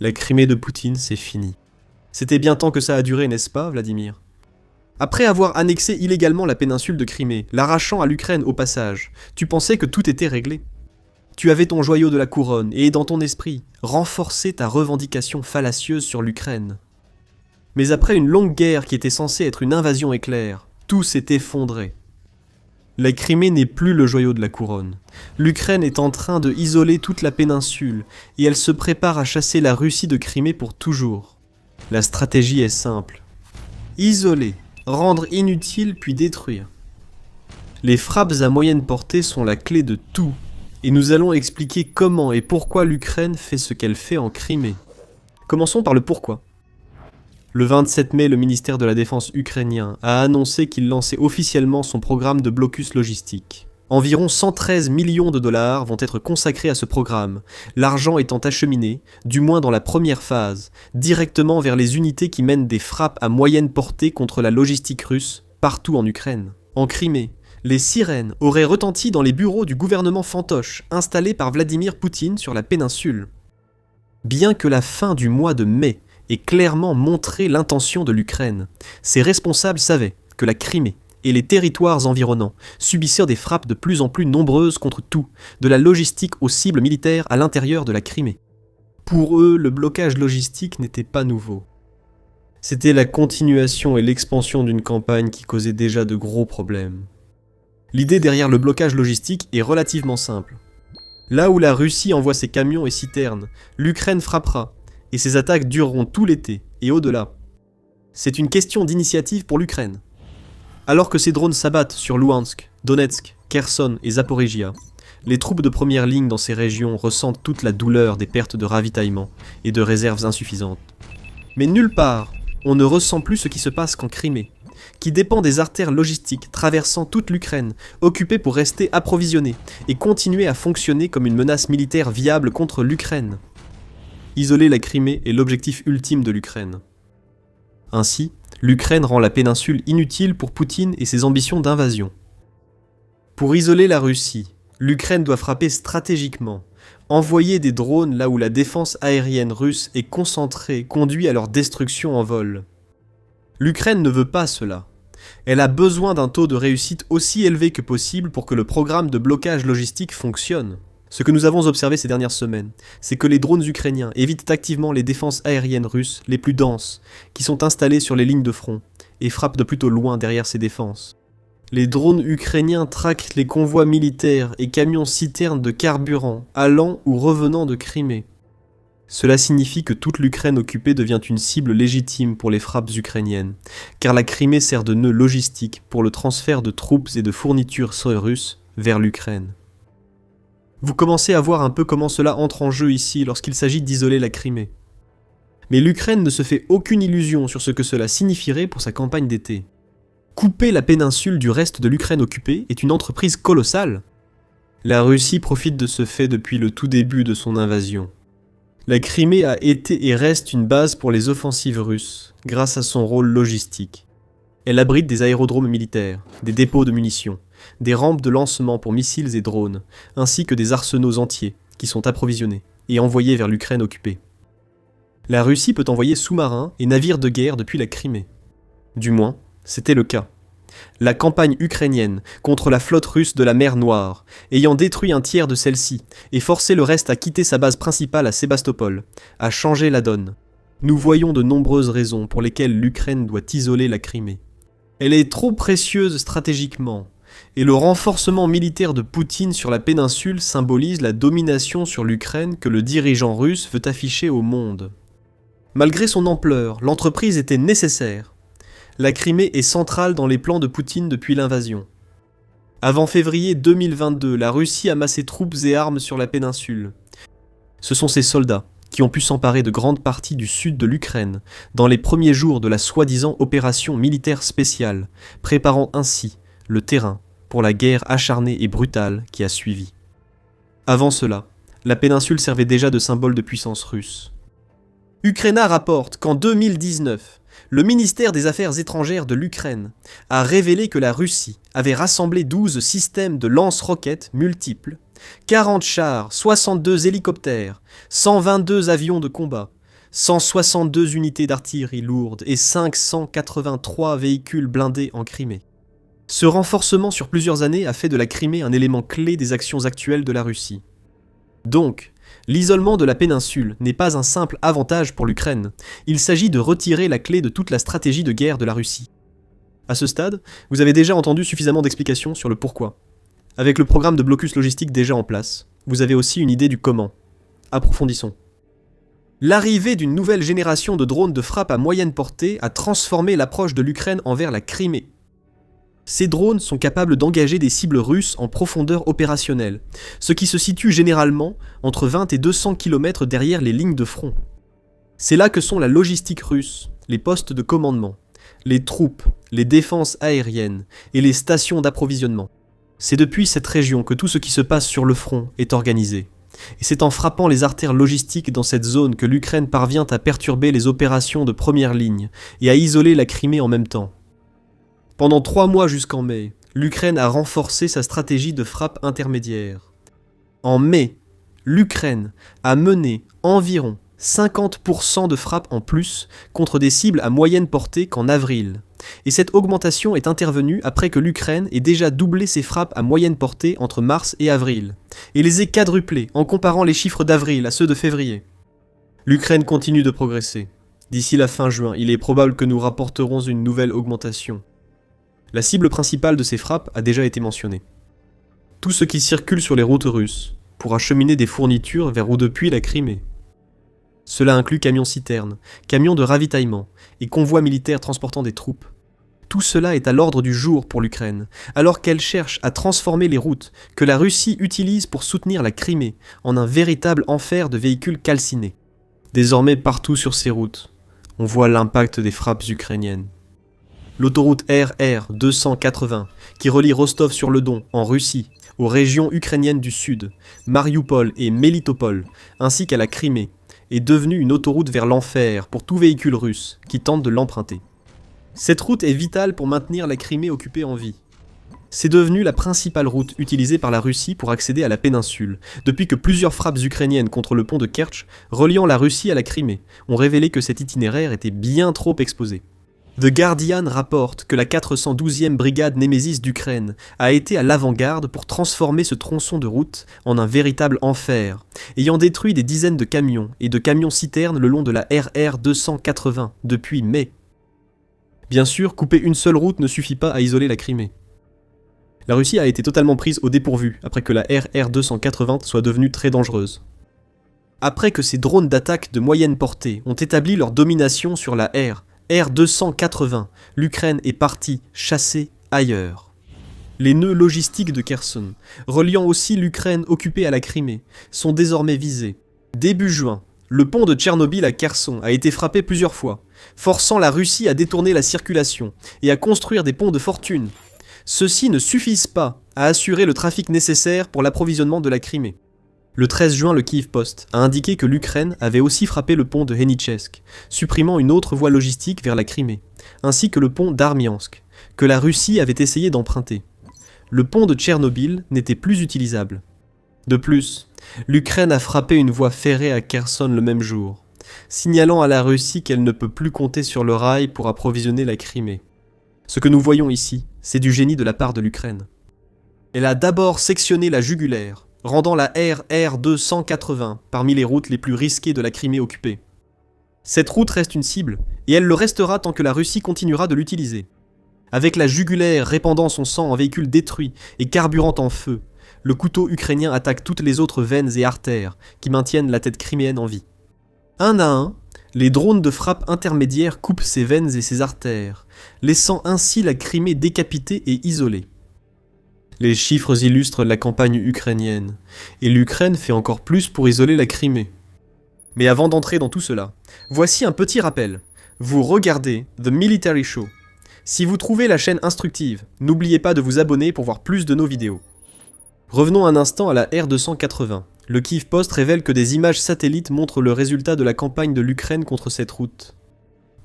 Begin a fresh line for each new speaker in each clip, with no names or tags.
La Crimée de Poutine, c'est fini. C'était bien temps que ça a duré, n'est-ce pas, Vladimir? Après avoir annexé illégalement la péninsule de Crimée, l'arrachant à l'Ukraine au passage, tu pensais que tout était réglé. Tu avais ton joyau de la couronne et, dans ton esprit, renforcé ta revendication fallacieuse sur l'Ukraine. Mais après une longue guerre qui était censée être une invasion éclair, tout s'est effondré. La Crimée n'est plus le joyau de la couronne. L'Ukraine est en train de isoler toute la péninsule et elle se prépare à chasser la Russie de Crimée pour toujours. La stratégie est simple. Isoler, rendre inutile puis détruire. Les frappes à moyenne portée sont la clé de tout et nous allons expliquer comment et pourquoi l'Ukraine fait ce qu'elle fait en Crimée. Commençons par le pourquoi. Le 27 mai, le ministère de la Défense ukrainien a annoncé qu'il lançait officiellement son programme de blocus logistique. Environ 113 millions de dollars vont être consacrés à ce programme, l'argent étant acheminé, du moins dans la première phase, directement vers les unités qui mènent des frappes à moyenne portée contre la logistique russe, partout en Ukraine. En Crimée, les sirènes auraient retenti dans les bureaux du gouvernement fantoche installé par Vladimir Poutine sur la péninsule. Bien que la fin du mois de mai ait clairement montré l'intention de l'Ukraine, ses responsables savaient que la Crimée et les territoires environnants subissaient des frappes de plus en plus nombreuses contre tout, de la logistique aux cibles militaires à l'intérieur de la Crimée. Pour eux, le blocage logistique n'était pas nouveau. C'était la continuation et l'expansion d'une campagne qui causait déjà de gros problèmes. L'idée derrière le blocage logistique est relativement simple. Là où la Russie envoie ses camions et citernes, l'Ukraine frappera, et ces attaques dureront tout l'été et au-delà. C'est une question d'initiative pour l'Ukraine. Alors que ces drones s'abattent sur Louhansk, Donetsk, Kherson et Zaporizhia, les troupes de première ligne dans ces régions ressentent toute la douleur des pertes de ravitaillement et de réserves insuffisantes. Mais nulle part, on ne ressent plus ce qui se passe qu'en Crimée, qui dépend des artères logistiques traversant toute l'Ukraine, occupées pour rester approvisionnées et continuer à fonctionner comme une menace militaire viable contre l'Ukraine. Isoler la Crimée est l'objectif ultime de l'Ukraine. Ainsi, l'Ukraine rend la péninsule inutile pour Poutine et ses ambitions d'invasion. Pour isoler la Russie, l'Ukraine doit frapper stratégiquement. Envoyer des drones là où la défense aérienne russe est concentrée conduit à leur destruction en vol. L'Ukraine ne veut pas cela. Elle a besoin d'un taux de réussite aussi élevé que possible pour que le programme de blocage logistique fonctionne. Ce que nous avons observé ces dernières semaines, c'est que les drones ukrainiens évitent activement les défenses aériennes russes les plus denses, qui sont installées sur les lignes de front, et frappent de plutôt loin derrière ces défenses. Les drones ukrainiens traquent les convois militaires et camions-citernes de carburant, allant ou revenant de Crimée. Cela signifie que toute l'Ukraine occupée devient une cible légitime pour les frappes ukrainiennes, car la Crimée sert de nœud logistique pour le transfert de troupes et de fournitures russes vers l'Ukraine. Vous commencez à voir un peu comment cela entre en jeu ici lorsqu'il s'agit d'isoler la Crimée. Mais l'Ukraine ne se fait aucune illusion sur ce que cela signifierait pour sa campagne d'été. Couper la péninsule du reste de l'Ukraine occupée est une entreprise colossale. La Russie profite de ce fait depuis le tout début de son invasion. La Crimée a été et reste une base pour les offensives russes, grâce à son rôle logistique. Elle abrite des aérodromes militaires, des dépôts de munitions, des rampes de lancement pour missiles et drones, ainsi que des arsenaux entiers qui sont approvisionnés et envoyés vers l'Ukraine occupée. La Russie peut envoyer sous-marins et navires de guerre depuis la Crimée. Du moins, c'était le cas. La campagne ukrainienne contre la flotte russe de la mer Noire, ayant détruit un tiers de celle-ci et forcé le reste à quitter sa base principale à Sébastopol, a changé la donne. Nous voyons de nombreuses raisons pour lesquelles l'Ukraine doit isoler la Crimée. Elle est trop précieuse stratégiquement, et le renforcement militaire de Poutine sur la péninsule symbolise la domination sur l'Ukraine que le dirigeant russe veut afficher au monde. Malgré son ampleur, l'entreprise était nécessaire. La Crimée est centrale dans les plans de Poutine depuis l'invasion. Avant février 2022, la Russie amasse ses troupes et armes sur la péninsule. Ce sont ces soldats qui ont pu s'emparer de grandes parties du sud de l'Ukraine dans les premiers jours de la soi-disant opération militaire spéciale, préparant ainsi le terrain pour la guerre acharnée et brutale qui a suivi. Avant cela, la péninsule servait déjà de symbole de puissance russe. Ukraina rapporte qu'en 2019, le ministère des Affaires étrangères de l'Ukraine a révélé que la Russie avait rassemblé 12 systèmes de lance-roquettes multiples, 40 chars, 62 hélicoptères, 122 avions de combat, 162 unités d'artillerie lourde et 583 véhicules blindés en Crimée. Ce renforcement sur plusieurs années a fait de la Crimée un élément clé des actions actuelles de la Russie. Donc, l'isolement de la péninsule n'est pas un simple avantage pour l'Ukraine, il s'agit de retirer la clé de toute la stratégie de guerre de la Russie. À ce stade, vous avez déjà entendu suffisamment d'explications sur le pourquoi. Avec le programme de blocus logistique déjà en place, vous avez aussi une idée du comment. Approfondissons. L'arrivée d'une nouvelle génération de drones de frappe à moyenne portée a transformé l'approche de l'Ukraine envers la Crimée. Ces drones sont capables d'engager des cibles russes en profondeur opérationnelle, ce qui se situe généralement entre 20 et 200 km derrière les lignes de front. C'est là que sont la logistique russe, les postes de commandement, les troupes, les défenses aériennes et les stations d'approvisionnement. C'est depuis cette région que tout ce qui se passe sur le front est organisé. Et c'est en frappant les artères logistiques dans cette zone que l'Ukraine parvient à perturber les opérations de première ligne et à isoler la Crimée en même temps. Pendant 3 mois jusqu'en mai, l'Ukraine a renforcé sa stratégie de frappe intermédiaire. En mai, l'Ukraine a mené environ 50% de frappes en plus contre des cibles à moyenne portée qu'en avril. Et cette augmentation est intervenue après que l'Ukraine ait déjà doublé ses frappes à moyenne portée entre mars et avril, et les ait quadruplées en comparant les chiffres d'avril à ceux de février. L'Ukraine continue de progresser. D'ici la fin juin, il est probable que nous rapporterons une nouvelle augmentation. La cible principale de ces frappes a déjà été mentionnée. Tout ce qui circule sur les routes russes pour acheminer des fournitures vers ou depuis la Crimée. Cela inclut camions-citernes, camions de ravitaillement et convois militaires transportant des troupes. Tout cela est à l'ordre du jour pour l'Ukraine, alors qu'elle cherche à transformer les routes que la Russie utilise pour soutenir la Crimée en un véritable enfer de véhicules calcinés. Désormais partout sur ces routes, on voit l'impact des frappes ukrainiennes. L'autoroute RR 280, qui relie Rostov-sur-le-Don, en Russie, aux régions ukrainiennes du sud, Mariupol et Melitopol, ainsi qu'à la Crimée, est devenue une autoroute vers l'enfer pour tout véhicule russe qui tente de l'emprunter. Cette route est vitale pour maintenir la Crimée occupée en vie. C'est devenu la principale route utilisée par la Russie pour accéder à la péninsule, depuis que plusieurs frappes ukrainiennes contre le pont de Kertch, reliant la Russie à la Crimée, ont révélé que cet itinéraire était bien trop exposé. The Guardian rapporte que la 412e brigade Némésis d'Ukraine a été à l'avant-garde pour transformer ce tronçon de route en un véritable enfer, ayant détruit des dizaines de camions et de camions-citernes le long de la RR 280 depuis mai. Bien sûr, couper une seule route ne suffit pas à isoler la Crimée. La Russie a été totalement prise au dépourvu après que la RR 280 soit devenue très dangereuse. Après que ces drones d'attaque de moyenne portée ont établi leur domination sur la R 280, l'Ukraine est partie chasser ailleurs. Les nœuds logistiques de Kherson, reliant aussi l'Ukraine occupée à la Crimée, sont désormais visés. Début juin, le pont de Tchernobyl à Kherson a été frappé plusieurs fois, forçant la Russie à détourner la circulation et à construire des ponts de fortune. Ceux-ci ne suffisent pas à assurer le trafic nécessaire pour l'approvisionnement de la Crimée. Le 13 juin, le Kyiv Post a indiqué que l'Ukraine avait aussi frappé le pont de Henichesk, supprimant une autre voie logistique vers la Crimée, ainsi que le pont d'Armiansk, que la Russie avait essayé d'emprunter. Le pont de Tchernobyl n'était plus utilisable. De plus, l'Ukraine a frappé une voie ferrée à Kherson le même jour, signalant à la Russie qu'elle ne peut plus compter sur le rail pour approvisionner la Crimée. Ce que nous voyons ici, c'est du génie de la part de l'Ukraine. Elle a d'abord sectionné la jugulaire, rendant la RR 280 parmi les routes les plus risquées de la Crimée occupée. Cette route reste une cible, et elle le restera tant que la Russie continuera de l'utiliser. Avec la jugulaire répandant son sang en véhicules détruits et carburant en feu, le couteau ukrainien attaque toutes les autres veines et artères qui maintiennent la tête criméenne en vie. Un à un, les drones de frappe intermédiaire coupent ces veines et ces artères, laissant ainsi la Crimée décapitée et isolée. Les chiffres illustrent la campagne ukrainienne, et l'Ukraine fait encore plus pour isoler la Crimée. Mais avant d'entrer dans tout cela, voici un petit rappel. Vous regardez The Military Show. Si vous trouvez la chaîne instructive, n'oubliez pas de vous abonner pour voir plus de nos vidéos. Revenons un instant à la R 280. Le Kyiv Post révèle que des images satellites montrent le résultat de la campagne de l'Ukraine contre cette route.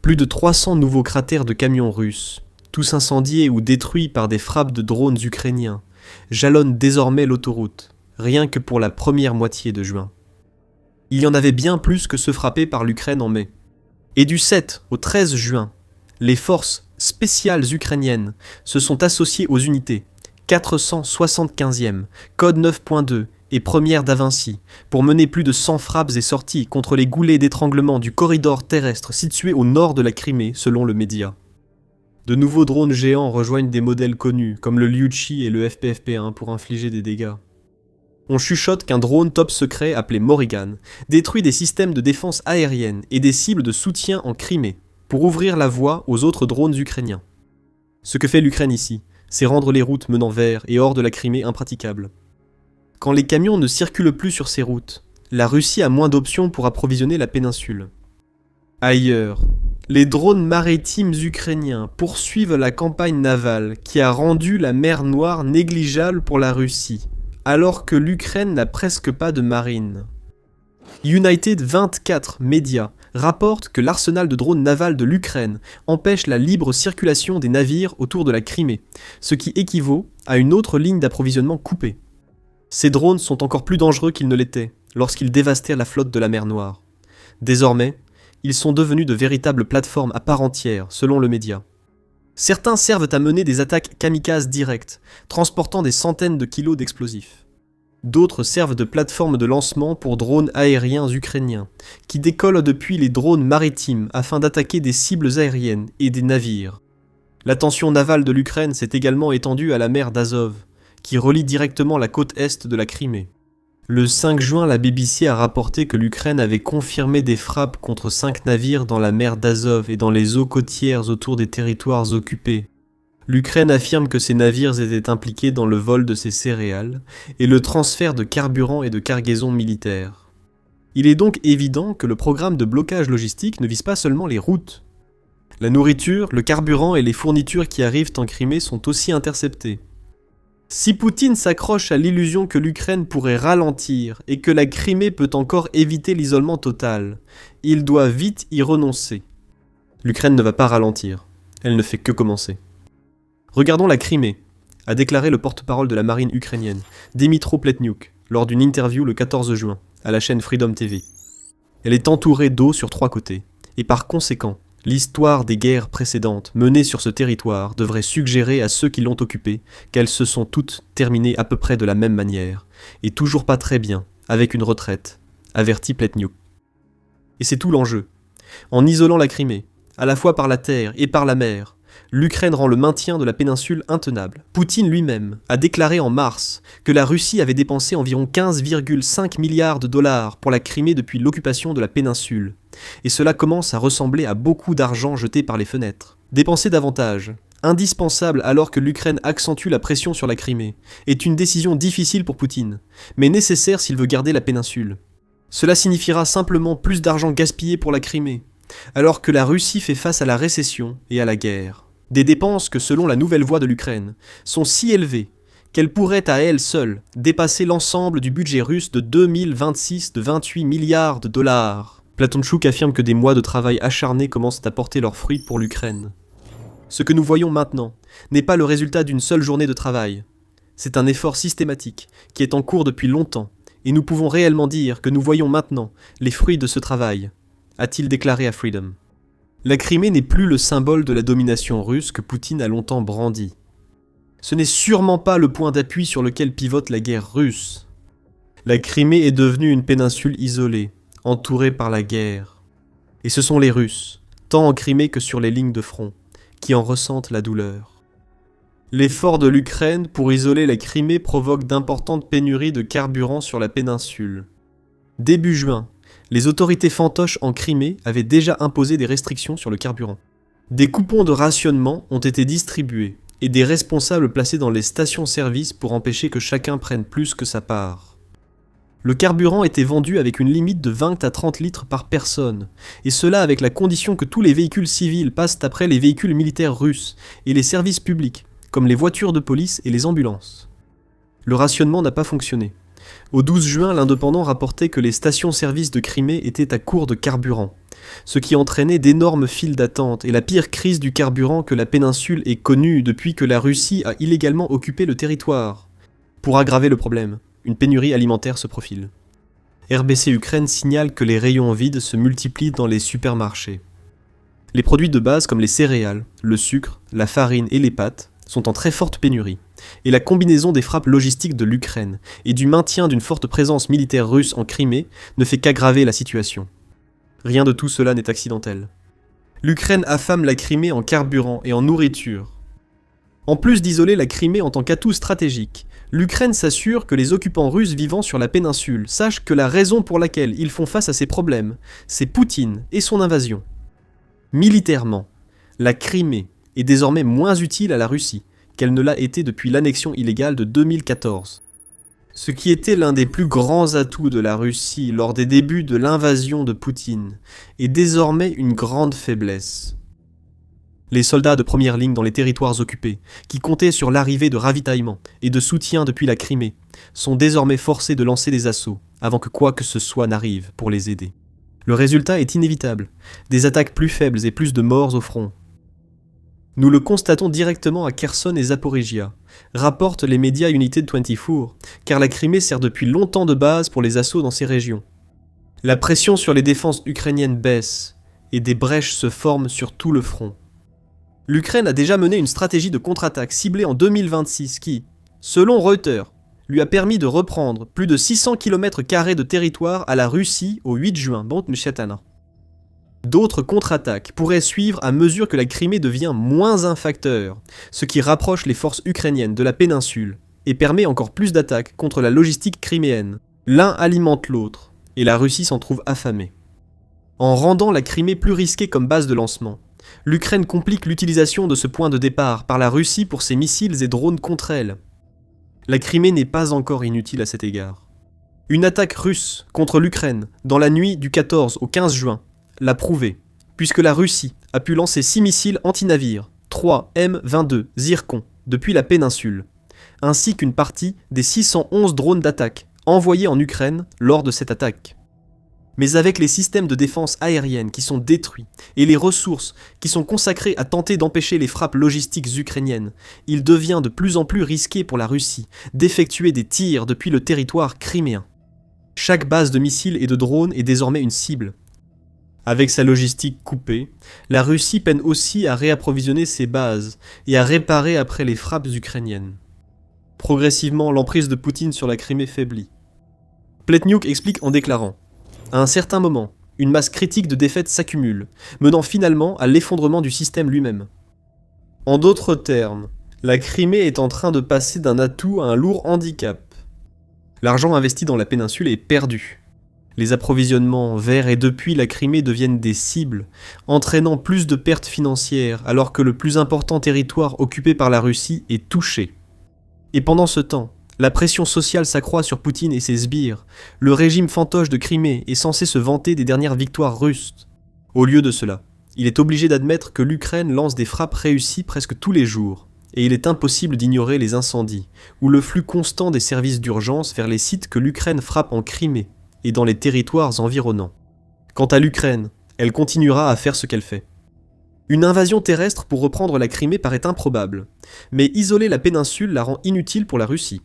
Plus de 300 nouveaux cratères de camions russes, tous incendiés ou détruits par des frappes de drones ukrainiens, jalonnent désormais l'autoroute, rien que pour la première moitié de juin. Il y en avait bien plus que ceux frappés par l'Ukraine en mai. Et du 7 au 13 juin, les forces spéciales ukrainiennes se sont associées aux unités 475e, code 9.2 et première d'Avinci pour mener plus de 100 frappes et sorties contre les goulets d'étranglement du corridor terrestre situé au nord de la Crimée selon le média. De nouveaux drones géants rejoignent des modèles connus comme le Liuchi et le FPFP-1 pour infliger des dégâts. On chuchote qu'un drone top secret appelé Morrigan détruit des systèmes de défense aérienne et des cibles de soutien en Crimée pour ouvrir la voie aux autres drones ukrainiens. Ce que fait l'Ukraine ici, c'est rendre les routes menant vers et hors de la Crimée impraticables. Quand les camions ne circulent plus sur ces routes, la Russie a moins d'options pour approvisionner la péninsule. Ailleurs, les drones maritimes ukrainiens poursuivent la campagne navale qui a rendu la mer Noire négligeable pour la Russie, alors que l'Ukraine n'a presque pas de marine. United 24 Media rapporte que l'arsenal de drones navals de l'Ukraine empêche la libre circulation des navires autour de la Crimée, ce qui équivaut à une autre ligne d'approvisionnement coupée. Ces drones sont encore plus dangereux qu'ils ne l'étaient lorsqu'ils dévastèrent la flotte de la mer Noire. Désormais, ils sont devenus de véritables plateformes à part entière, selon le média. Certains servent à mener des attaques kamikazes directes, transportant des centaines de kilos d'explosifs. D'autres servent de plateforme de lancement pour drones aériens ukrainiens, qui décollent depuis les drones maritimes afin d'attaquer des cibles aériennes et des navires. L'attention navale de l'Ukraine s'est également étendue à la mer d'Azov, qui relie directement la côte est de la Crimée. Le 5 juin, la BBC a rapporté que l'Ukraine avait confirmé des frappes contre 5 navires dans la mer d'Azov et dans les eaux côtières autour des territoires occupés. L'Ukraine affirme que ces navires étaient impliqués dans le vol de ses céréales et le transfert de carburant et de cargaisons militaires. Il est donc évident que le programme de blocage logistique ne vise pas seulement les routes. La nourriture, le carburant et les fournitures qui arrivent en Crimée sont aussi interceptés. Si Poutine s'accroche à l'illusion que l'Ukraine pourrait ralentir et que la Crimée peut encore éviter l'isolement total, il doit vite y renoncer. L'Ukraine ne va pas ralentir, elle ne fait que commencer. Regardons la Crimée, a déclaré le porte-parole de la marine ukrainienne, Dmytro Pletnyuk, lors d'une interview le 14 juin, à la chaîne Freedom TV. Elle est entourée d'eau sur 3 côtés, et par conséquent, l'histoire des guerres précédentes menées sur ce territoire devrait suggérer à ceux qui l'ont occupé qu'elles se sont toutes terminées à peu près de la même manière, et toujours pas très bien, avec une retraite, avertit Pletnyuk. Et c'est tout l'enjeu. En isolant la Crimée, à la fois par la terre et par la mer, l'Ukraine rend le maintien de la péninsule intenable. Poutine lui-même a déclaré en mars que la Russie avait dépensé environ 15,5 milliards de dollars pour la Crimée depuis l'occupation de la péninsule. Et cela commence à ressembler à beaucoup d'argent jeté par les fenêtres. Dépenser davantage, indispensable alors que l'Ukraine accentue la pression sur la Crimée, est une décision difficile pour Poutine, mais nécessaire s'il veut garder la péninsule. Cela signifiera simplement plus d'argent gaspillé pour la Crimée, alors que la Russie fait face à la récession et à la guerre. Des dépenses que, selon la nouvelle voix de l'Ukraine, sont si élevées qu'elles pourraient à elles seules dépasser l'ensemble du budget russe de 2026 de 28 milliards de dollars. Platonchuk affirme que des mois de travail acharné commencent à porter leurs fruits pour l'Ukraine. Ce que nous voyons maintenant n'est pas le résultat d'une seule journée de travail. C'est un effort systématique qui est en cours depuis longtemps, et nous pouvons réellement dire que nous voyons maintenant les fruits de ce travail, a-t-il déclaré à Freedom. La Crimée n'est plus le symbole de la domination russe que Poutine a longtemps brandi. Ce n'est sûrement pas le point d'appui sur lequel pivote la guerre russe. La Crimée est devenue une péninsule isolée, entourée par la guerre. Et ce sont les Russes, tant en Crimée que sur les lignes de front, qui en ressentent la douleur. L'effort de l'Ukraine pour isoler la Crimée provoque d'importantes pénuries de carburant sur la péninsule. Début juin, les autorités fantoches en Crimée avaient déjà imposé des restrictions sur le carburant. Des coupons de rationnement ont été distribués et des responsables placés dans les stations-service pour empêcher que chacun prenne plus que sa part. Le carburant était vendu avec une limite de 20 à 30 litres par personne, et cela avec la condition que tous les véhicules civils passent après les véhicules militaires russes et les services publics, comme les voitures de police et les ambulances. Le rationnement n'a pas fonctionné. Au 12 juin, l'Indépendant rapportait que les stations-service de Crimée étaient à court de carburant, ce qui entraînait d'énormes files d'attente et la pire crise du carburant que la péninsule ait connue depuis que la Russie a illégalement occupé le territoire. Pour aggraver le problème, une pénurie alimentaire se profile. RBC Ukraine signale que les rayons vides se multiplient dans les supermarchés. Les produits de base comme les céréales, le sucre, la farine et les pâtes sont en très forte pénurie, et la combinaison des frappes logistiques de l'Ukraine et du maintien d'une forte présence militaire russe en Crimée ne fait qu'aggraver la situation. Rien de tout cela n'est accidentel. L'Ukraine affame la Crimée en carburant et en nourriture. En plus d'isoler la Crimée en tant qu'atout stratégique, l'Ukraine s'assure que les occupants russes vivant sur la péninsule sachent que la raison pour laquelle ils font face à ces problèmes, c'est Poutine et son invasion. Militairement, la Crimée est désormais moins utile à la Russie qu'elle ne l'a été depuis l'annexion illégale de 2014. Ce qui était l'un des plus grands atouts de la Russie lors des débuts de l'invasion de Poutine est désormais une grande faiblesse. Les soldats de première ligne dans les territoires occupés, qui comptaient sur l'arrivée de ravitaillements et de soutien depuis la Crimée, sont désormais forcés de lancer des assauts avant que quoi que ce soit n'arrive pour les aider. Le résultat est inévitable, des attaques plus faibles et plus de morts au front. Nous le constatons directement à Kherson et Zaporizhia, rapportent les médias United 24, car la Crimée sert depuis longtemps de base pour les assauts dans ces régions. La pression sur les défenses ukrainiennes baisse, et des brèches se forment sur tout le front. L'Ukraine a déjà mené une stratégie de contre-attaque ciblée en 2026 qui, selon Reuters, lui a permis de reprendre plus de 600 km² de territoire à la Russie au 8 juin. D'autres contre-attaques pourraient suivre à mesure que la Crimée devient moins un facteur, ce qui rapproche les forces ukrainiennes de la péninsule et permet encore plus d'attaques contre la logistique criméenne. L'un alimente l'autre, et la Russie s'en trouve affamée. En rendant la Crimée plus risquée comme base de lancement, l'Ukraine complique l'utilisation de ce point de départ par la Russie pour ses missiles et drones contre elle. La Crimée n'est pas encore inutile à cet égard. Une attaque russe contre l'Ukraine dans la nuit du 14 au 15 juin l'a prouvé, puisque la Russie a pu lancer 6 missiles anti-navires, 3 M22 Zircon depuis la péninsule, ainsi qu'une partie des 611 drones d'attaque envoyés en Ukraine lors de cette attaque. Mais avec les systèmes de défense aérienne qui sont détruits et les ressources qui sont consacrées à tenter d'empêcher les frappes logistiques ukrainiennes, il devient de plus en plus risqué pour la Russie d'effectuer des tirs depuis le territoire criméen. Chaque base de missiles et de drones est désormais une cible. Avec sa logistique coupée, la Russie peine aussi à réapprovisionner ses bases et à réparer après les frappes ukrainiennes. Progressivement, l'emprise de Poutine sur la Crimée faiblit. Pletniuk explique en déclarant: à un certain moment, une masse critique de défaites s'accumule, menant finalement à l'effondrement du système lui-même. En d'autres termes, la Crimée est en train de passer d'un atout à un lourd handicap. L'argent investi dans la péninsule est perdu. Les approvisionnements vers et depuis la Crimée deviennent des cibles, entraînant plus de pertes financières alors que le plus important territoire occupé par la Russie est touché. Et pendant ce temps, la pression sociale s'accroît sur Poutine et ses sbires. Le régime fantoche de Crimée est censé se vanter des dernières victoires russes. Au lieu de cela, il est obligé d'admettre que l'Ukraine lance des frappes réussies presque tous les jours, et il est impossible d'ignorer les incendies, ou le flux constant des services d'urgence vers les sites que l'Ukraine frappe en Crimée et dans les territoires environnants. Quant à l'Ukraine, elle continuera à faire ce qu'elle fait. Une invasion terrestre pour reprendre la Crimée paraît improbable, mais isoler la péninsule la rend inutile pour la Russie.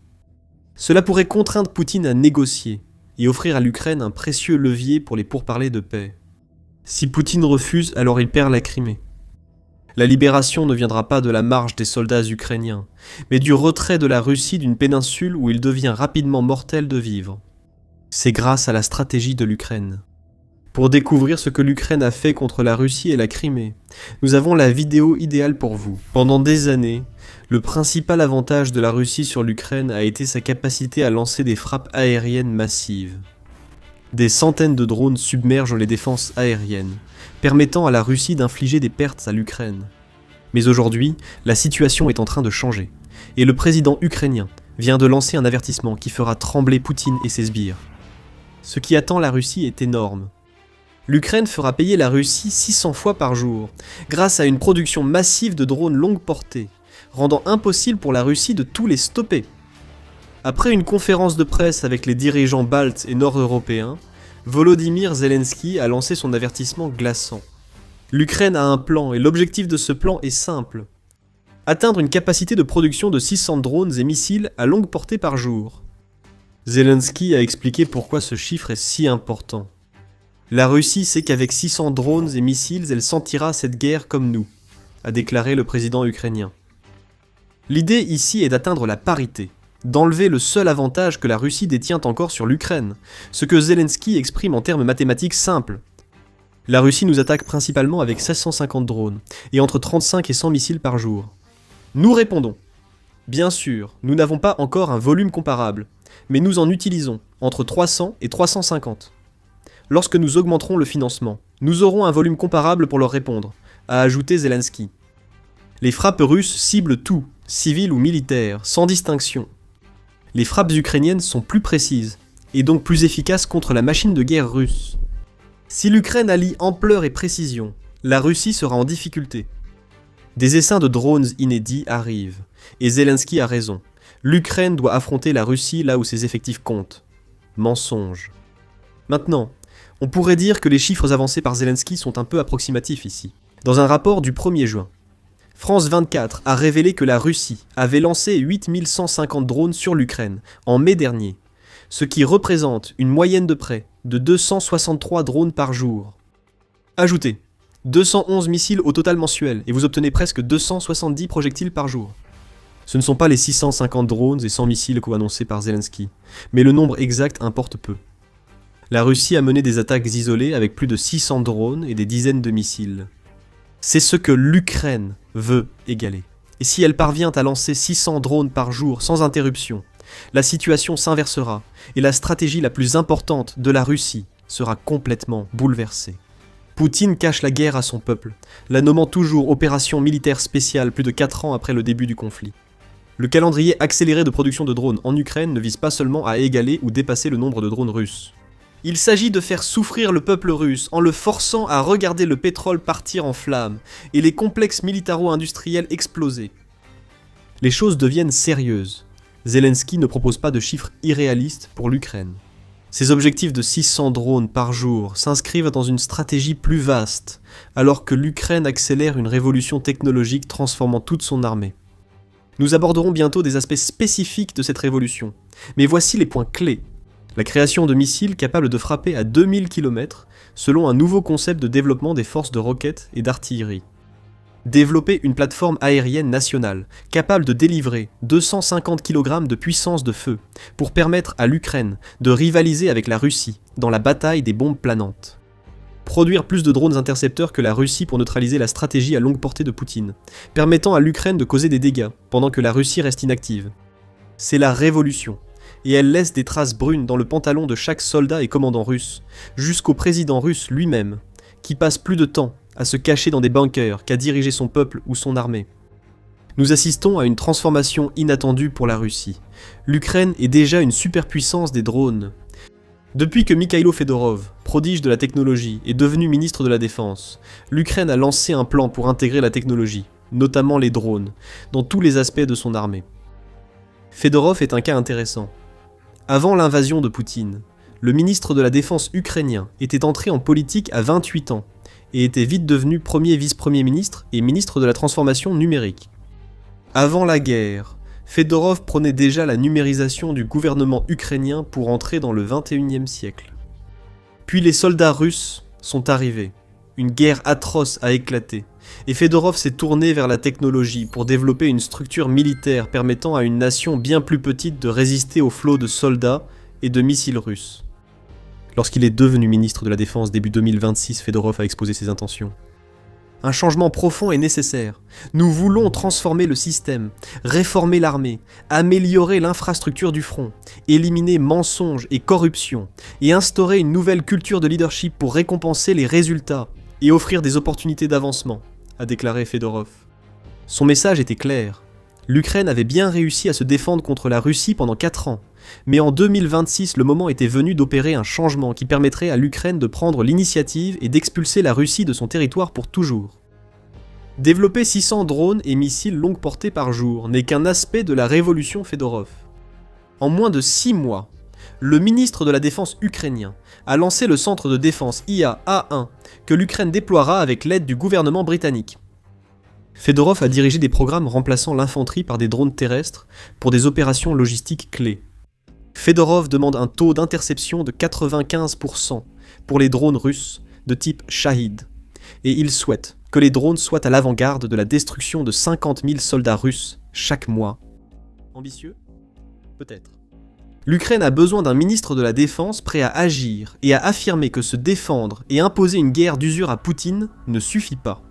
Cela pourrait contraindre Poutine à négocier et offrir à l'Ukraine un précieux levier pour les pourparlers de paix. Si Poutine refuse, alors il perd la Crimée. La libération ne viendra pas de la marche des soldats ukrainiens, mais du retrait de la Russie d'une péninsule où il devient rapidement mortel de vivre. C'est grâce à la stratégie de l'Ukraine. Pour découvrir ce que l'Ukraine a fait contre la Russie et la Crimée, nous avons la vidéo idéale pour vous. Pendant des années, le principal avantage de la Russie sur l'Ukraine a été sa capacité à lancer des frappes aériennes massives. Des centaines de drones submergent les défenses aériennes, permettant à la Russie d'infliger des pertes à l'Ukraine. Mais aujourd'hui, la situation est en train de changer, et le président ukrainien vient de lancer un avertissement qui fera trembler Poutine et ses sbires. Ce qui attend la Russie est énorme. L'Ukraine fera payer la Russie 600 fois par jour, grâce à une production massive de drones longue portée, rendant impossible pour la Russie de tous les stopper. Après une conférence de presse avec les dirigeants baltes et nord-européens, Volodymyr Zelensky a lancé son avertissement glaçant. L'Ukraine a un plan et l'objectif de ce plan est simple. Atteindre une capacité de production de 600 drones et missiles à longue portée par jour. Zelensky a expliqué pourquoi ce chiffre est si important. La Russie sait qu'avec 600 drones et missiles, elle sentira cette guerre comme nous, a déclaré le président ukrainien. L'idée ici est d'atteindre la parité, d'enlever le seul avantage que la Russie détient encore sur l'Ukraine, ce que Zelensky exprime en termes mathématiques simples. La Russie nous attaque principalement avec 750 drones, et entre 35 et 100 missiles par jour. Nous répondons. Bien sûr, nous n'avons pas encore un volume comparable, mais nous en utilisons entre 300 et 350. Lorsque nous augmenterons le financement, nous aurons un volume comparable pour leur répondre, a ajouté Zelensky. Les frappes russes ciblent tout, civil ou militaire, sans distinction. Les frappes ukrainiennes sont plus précises, et donc plus efficaces contre la machine de guerre russe. Si l'Ukraine allie ampleur et précision, la Russie sera en difficulté. Des essaims de drones inédits arrivent, et Zelensky a raison. L'Ukraine doit affronter la Russie là où ses effectifs comptent. Mensonge. Maintenant, on pourrait dire que les chiffres avancés par Zelensky sont un peu approximatifs ici. Dans un rapport du 1er juin, France 24 a révélé que la Russie avait lancé 8150 drones sur l'Ukraine en mai dernier, ce qui représente une moyenne de près de 263 drones par jour. Ajoutez 211 missiles au total mensuel et vous obtenez presque 270 projectiles par jour. Ce ne sont pas les 650 drones et 100 missiles co-annoncés par Zelensky, mais le nombre exact importe peu. La Russie a mené des attaques isolées avec plus de 600 drones et des dizaines de missiles. C'est ce que l'Ukraine veut égaler. Et si elle parvient à lancer 600 drones par jour sans interruption, la situation s'inversera et la stratégie la plus importante de la Russie sera complètement bouleversée. Poutine cache la guerre à son peuple, la nommant toujours opération militaire spéciale plus de 4 ans après le début du conflit. Le calendrier accéléré de production de drones en Ukraine ne vise pas seulement à égaler ou dépasser le nombre de drones russes. Il s'agit de faire souffrir le peuple russe en le forçant à regarder le pétrole partir en flammes et les complexes militaro-industriels exploser. Les choses deviennent sérieuses. Zelensky ne propose pas de chiffres irréalistes pour l'Ukraine. Ses objectifs de 600 drones par jour s'inscrivent dans une stratégie plus vaste, alors que l'Ukraine accélère une révolution technologique transformant toute son armée. Nous aborderons bientôt des aspects spécifiques de cette révolution, mais voici les points clés. La création de missiles capables de frapper à 2000 km selon un nouveau concept de développement des forces de roquettes et d'artillerie. Développer une plateforme aérienne nationale capable de délivrer 250 kg de puissance de feu pour permettre à l'Ukraine de rivaliser avec la Russie dans la bataille des bombes planantes. Produire plus de drones intercepteurs que la Russie pour neutraliser la stratégie à longue portée de Poutine, permettant à l'Ukraine de causer des dégâts pendant que la Russie reste inactive. C'est la révolution, et elle laisse des traces brunes dans le pantalon de chaque soldat et commandant russe, jusqu'au président russe lui-même, qui passe plus de temps à se cacher dans des bunkers qu'à diriger son peuple ou son armée. Nous assistons à une transformation inattendue pour la Russie. L'Ukraine est déjà une superpuissance des drones. Depuis que Mikhailo Fedorov, prodige de la technologie, est devenu ministre de la Défense, l'Ukraine a lancé un plan pour intégrer la technologie, notamment les drones, dans tous les aspects de son armée. Fedorov est un cas intéressant. Avant l'invasion de Poutine, le ministre de la Défense ukrainien était entré en politique à 28 ans et était vite devenu premier vice-premier ministre et ministre de la transformation numérique. Avant la guerre, Fedorov prônait déjà la numérisation du gouvernement ukrainien pour entrer dans le XXIe siècle. Puis les soldats russes sont arrivés. Une guerre atroce a éclaté, et Fedorov s'est tourné vers la technologie pour développer une structure militaire permettant à une nation bien plus petite de résister au flot de soldats et de missiles russes. Lorsqu'il est devenu ministre de la Défense début 2026, Fedorov a exposé ses intentions. Un changement profond est nécessaire. Nous voulons transformer le système, réformer l'armée, améliorer l'infrastructure du front, éliminer mensonges et corruption, et instaurer une nouvelle culture de leadership pour récompenser les résultats et offrir des opportunités d'avancement, a déclaré Fedorov. Son message était clair. L'Ukraine avait bien réussi à se défendre contre la Russie pendant 4 ans, mais en 2026, le moment était venu d'opérer un changement qui permettrait à l'Ukraine de prendre l'initiative et d'expulser la Russie de son territoire pour toujours. Développer 600 drones et missiles longue portée par jour n'est qu'un aspect de la révolution Fedorov. En moins de 6 mois, le ministre de la Défense ukrainien a lancé le centre de défense IA-A1 que l'Ukraine déploiera avec l'aide du gouvernement britannique. Fedorov a dirigé des programmes remplaçant l'infanterie par des drones terrestres pour des opérations logistiques clés. Fedorov demande un taux d'interception de 95% pour les drones russes de type Shahid, et il souhaite que les drones soient à l'avant-garde de la destruction de 50 000 soldats russes chaque mois. Ambitieux ? Peut-être. L'Ukraine a besoin d'un ministre de la Défense prêt à agir et à affirmer que se défendre et imposer une guerre d'usure à Poutine ne suffit pas.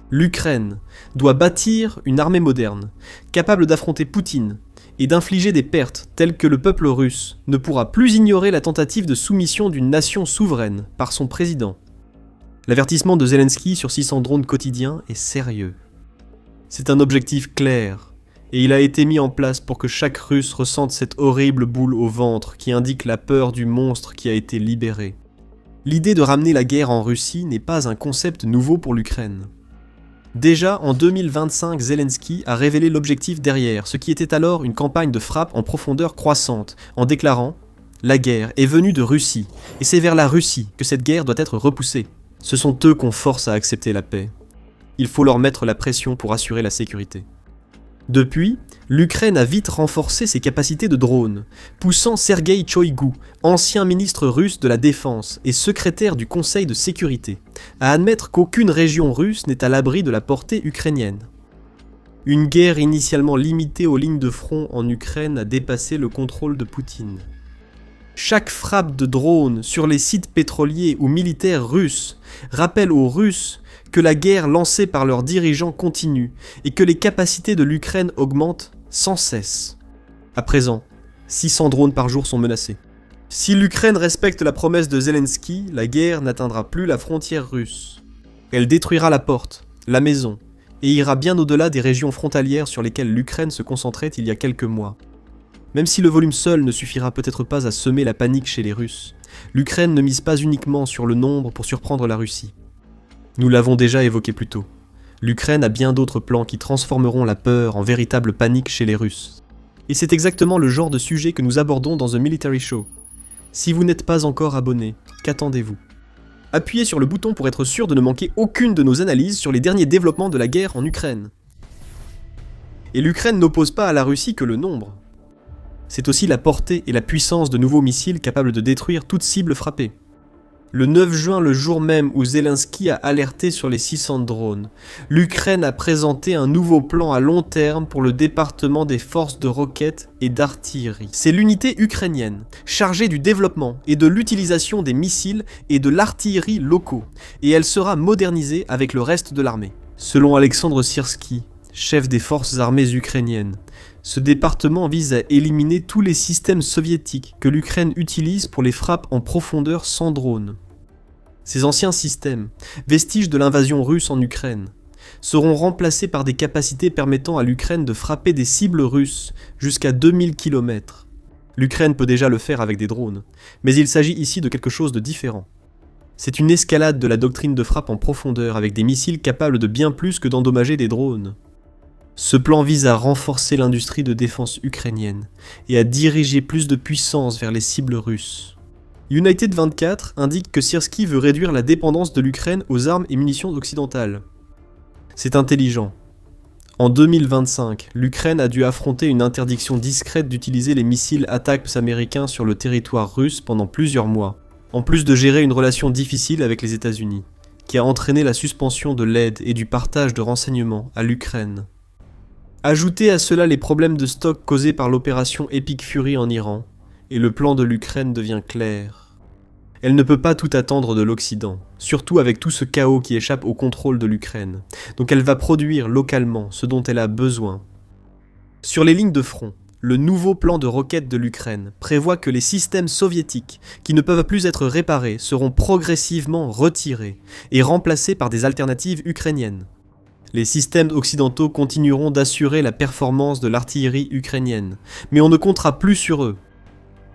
L'Ukraine doit bâtir une armée moderne, capable d'affronter Poutine et d'infliger des pertes telles que le peuple russe ne pourra plus ignorer la tentative de soumission d'une nation souveraine par son président. L'avertissement de Zelensky sur 600 drones quotidiens est sérieux. C'est un objectif clair, et il a été mis en place pour que chaque Russe ressente cette horrible boule au ventre qui indique la peur du monstre qui a été libéré. L'idée de ramener la guerre en Russie n'est pas un concept nouveau pour l'Ukraine. Déjà en 2025, Zelensky a révélé l'objectif derrière, ce qui était alors une campagne de frappe en profondeur croissante, en déclarant « La guerre est venue de Russie, et c'est vers la Russie que cette guerre doit être repoussée. Ce sont eux qu'on force à accepter la paix. Il faut leur mettre la pression pour assurer la sécurité. » Depuis, l'Ukraine a vite renforcé ses capacités de drones, poussant Sergueï Choïgou, ancien ministre russe de la Défense et secrétaire du Conseil de sécurité, à admettre qu'aucune région russe n'est à l'abri de la portée ukrainienne. Une guerre initialement limitée aux lignes de front en Ukraine a dépassé le contrôle de Poutine. Chaque frappe de drone sur les sites pétroliers ou militaires russes rappelle aux Russes que la guerre lancée par leurs dirigeants continue et que les capacités de l'Ukraine augmentent sans cesse. À présent, 600 drones par jour sont menacés. Si l'Ukraine respecte la promesse de Zelensky, la guerre n'atteindra plus la frontière russe. Elle détruira la porte, la maison, et ira bien au-delà des régions frontalières sur lesquelles l'Ukraine se concentrait il y a quelques mois. Même si le volume seul ne suffira peut-être pas à semer la panique chez les Russes, l'Ukraine ne mise pas uniquement sur le nombre pour surprendre la Russie. Nous l'avons déjà évoqué plus tôt. L'Ukraine a bien d'autres plans qui transformeront la peur en véritable panique chez les Russes. Et c'est exactement le genre de sujet que nous abordons dans The Military Show. Si vous n'êtes pas encore abonné, qu'attendez-vous ? Appuyez sur le bouton pour être sûr de ne manquer aucune de nos analyses sur les derniers développements de la guerre en Ukraine. Et l'Ukraine n'oppose pas à la Russie que le nombre. C'est aussi la portée et la puissance de nouveaux missiles capables de détruire toute cible frappée. Le 9 juin, le jour même où Zelensky a alerté sur les 600 drones, l'Ukraine a présenté un nouveau plan à long terme pour le département des forces de roquettes et d'artillerie. C'est l'unité ukrainienne, chargée du développement et de l'utilisation des missiles et de l'artillerie locaux, et elle sera modernisée avec le reste de l'armée. Selon Alexandre Syrsky, chef des forces armées ukrainiennes, ce département vise à éliminer tous les systèmes soviétiques que l'Ukraine utilise pour les frappes en profondeur sans drone. Ces anciens systèmes, vestiges de l'invasion russe en Ukraine, seront remplacés par des capacités permettant à l'Ukraine de frapper des cibles russes jusqu'à 2000 km. L'Ukraine peut déjà le faire avec des drones, mais il s'agit ici de quelque chose de différent. C'est une escalade de la doctrine de frappe en profondeur avec des missiles capables de bien plus que d'endommager des drones. Ce plan vise à renforcer l'industrie de défense ukrainienne et à diriger plus de puissance vers les cibles russes. United 24 indique que Syrsky veut réduire la dépendance de l'Ukraine aux armes et munitions occidentales. C'est intelligent. En 2025, l'Ukraine a dû affronter une interdiction discrète d'utiliser les missiles ATACMS américains sur le territoire russe pendant plusieurs mois, en plus de gérer une relation difficile avec les États-Unis, qui a entraîné la suspension de l'aide et du partage de renseignements à l'Ukraine. Ajoutez à cela les problèmes de stock causés par l'opération Epic Fury en Iran, et le plan de l'Ukraine devient clair. Elle ne peut pas tout attendre de l'Occident, surtout avec tout ce chaos qui échappe au contrôle de l'Ukraine, donc elle va produire localement ce dont elle a besoin. Sur les lignes de front, le nouveau plan de roquettes de l'Ukraine prévoit que les systèmes soviétiques, qui ne peuvent plus être réparés, seront progressivement retirés et remplacés par des alternatives ukrainiennes. Les systèmes occidentaux continueront d'assurer la performance de l'artillerie ukrainienne, mais on ne comptera plus sur eux.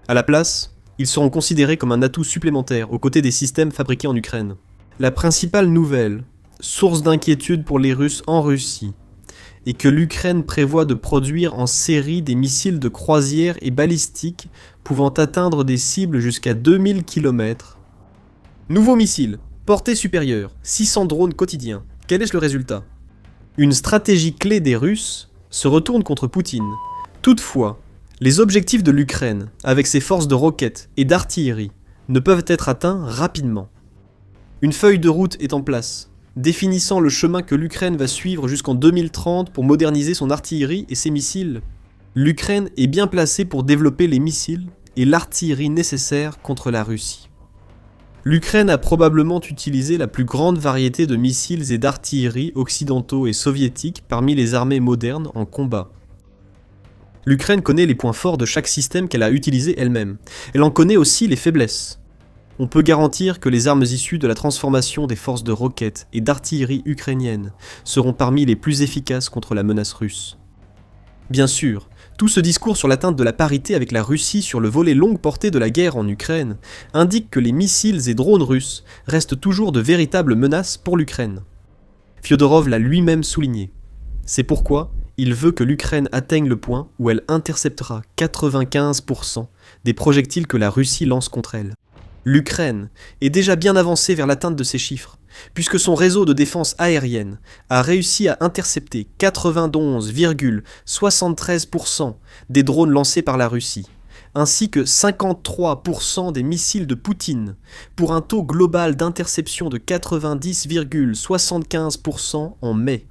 À la place, ils seront considérés comme un atout supplémentaire aux côtés des systèmes fabriqués en Ukraine. La principale nouvelle, source d'inquiétude pour les Russes en Russie, est que l'Ukraine prévoit de produire en série des missiles de croisière et balistiques pouvant atteindre des cibles jusqu'à 2000 km. Nouveau missile, portée supérieure, 600 drones quotidiens. Quel est le résultat ? Une stratégie clé des Russes se retourne contre Poutine. Toutefois, Les objectifs de l'Ukraine, avec ses forces de roquettes et d'artillerie, ne peuvent être atteints rapidement. Une feuille de route est en place, définissant le chemin que l'Ukraine va suivre jusqu'en 2030 pour moderniser son artillerie et ses missiles. L'Ukraine est bien placée pour développer les missiles et l'artillerie nécessaires contre la Russie. L'Ukraine a probablement utilisé la plus grande variété de missiles et d'artillerie occidentaux et soviétiques parmi les armées modernes en combat. L'Ukraine connaît les points forts de chaque système qu'elle a utilisé elle-même. Elle en connaît aussi les faiblesses. On peut garantir que les armes issues de la transformation des forces de roquettes et d'artillerie ukrainiennes seront parmi les plus efficaces contre la menace russe. Bien sûr, tout ce discours sur l'atteinte de la parité avec la Russie sur le volet longue portée de la guerre en Ukraine indique que les missiles et drones russes restent toujours de véritables menaces pour l'Ukraine. Fyodorov l'a lui-même souligné. C'est pourquoi il veut que l'Ukraine atteigne le point où elle interceptera 95% des projectiles que la Russie lance contre elle. L'Ukraine est déjà bien avancée vers l'atteinte de ces chiffres, puisque son réseau de défense aérienne a réussi à intercepter 91,73% des drones lancés par la Russie, ainsi que 53% des missiles de Poutine, pour un taux global d'interception de 90,75% en mai.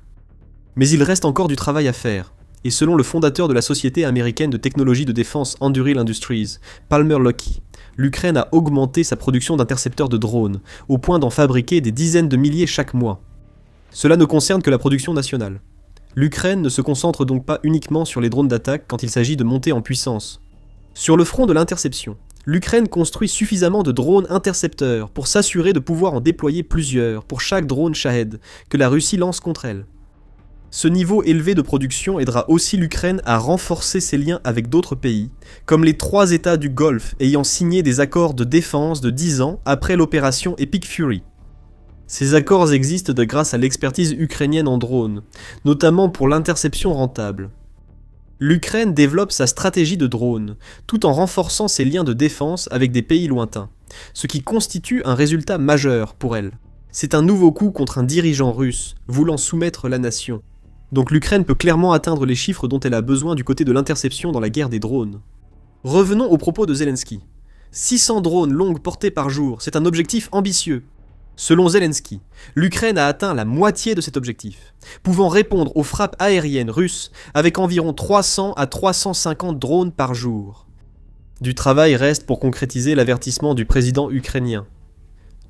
Mais il reste encore du travail à faire, et selon le fondateur de la société américaine de technologie de défense Anduril Industries, Palmer Luckey, l'Ukraine a augmenté sa production d'intercepteurs de drones, au point d'en fabriquer des dizaines de milliers chaque mois. Cela ne concerne que la production nationale. L'Ukraine ne se concentre donc pas uniquement sur les drones d'attaque quand il s'agit de monter en puissance. Sur le front de l'interception, l'Ukraine construit suffisamment de drones intercepteurs pour s'assurer de pouvoir en déployer plusieurs pour chaque drone Shahed que la Russie lance contre elle. Ce niveau élevé de production aidera aussi l'Ukraine à renforcer ses liens avec d'autres pays, comme les 3 États du Golfe ayant signé des accords de défense de 10 ans après l'opération Epic Fury. Ces accords existent grâce à l'expertise ukrainienne en drones, notamment pour l'interception rentable. L'Ukraine développe sa stratégie de drone, tout en renforçant ses liens de défense avec des pays lointains, ce qui constitue un résultat majeur pour elle. C'est un nouveau coup contre un dirigeant russe voulant soumettre la nation. Donc l'Ukraine peut clairement atteindre les chiffres dont elle a besoin du côté de l'interception dans la guerre des drones. Revenons aux propos de Zelensky. 600 drones longue portée par jour, c'est un objectif ambitieux. Selon Zelensky, l'Ukraine a atteint la moitié de cet objectif, pouvant répondre aux frappes aériennes russes avec environ 300 à 350 drones par jour. Du travail reste pour concrétiser l'avertissement du président ukrainien.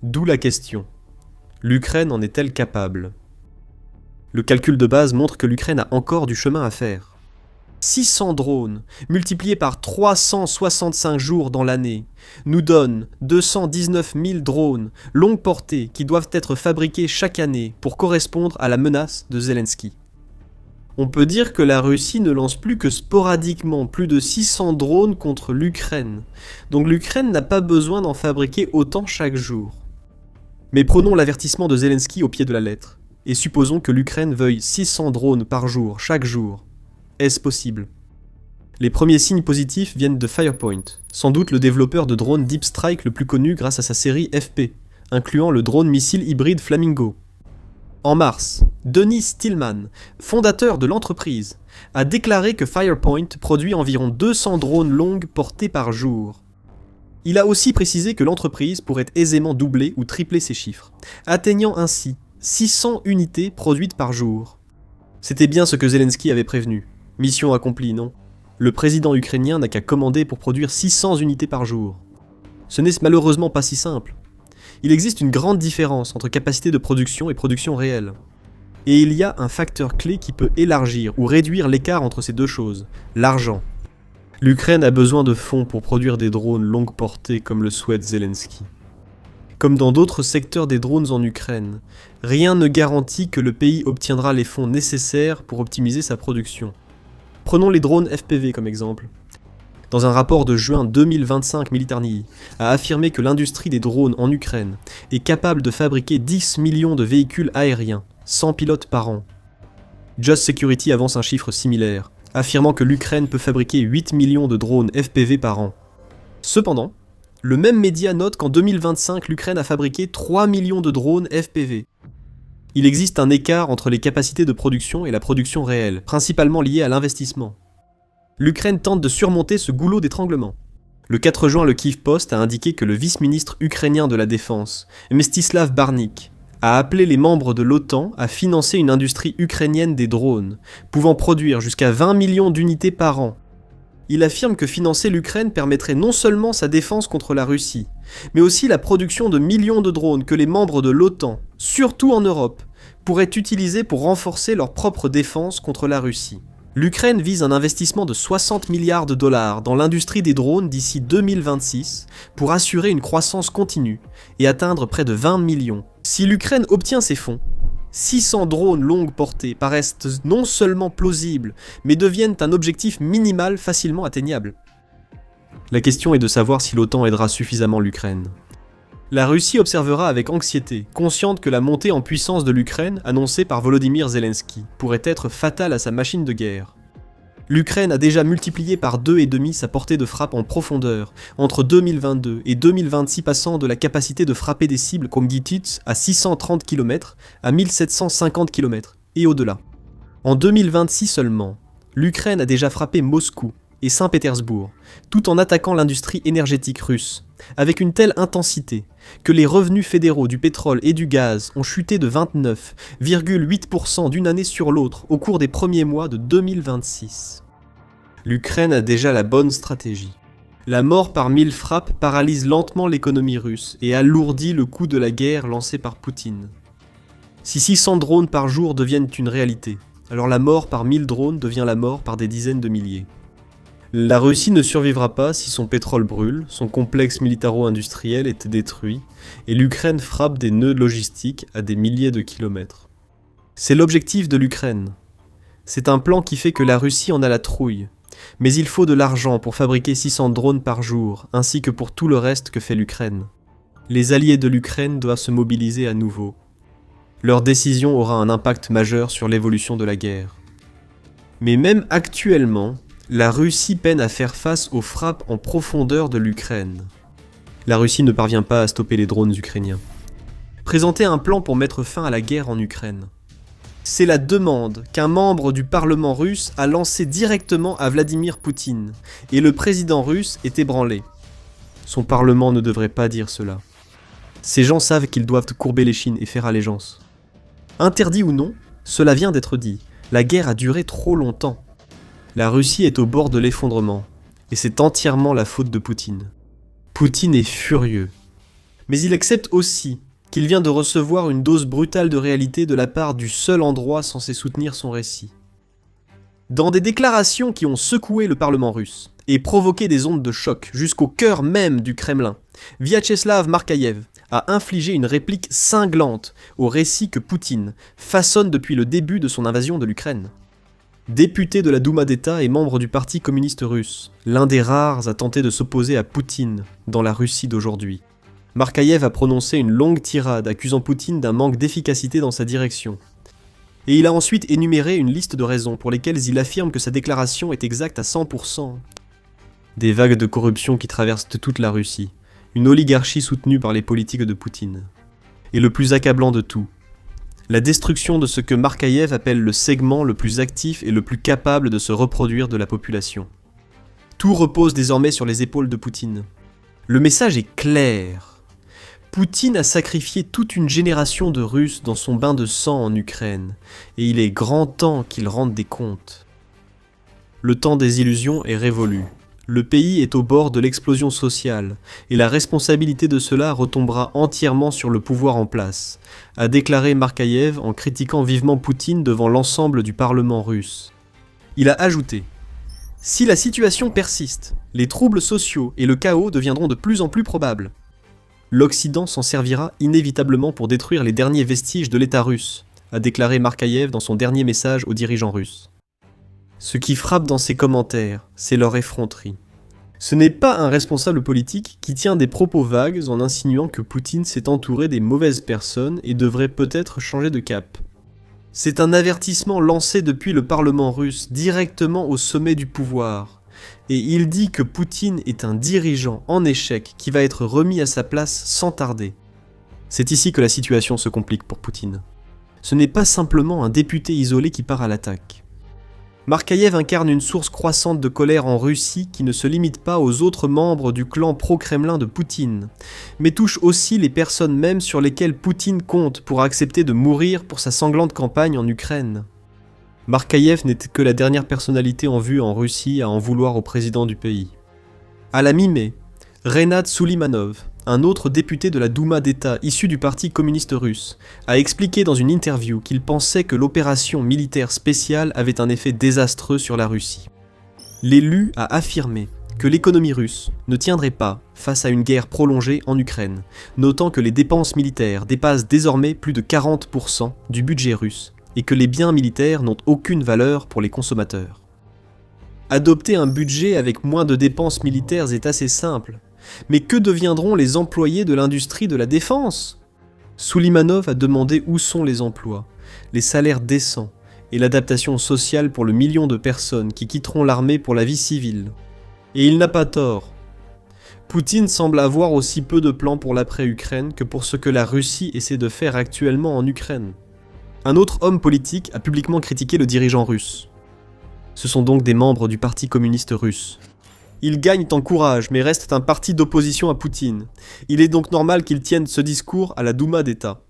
D'où la question. L'Ukraine en est-elle capable ? Le calcul de base montre que l'Ukraine a encore du chemin à faire. 600 drones, multipliés par 365 jours dans l'année, nous donnent 219 000 drones longue portée qui doivent être fabriqués chaque année pour correspondre à la menace de Zelensky. On peut dire que la Russie ne lance plus que sporadiquement plus de 600 drones contre l'Ukraine, donc l'Ukraine n'a pas besoin d'en fabriquer autant chaque jour. Mais prenons l'avertissement de Zelensky au pied de la lettre. Et supposons que l'Ukraine veuille 600 drones par jour, chaque jour. Est-ce possible ? Les premiers signes positifs viennent de Firepoint, sans doute le développeur de drones Deep Strike le plus connu grâce à sa série FP, incluant le drone missile hybride Flamingo. En mars, Denis Stillman, fondateur de l'entreprise, a déclaré que Firepoint produit environ 200 drones longues portées par jour. Il a aussi précisé que l'entreprise pourrait aisément doubler ou tripler ces chiffres, atteignant ainsi 600 unités produites par jour. C'était bien ce que Zelensky avait prévenu. Mission accomplie, non ? Le président ukrainien n'a qu'à commander pour produire 600 unités par jour. Ce n'est malheureusement pas si simple. Il existe une grande différence entre capacité de production et production réelle. Et il y a un facteur clé qui peut élargir ou réduire l'écart entre ces deux choses, l'argent. L'Ukraine a besoin de fonds pour produire des drones longue portée comme le souhaite Zelensky. Comme dans d'autres secteurs des drones en Ukraine, rien ne garantit que le pays obtiendra les fonds nécessaires pour optimiser sa production. Prenons les drones FPV comme exemple. Dans un rapport de juin 2025, Militarny a affirmé que l'industrie des drones en Ukraine est capable de fabriquer 10 millions de véhicules aériens, 100 pilotes par an. Just Security avance un chiffre similaire, affirmant que l'Ukraine peut fabriquer 8 millions de drones FPV par an. Cependant, le même média note qu'en 2025, l'Ukraine a fabriqué 3 millions de drones FPV. Il existe un écart entre les capacités de production et la production réelle, principalement lié à l'investissement. L'Ukraine tente de surmonter ce goulot d'étranglement. Le 4 juin, le Kyiv Post a indiqué que le vice-ministre ukrainien de la Défense, Mstislav Barnik, a appelé les membres de l'OTAN à financer une industrie ukrainienne des drones, pouvant produire jusqu'à 20 millions d'unités par an. Il affirme que financer l'Ukraine permettrait non seulement sa défense contre la Russie, mais aussi la production de millions de drones que les membres de l'OTAN, surtout en Europe, pourraient utiliser pour renforcer leur propre défense contre la Russie. L'Ukraine vise un investissement de 60 milliards de dollars dans l'industrie des drones d'ici 2026 pour assurer une croissance continue et atteindre près de 20 millions. Si l'Ukraine obtient ces fonds, 600 drones longue portée paraissent non seulement plausibles, mais deviennent un objectif minimal facilement atteignable. La question est de savoir si l'OTAN aidera suffisamment l'Ukraine. La Russie observera avec anxiété, consciente que la montée en puissance de l'Ukraine, annoncée par Volodymyr Zelensky, pourrait être fatale à sa machine de guerre. L'Ukraine a déjà multiplié par 2,5 sa portée de frappe en profondeur, entre 2022 et 2026 passant de la capacité de frapper des cibles comme Gititz à 630 km à 1750 km, et au-delà. En 2026 seulement, l'Ukraine a déjà frappé Moscou et Saint-Pétersbourg, tout en attaquant l'industrie énergétique russe, avec une telle intensité que les revenus fédéraux du pétrole et du gaz ont chuté de 29,8% d'une année sur l'autre au cours des premiers mois de 2026. L'Ukraine a déjà la bonne stratégie. La mort par 1000 frappes paralyse lentement l'économie russe et alourdit le coût de la guerre lancée par Poutine. Si 600 drones par jour deviennent une réalité, alors la mort par 1000 drones devient la mort par des dizaines de milliers. La Russie ne survivra pas si son pétrole brûle, son complexe militaro-industriel est détruit, et l'Ukraine frappe des nœuds logistiques à des milliers de kilomètres. C'est l'objectif de l'Ukraine. C'est un plan qui fait que la Russie en a la trouille, mais il faut de l'argent pour fabriquer 600 drones par jour, ainsi que pour tout le reste que fait l'Ukraine. Les alliés de l'Ukraine doivent se mobiliser à nouveau. Leur décision aura un impact majeur sur l'évolution de la guerre. Mais même actuellement, la Russie peine à faire face aux frappes en profondeur de l'Ukraine. La Russie ne parvient pas à stopper les drones ukrainiens. Présenter un plan pour mettre fin à la guerre en Ukraine. C'est la demande qu'un membre du Parlement russe a lancée directement à Vladimir Poutine, et le président russe est ébranlé. Son Parlement ne devrait pas dire cela. Ces gens savent qu'ils doivent courber l'échine et faire allégeance. Interdit ou non, cela vient d'être dit. La guerre a duré trop longtemps. La Russie est au bord de l'effondrement, et c'est entièrement la faute de Poutine. Poutine est furieux. Mais il accepte aussi qu'il vient de recevoir une dose brutale de réalité de la part du seul endroit censé soutenir son récit. Dans des déclarations qui ont secoué le Parlement russe, et provoqué des ondes de choc jusqu'au cœur même du Kremlin, Vyacheslav Markaïev a infligé une réplique cinglante au récit que Poutine façonne depuis le début de son invasion de l'Ukraine. Député de la Douma d'État et membre du Parti communiste russe, l'un des rares à tenter de s'opposer à Poutine dans la Russie d'aujourd'hui, Markaïev a prononcé une longue tirade accusant Poutine d'un manque d'efficacité dans sa direction. Et il a ensuite énuméré une liste de raisons pour lesquelles il affirme que sa déclaration est exacte à 100%. Des vagues de corruption qui traversent toute la Russie, une oligarchie soutenue par les politiques de Poutine. Et le plus accablant de tout, la destruction de ce que Markaïev appelle le segment le plus actif et le plus capable de se reproduire de la population. Tout repose désormais sur les épaules de Poutine. Le message est clair. Poutine a sacrifié toute une génération de Russes dans son bain de sang en Ukraine, et il est grand temps qu'il rende des comptes. Le temps des illusions est révolu. Le pays est au bord de l'explosion sociale, et la responsabilité de cela retombera entièrement sur le pouvoir en place, a déclaré Markaïev en critiquant vivement Poutine devant l'ensemble du Parlement russe. Il a ajouté « Si la situation persiste, les troubles sociaux et le chaos deviendront de plus en plus probables. L'Occident s'en servira inévitablement pour détruire les derniers vestiges de l'État russe, a déclaré Markaïev dans son dernier message aux dirigeants russes. Ce qui frappe dans ces commentaires, c'est leur effronterie. Ce n'est pas un responsable politique qui tient des propos vagues en insinuant que Poutine s'est entouré des mauvaises personnes et devrait peut-être changer de cap. C'est un avertissement lancé depuis le Parlement russe directement au sommet du pouvoir, et il dit que Poutine est un dirigeant en échec qui va être remis à sa place sans tarder. C'est ici que la situation se complique pour Poutine. Ce n'est pas simplement un député isolé qui part à l'attaque. Markaïev incarne une source croissante de colère en Russie qui ne se limite pas aux autres membres du clan pro-Kremlin de Poutine, mais touche aussi les personnes mêmes sur lesquelles Poutine compte pour accepter de mourir pour sa sanglante campagne en Ukraine. Markaïev n'était que la dernière personnalité en vue en Russie à en vouloir au président du pays. À la mi-mai, Renat Soulimanov, un autre député de la Douma d'État issu du Parti communiste russe, a expliqué dans une interview qu'il pensait que l'opération militaire spéciale avait un effet désastreux sur la Russie. L'élu a affirmé que l'économie russe ne tiendrait pas face à une guerre prolongée en Ukraine, notant que les dépenses militaires dépassent désormais plus de 40% du budget russe et que les biens militaires n'ont aucune valeur pour les consommateurs. Adopter un budget avec moins de dépenses militaires est assez simple. Mais que deviendront les employés de l'industrie de la défense ? Soulimanov a demandé où sont les emplois, les salaires décents et l'adaptation sociale pour le million de personnes qui quitteront l'armée pour la vie civile. Et il n'a pas tort. Poutine semble avoir aussi peu de plans pour l'après-Ukraine que pour ce que la Russie essaie de faire actuellement en Ukraine. Un autre homme politique a publiquement critiqué le dirigeant russe. Ce sont donc des membres du Parti communiste russe. Ils gagnent en courage, mais restent un parti d'opposition à Poutine. Il est donc normal qu'ils tiennent ce discours à la Douma d'État.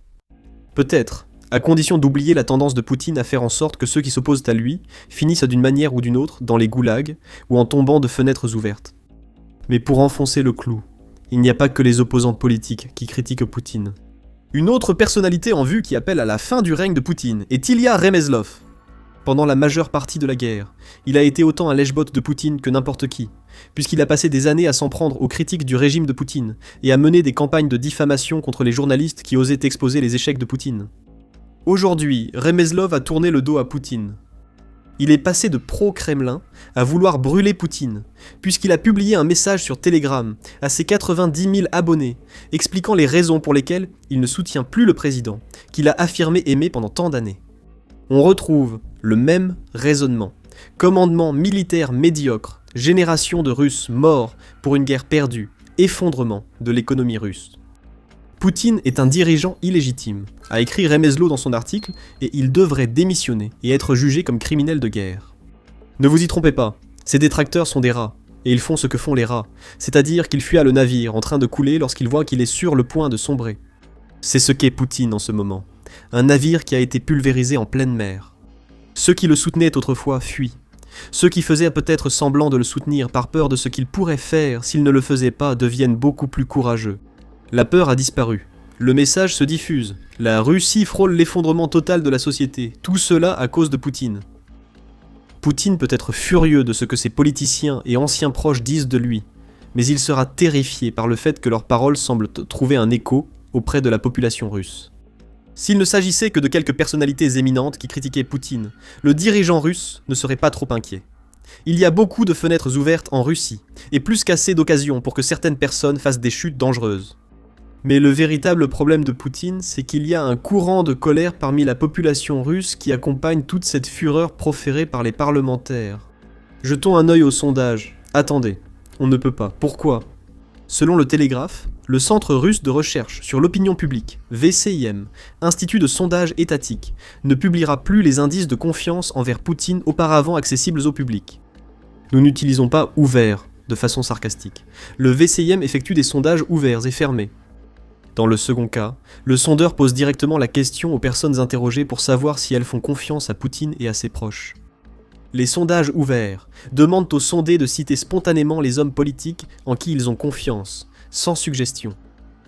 Peut-être, à condition d'oublier la tendance de Poutine à faire en sorte que ceux qui s'opposent à lui finissent d'une manière ou d'une autre dans les goulags ou en tombant de fenêtres ouvertes. Mais pour enfoncer le clou, il n'y a pas que les opposants politiques qui critiquent Poutine. Une autre personnalité en vue qui appelle à la fin du règne de Poutine est Ilya Remezlov. Pendant la majeure partie de la guerre, il a été autant un lèche-bot de Poutine que n'importe qui, puisqu'il a passé des années à s'en prendre aux critiques du régime de Poutine et à mener des campagnes de diffamation contre les journalistes qui osaient exposer les échecs de Poutine. Aujourd'hui, Remezlov a tourné le dos à Poutine. Il est passé de pro-Kremlin à vouloir brûler Poutine, puisqu'il a publié un message sur Telegram à ses 90 000 abonnés, expliquant les raisons pour lesquelles il ne soutient plus le président, qu'il a affirmé aimer pendant tant d'années. On retrouve le même raisonnement. Commandement militaire médiocre, génération de Russes morts pour une guerre perdue, effondrement de l'économie russe. Poutine est un dirigeant illégitime, a écrit Remezlo dans son article, et il devrait démissionner et être jugé comme criminel de guerre. Ne vous y trompez pas, ses détracteurs sont des rats, et ils font ce que font les rats, c'est-à-dire qu'ils fuient le navire en train de couler lorsqu'ils voient qu'il est sur le point de sombrer. C'est ce qu'est Poutine en ce moment, un navire qui a été pulvérisé en pleine mer. Ceux qui le soutenaient autrefois fuient. Ceux qui faisaient peut-être semblant de le soutenir par peur de ce qu'il pourrait faire s'il ne le faisait pas deviennent beaucoup plus courageux. La peur a disparu. Le message se diffuse. La Russie frôle l'effondrement total de la société. Tout cela à cause de Poutine. Poutine peut être furieux de ce que ses politiciens et anciens proches disent de lui, mais il sera terrifié par le fait que leurs paroles semblent trouver un écho auprès de la population russe. S'il ne s'agissait que de quelques personnalités éminentes qui critiquaient Poutine, le dirigeant russe ne serait pas trop inquiet. Il y a beaucoup de fenêtres ouvertes en Russie, et plus qu'assez d'occasions pour que certaines personnes fassent des chutes dangereuses. Mais le véritable problème de Poutine, c'est qu'il y a un courant de colère parmi la population russe qui accompagne toute cette fureur proférée par les parlementaires. Jetons un œil au sondage. Attendez, on ne peut pas. Pourquoi ? Selon le Télégraphe, le Centre russe de recherche sur l'opinion publique, VCIM, institut de sondage étatique, ne publiera plus les indices de confiance envers Poutine auparavant accessibles au public. Nous n'utilisons pas « ouvert » de façon sarcastique. Le VCIM effectue des sondages ouverts et fermés. Dans le second cas, le sondeur pose directement la question aux personnes interrogées pour savoir si elles font confiance à Poutine et à ses proches. Les sondages ouverts demandent aux sondés de citer spontanément les hommes politiques en qui ils ont confiance, sans suggestion.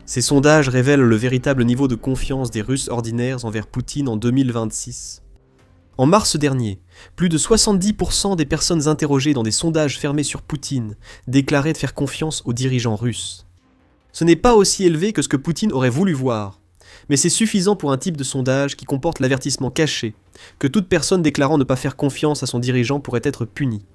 Ces sondages révèlent le véritable niveau de confiance des Russes ordinaires envers Poutine en 2026. En mars dernier, plus de 70% des personnes interrogées dans des sondages fermés sur Poutine déclaraient de faire confiance aux dirigeants russes. Ce n'est pas aussi élevé que ce que Poutine aurait voulu voir, mais c'est suffisant pour un type de sondage qui comporte l'avertissement caché que toute personne déclarant ne pas faire confiance à son dirigeant pourrait être punie.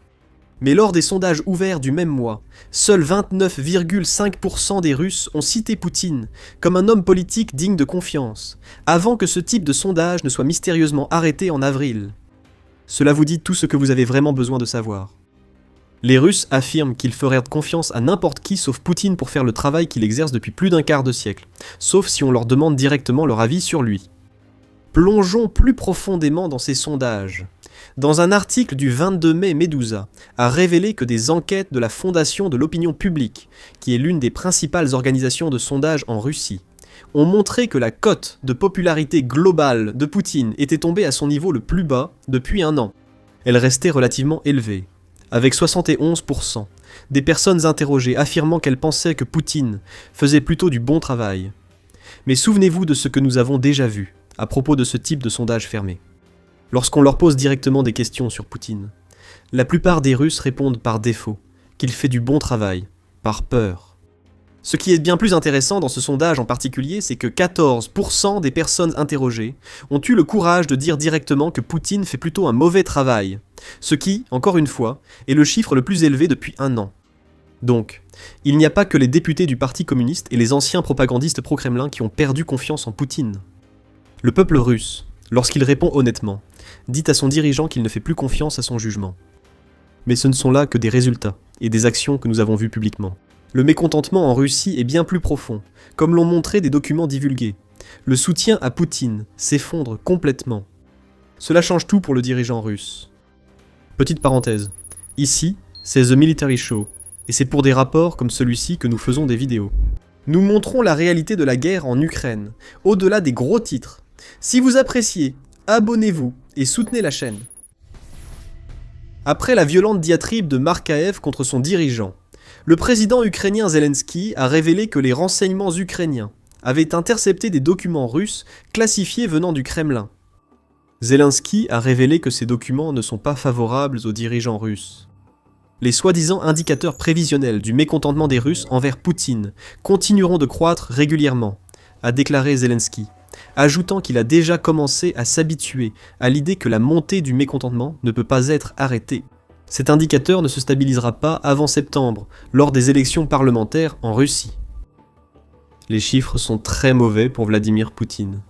Mais lors des sondages ouverts du même mois, seuls 29,5% des Russes ont cité Poutine comme un homme politique digne de confiance, avant que ce type de sondage ne soit mystérieusement arrêté en avril. Cela vous dit tout ce que vous avez vraiment besoin de savoir. Les Russes affirment qu'ils feraient confiance à n'importe qui sauf Poutine pour faire le travail qu'il exerce depuis plus d'un quart de siècle, sauf si on leur demande directement leur avis sur lui. Plongeons plus profondément dans ces sondages. Dans un article du 22 mai, Medusa a révélé que des enquêtes de la Fondation de l'opinion publique, qui est l'une des principales organisations de sondage en Russie, ont montré que la cote de popularité globale de Poutine était tombée à son niveau le plus bas depuis un an. Elle restait relativement élevée, avec 71% des personnes interrogées affirmant qu'elles pensaient que Poutine faisait plutôt du bon travail. Mais souvenez-vous de ce que nous avons déjà vu à propos de ce type de sondage fermé. Lorsqu'on leur pose directement des questions sur Poutine, la plupart des Russes répondent par défaut qu'il fait du bon travail, par peur. Ce qui est bien plus intéressant dans ce sondage en particulier, c'est que 14% des personnes interrogées ont eu le courage de dire directement que Poutine fait plutôt un mauvais travail, ce qui, encore une fois, est le chiffre le plus élevé depuis un an. Donc, il n'y a pas que les députés du Parti communiste et les anciens propagandistes pro-Kremlin qui ont perdu confiance en Poutine. Le peuple russe, lorsqu'il répond honnêtement, dit à son dirigeant qu'il ne fait plus confiance à son jugement. Mais ce ne sont là que des résultats et des actions que nous avons vues publiquement. Le mécontentement en Russie est bien plus profond, comme l'ont montré des documents divulgués. Le soutien à Poutine s'effondre complètement. Cela change tout pour le dirigeant russe. Petite parenthèse, ici, c'est The Military Show, et c'est pour des rapports comme celui-ci que nous faisons des vidéos. Nous montrons la réalité de la guerre en Ukraine, au-delà des gros titres. Si vous appréciez, abonnez-vous et soutenez la chaîne. Après la violente diatribe de Markaev contre son dirigeant, le président ukrainien Zelensky a révélé que les renseignements ukrainiens avaient intercepté des documents russes classifiés venant du Kremlin. Zelensky a révélé que ces documents ne sont pas favorables aux dirigeants russes. Les soi-disant indicateurs prévisionnels du mécontentement des Russes envers Poutine continueront de croître régulièrement, a déclaré Zelensky, ajoutant qu'il a déjà commencé à s'habituer à l'idée que la montée du mécontentement ne peut pas être arrêtée. Cet indicateur ne se stabilisera pas avant septembre, lors des élections parlementaires en Russie. Les chiffres sont très mauvais pour Vladimir Poutine.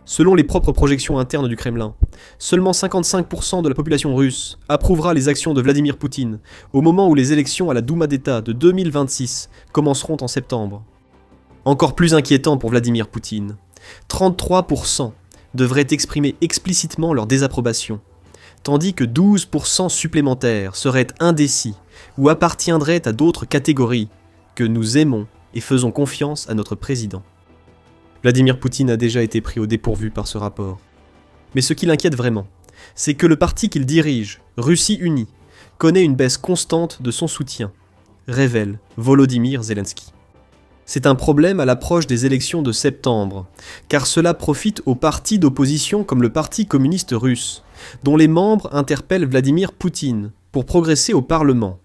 Selon les propres projections internes du Kremlin, seulement 55% de la population russe approuvera les actions de Vladimir Poutine au moment où les élections à la Douma d'État de 2026 commenceront en septembre. Encore plus inquiétant pour Vladimir Poutine, 33% devraient exprimer explicitement leur désapprobation, tandis que 12% supplémentaires seraient indécis ou appartiendraient à d'autres catégories que nous aimons et faisons confiance à notre président. Vladimir Poutine a déjà été pris au dépourvu par ce rapport. Mais ce qui l'inquiète vraiment, c'est que le parti qu'il dirige, Russie Unie, connaît une baisse constante de son soutien, révèle Volodymyr Zelensky. C'est un problème à l'approche des élections de septembre, car cela profite aux partis d'opposition comme le Parti communiste russe, dont les membres interpellent Vladimir Poutine pour progresser au Parlement.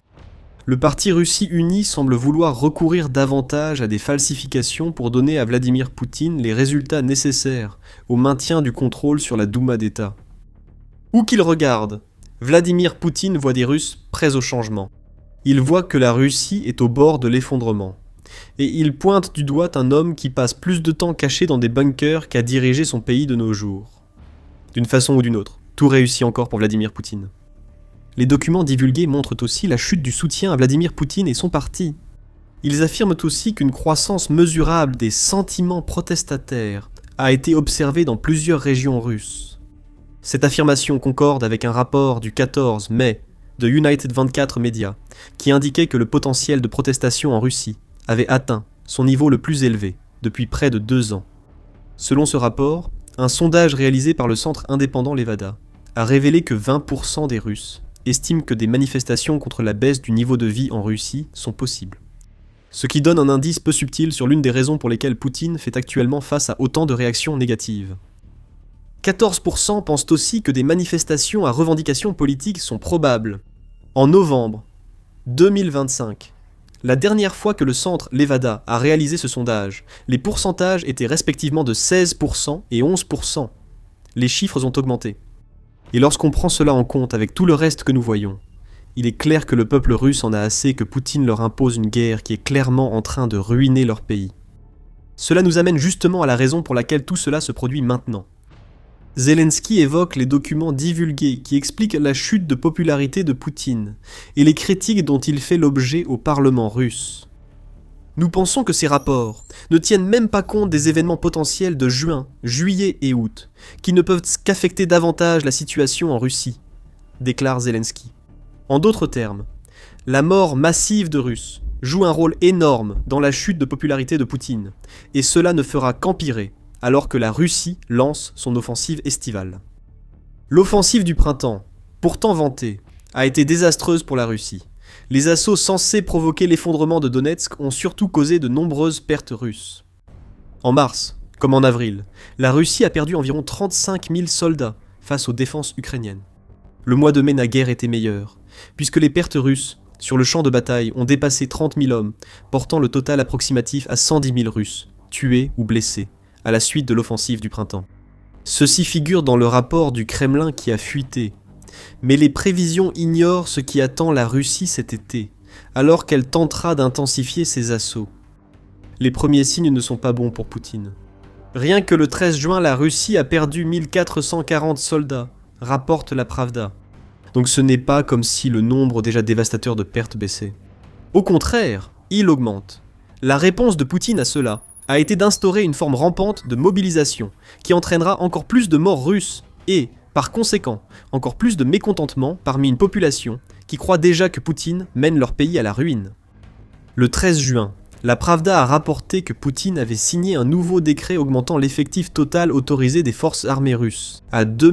Le parti Russie Unie semble vouloir recourir davantage à des falsifications pour donner à Vladimir Poutine les résultats nécessaires au maintien du contrôle sur la Douma d'État. Où qu'il regarde, Vladimir Poutine voit des Russes prêts au changement. Il voit que la Russie est au bord de l'effondrement. Et il pointe du doigt un homme qui passe plus de temps caché dans des bunkers qu'à diriger son pays de nos jours. D'une façon ou d'une autre, tout réussit encore pour Vladimir Poutine. Les documents divulgués montrent aussi la chute du soutien à Vladimir Poutine et son parti. Ils affirment aussi qu'une croissance mesurable des sentiments protestataires a été observée dans plusieurs régions russes. Cette affirmation concorde avec un rapport du 14 mai de United 24 Media qui indiquait que le potentiel de protestation en Russie avait atteint son niveau le plus élevé depuis près de 2 ans. Selon ce rapport, un sondage réalisé par le centre indépendant Levada a révélé que 20% des Russes estiment que des manifestations contre la baisse du niveau de vie en Russie sont possibles. Ce qui donne un indice peu subtil sur l'une des raisons pour lesquelles Poutine fait actuellement face à autant de réactions négatives. 14% pensent aussi que des manifestations à revendications politiques sont probables. En novembre 2025, la dernière fois que le centre Levada a réalisé ce sondage, les pourcentages étaient respectivement de 16% et 11%. Les chiffres ont augmenté. Et lorsqu'on prend cela en compte avec tout le reste que nous voyons, il est clair que le peuple russe en a assez que Poutine leur impose une guerre qui est clairement en train de ruiner leur pays. Cela nous amène justement à la raison pour laquelle tout cela se produit maintenant. Zelensky évoque les documents divulgués qui expliquent la chute de popularité de Poutine et les critiques dont il fait l'objet au Parlement russe. Nous pensons que ces rapports ne tiennent même pas compte des événements potentiels de juin, juillet et août, qui ne peuvent qu'affecter davantage la situation en Russie, déclare Zelensky. En d'autres termes, la mort massive de Russes joue un rôle énorme dans la chute de popularité de Poutine, et cela ne fera qu'empirer alors que la Russie lance son offensive estivale. L'offensive du printemps, pourtant vantée, a été désastreuse pour la Russie. Les assauts censés provoquer l'effondrement de Donetsk ont surtout causé de nombreuses pertes russes. En mars, comme en avril, la Russie a perdu environ 35 000 soldats face aux défenses ukrainiennes. Le mois de mai n'a guère été meilleur, puisque les pertes russes sur le champ de bataille ont dépassé 30 000 hommes, portant le total approximatif à 110 000 Russes, tués ou blessés, à la suite de l'offensive du printemps. Ceci figure dans le rapport du Kremlin qui a fuité. Mais les prévisions ignorent ce qui attend la Russie cet été, alors qu'elle tentera d'intensifier ses assauts. Les premiers signes ne sont pas bons pour Poutine. Rien que le 13 juin, la Russie a perdu 1440 soldats, rapporte la Pravda. Donc ce n'est pas comme si le nombre déjà dévastateur de pertes baissait. Au contraire, il augmente. La réponse de Poutine à cela a été d'instaurer une forme rampante de mobilisation qui entraînera encore plus de morts russes et, par conséquent, encore plus de mécontentement parmi une population qui croit déjà que Poutine mène leur pays à la ruine. Le 13 juin, la Pravda a rapporté que Poutine avait signé un nouveau décret augmentant l'effectif total autorisé des forces armées russes à 2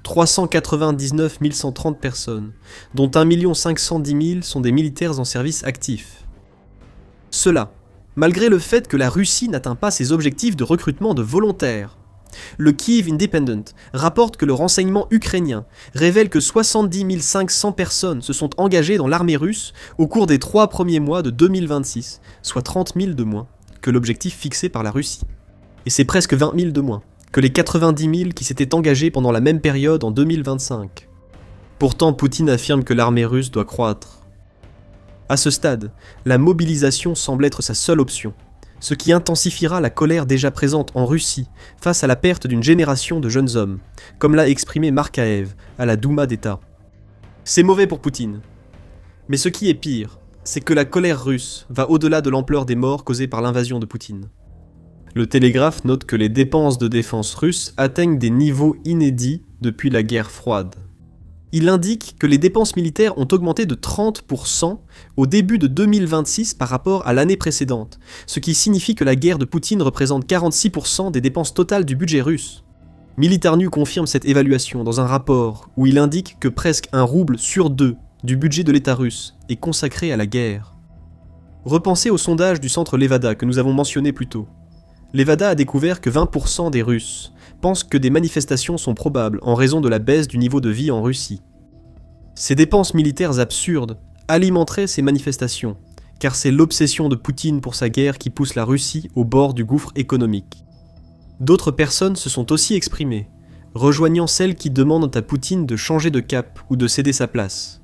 399 130 personnes, dont 1 510 000 sont des militaires en service actif. Cela, malgré le fait que la Russie n'atteint pas ses objectifs de recrutement de volontaires. Le Kyiv Independent rapporte que le renseignement ukrainien révèle que 70 500 personnes se sont engagées dans l'armée russe au cours des 3 premiers mois de 2026, soit 30 000 de moins que l'objectif fixé par la Russie. Et c'est presque 20 000 de moins que les 90 000 qui s'étaient engagés pendant la même période en 2025. Pourtant, Poutine affirme que l'armée russe doit croître. À ce stade, la mobilisation semble être sa seule option, ce qui intensifiera la colère déjà présente en Russie face à la perte d'une génération de jeunes hommes, comme l'a exprimé Markaev à la Douma d'État. C'est mauvais pour Poutine. Mais ce qui est pire, c'est que la colère russe va au-delà de l'ampleur des morts causées par l'invasion de Poutine. Le Télégraphe note que les dépenses de défense russes atteignent des niveaux inédits depuis la guerre froide. Il indique que les dépenses militaires ont augmenté de 30% au début de 2026 par rapport à l'année précédente, ce qui signifie que la guerre de Poutine représente 46% des dépenses totales du budget russe. Militarnews confirme cette évaluation dans un rapport où il indique que presque 1 rouble sur 2 du budget de l'État russe est consacré à la guerre. Repensez au sondage du centre Levada que nous avons mentionné plus tôt. Levada a découvert que 20% des Russes pensent que des manifestations sont probables en raison de la baisse du niveau de vie en Russie. Ces dépenses militaires absurdes alimenteraient ces manifestations, car c'est l'obsession de Poutine pour sa guerre qui pousse la Russie au bord du gouffre économique. D'autres personnes se sont aussi exprimées, rejoignant celles qui demandent à Poutine de changer de cap ou de céder sa place.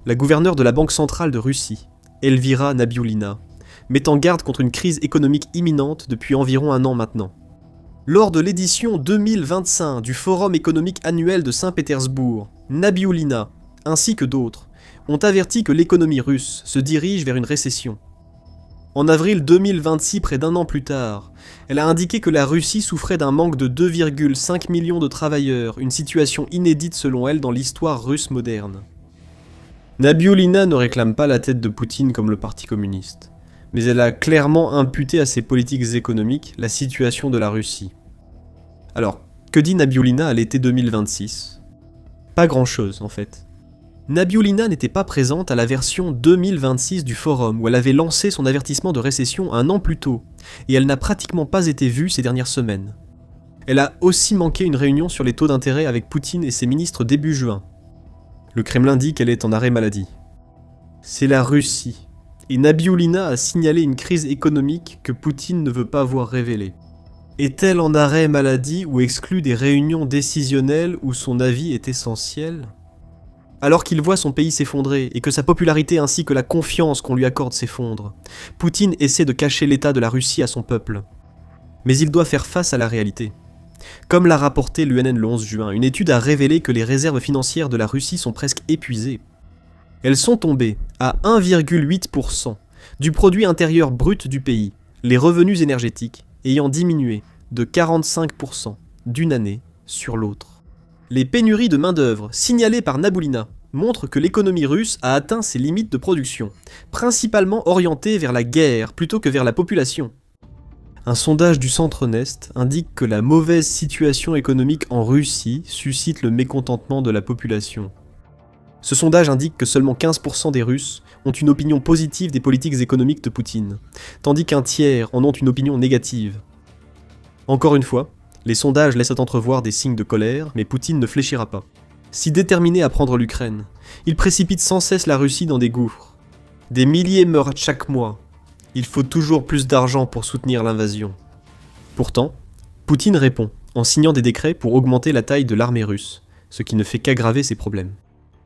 La gouverneure de la Banque centrale de Russie, Elvira Nabiullina, met en garde contre une crise économique imminente depuis environ 1 an maintenant. Lors de l'édition 2025 du Forum économique annuel de Saint-Pétersbourg, Nabiullina, ainsi que d'autres, ont averti que l'économie russe se dirige vers une récession. En avril 2026, près d'1 an plus tard, elle a indiqué que la Russie souffrait d'un manque de 2,5 millions de travailleurs, une situation inédite selon elle dans l'histoire russe moderne. Nabiullina ne réclame pas la tête de Poutine comme le Parti communiste, mais elle a clairement imputé à ses politiques économiques la situation de la Russie. Alors, que dit Nabiullina à l'été 2026 ? Pas grand-chose en fait. Nabiullina n'était pas présente à la version 2026 du forum où elle avait lancé son avertissement de récession 1 an plus tôt, et elle n'a pratiquement pas été vue ces dernières semaines. Elle a aussi manqué une réunion sur les taux d'intérêt avec Poutine et ses ministres début juin. Le Kremlin dit qu'elle est en arrêt maladie. C'est la Russie, et Nabiullina a signalé une crise économique que Poutine ne veut pas voir révélée. Est-elle en arrêt maladie ou exclut des réunions décisionnelles où son avis est essentiel ? Alors qu'il voit son pays s'effondrer et que sa popularité ainsi que la confiance qu'on lui accorde s'effondrent, Poutine essaie de cacher l'état de la Russie à son peuple. Mais il doit faire face à la réalité. Comme l'a rapporté l'UNN le 11 juin, une étude a révélé que les réserves financières de la Russie sont presque épuisées. Elles sont tombées à 1,8% du produit intérieur brut du pays, les revenus énergétiques ayant diminué de 45% d'une année sur l'autre. Les pénuries de main-d'œuvre signalées par Naboulina montrent que l'économie russe a atteint ses limites de production, principalement orientée vers la guerre plutôt que vers la population. Un sondage du Centre Nest indique que la mauvaise situation économique en Russie suscite le mécontentement de la population. Ce sondage indique que seulement 15% des Russes ont une opinion positive des politiques économiques de Poutine, tandis qu'un tiers en ont une opinion négative. Encore une fois, les sondages laissent entrevoir des signes de colère, mais Poutine ne fléchira pas. Si déterminé à prendre l'Ukraine, il précipite sans cesse la Russie dans des gouffres. Des milliers meurent chaque mois. Il faut toujours plus d'argent pour soutenir l'invasion. Pourtant, Poutine répond en signant des décrets pour augmenter la taille de l'armée russe, ce qui ne fait qu'aggraver ses problèmes.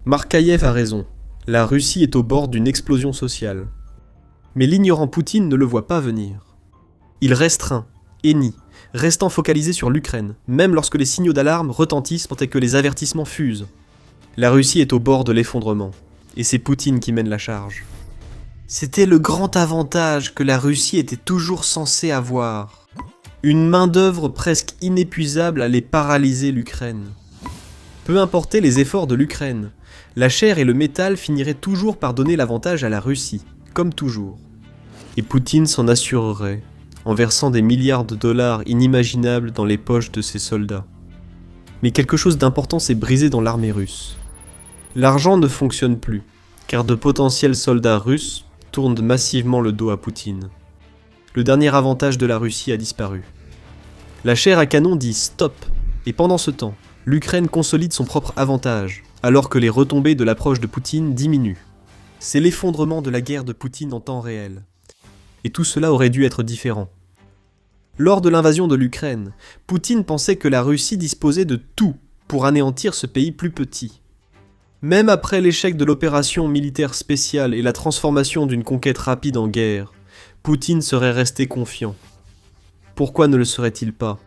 Markaïev a raison, la Russie est au bord d'une explosion sociale. Mais l'ignorant Poutine ne le voit pas venir. Il restreint et nie, restant focalisé sur l'Ukraine, même lorsque les signaux d'alarme retentissent et que les avertissements fusent. La Russie est au bord de l'effondrement, et c'est Poutine qui mène la charge. C'était le grand avantage que la Russie était toujours censée avoir. Une main-d'œuvre presque inépuisable allait paralyser l'Ukraine. Peu importaient les efforts de l'Ukraine, la chair et le métal finiraient toujours par donner l'avantage à la Russie, comme toujours. Et Poutine s'en assurerait, en versant des milliards de dollars inimaginables dans les poches de ses soldats. Mais quelque chose d'important s'est brisé dans l'armée russe. L'argent ne fonctionne plus, car de potentiels soldats russes tournent massivement le dos à Poutine. Le dernier avantage de la Russie a disparu. La chair à canon dit stop, et pendant ce temps, l'Ukraine consolide son propre avantage, alors que les retombées de l'approche de Poutine diminuent. C'est l'effondrement de la guerre de Poutine en temps réel. Et tout cela aurait dû être différent. Lors de l'invasion de l'Ukraine, Poutine pensait que la Russie disposait de tout pour anéantir ce pays plus petit. Même après l'échec de l'opération militaire spéciale et la transformation d'une conquête rapide en guerre, Poutine serait resté confiant. Pourquoi ne le serait-il pas ?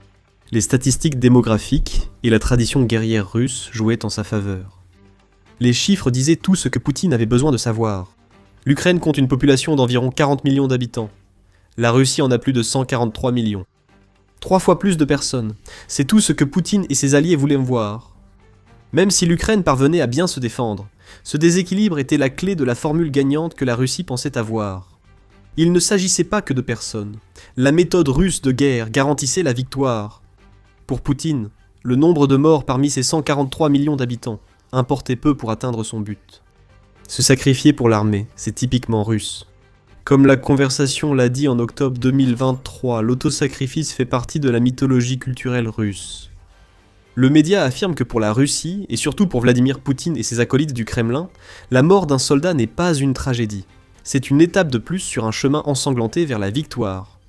Les statistiques démographiques et la tradition guerrière russe jouaient en sa faveur. Les chiffres disaient tout ce que Poutine avait besoin de savoir. L'Ukraine compte une population d'environ 40 millions d'habitants. La Russie en a plus de 143 millions. 3 fois plus de personnes. C'est tout ce que Poutine et ses alliés voulaient voir. Même si l'Ukraine parvenait à bien se défendre, ce déséquilibre était la clé de la formule gagnante que la Russie pensait avoir. Il ne s'agissait pas que de personnes. La méthode russe de guerre garantissait la victoire. Pour Poutine, le nombre de morts parmi ses 143 millions d'habitants importait peu pour atteindre son but. Se sacrifier pour l'armée, c'est typiquement russe. Comme la conversation l'a dit en octobre 2023, l'autosacrifice fait partie de la mythologie culturelle russe. Le média affirme que pour la Russie, et surtout pour Vladimir Poutine et ses acolytes du Kremlin, la mort d'un soldat n'est pas une tragédie. C'est une étape de plus sur un chemin ensanglanté vers la victoire.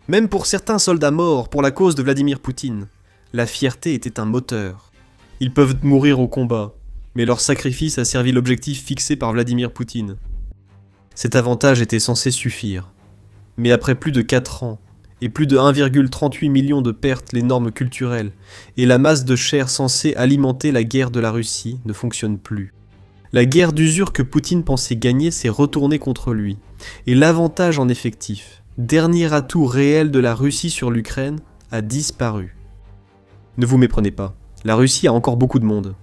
Même pour certains soldats morts pour la cause de Vladimir Poutine, la fierté était un moteur. Ils peuvent mourir au combat, mais leur sacrifice a servi l'objectif fixé par Vladimir Poutine. Cet avantage était censé suffire. Mais après plus de 4 ans, et plus de 1,38 million de pertes les normes culturelles, et la masse de chair censée alimenter la guerre de la Russie ne fonctionne plus. La guerre d'usure que Poutine pensait gagner s'est retournée contre lui, et l'avantage en effectif, dernier atout réel de la Russie sur l'Ukraine, a disparu. Ne vous méprenez pas, la Russie a encore beaucoup de monde.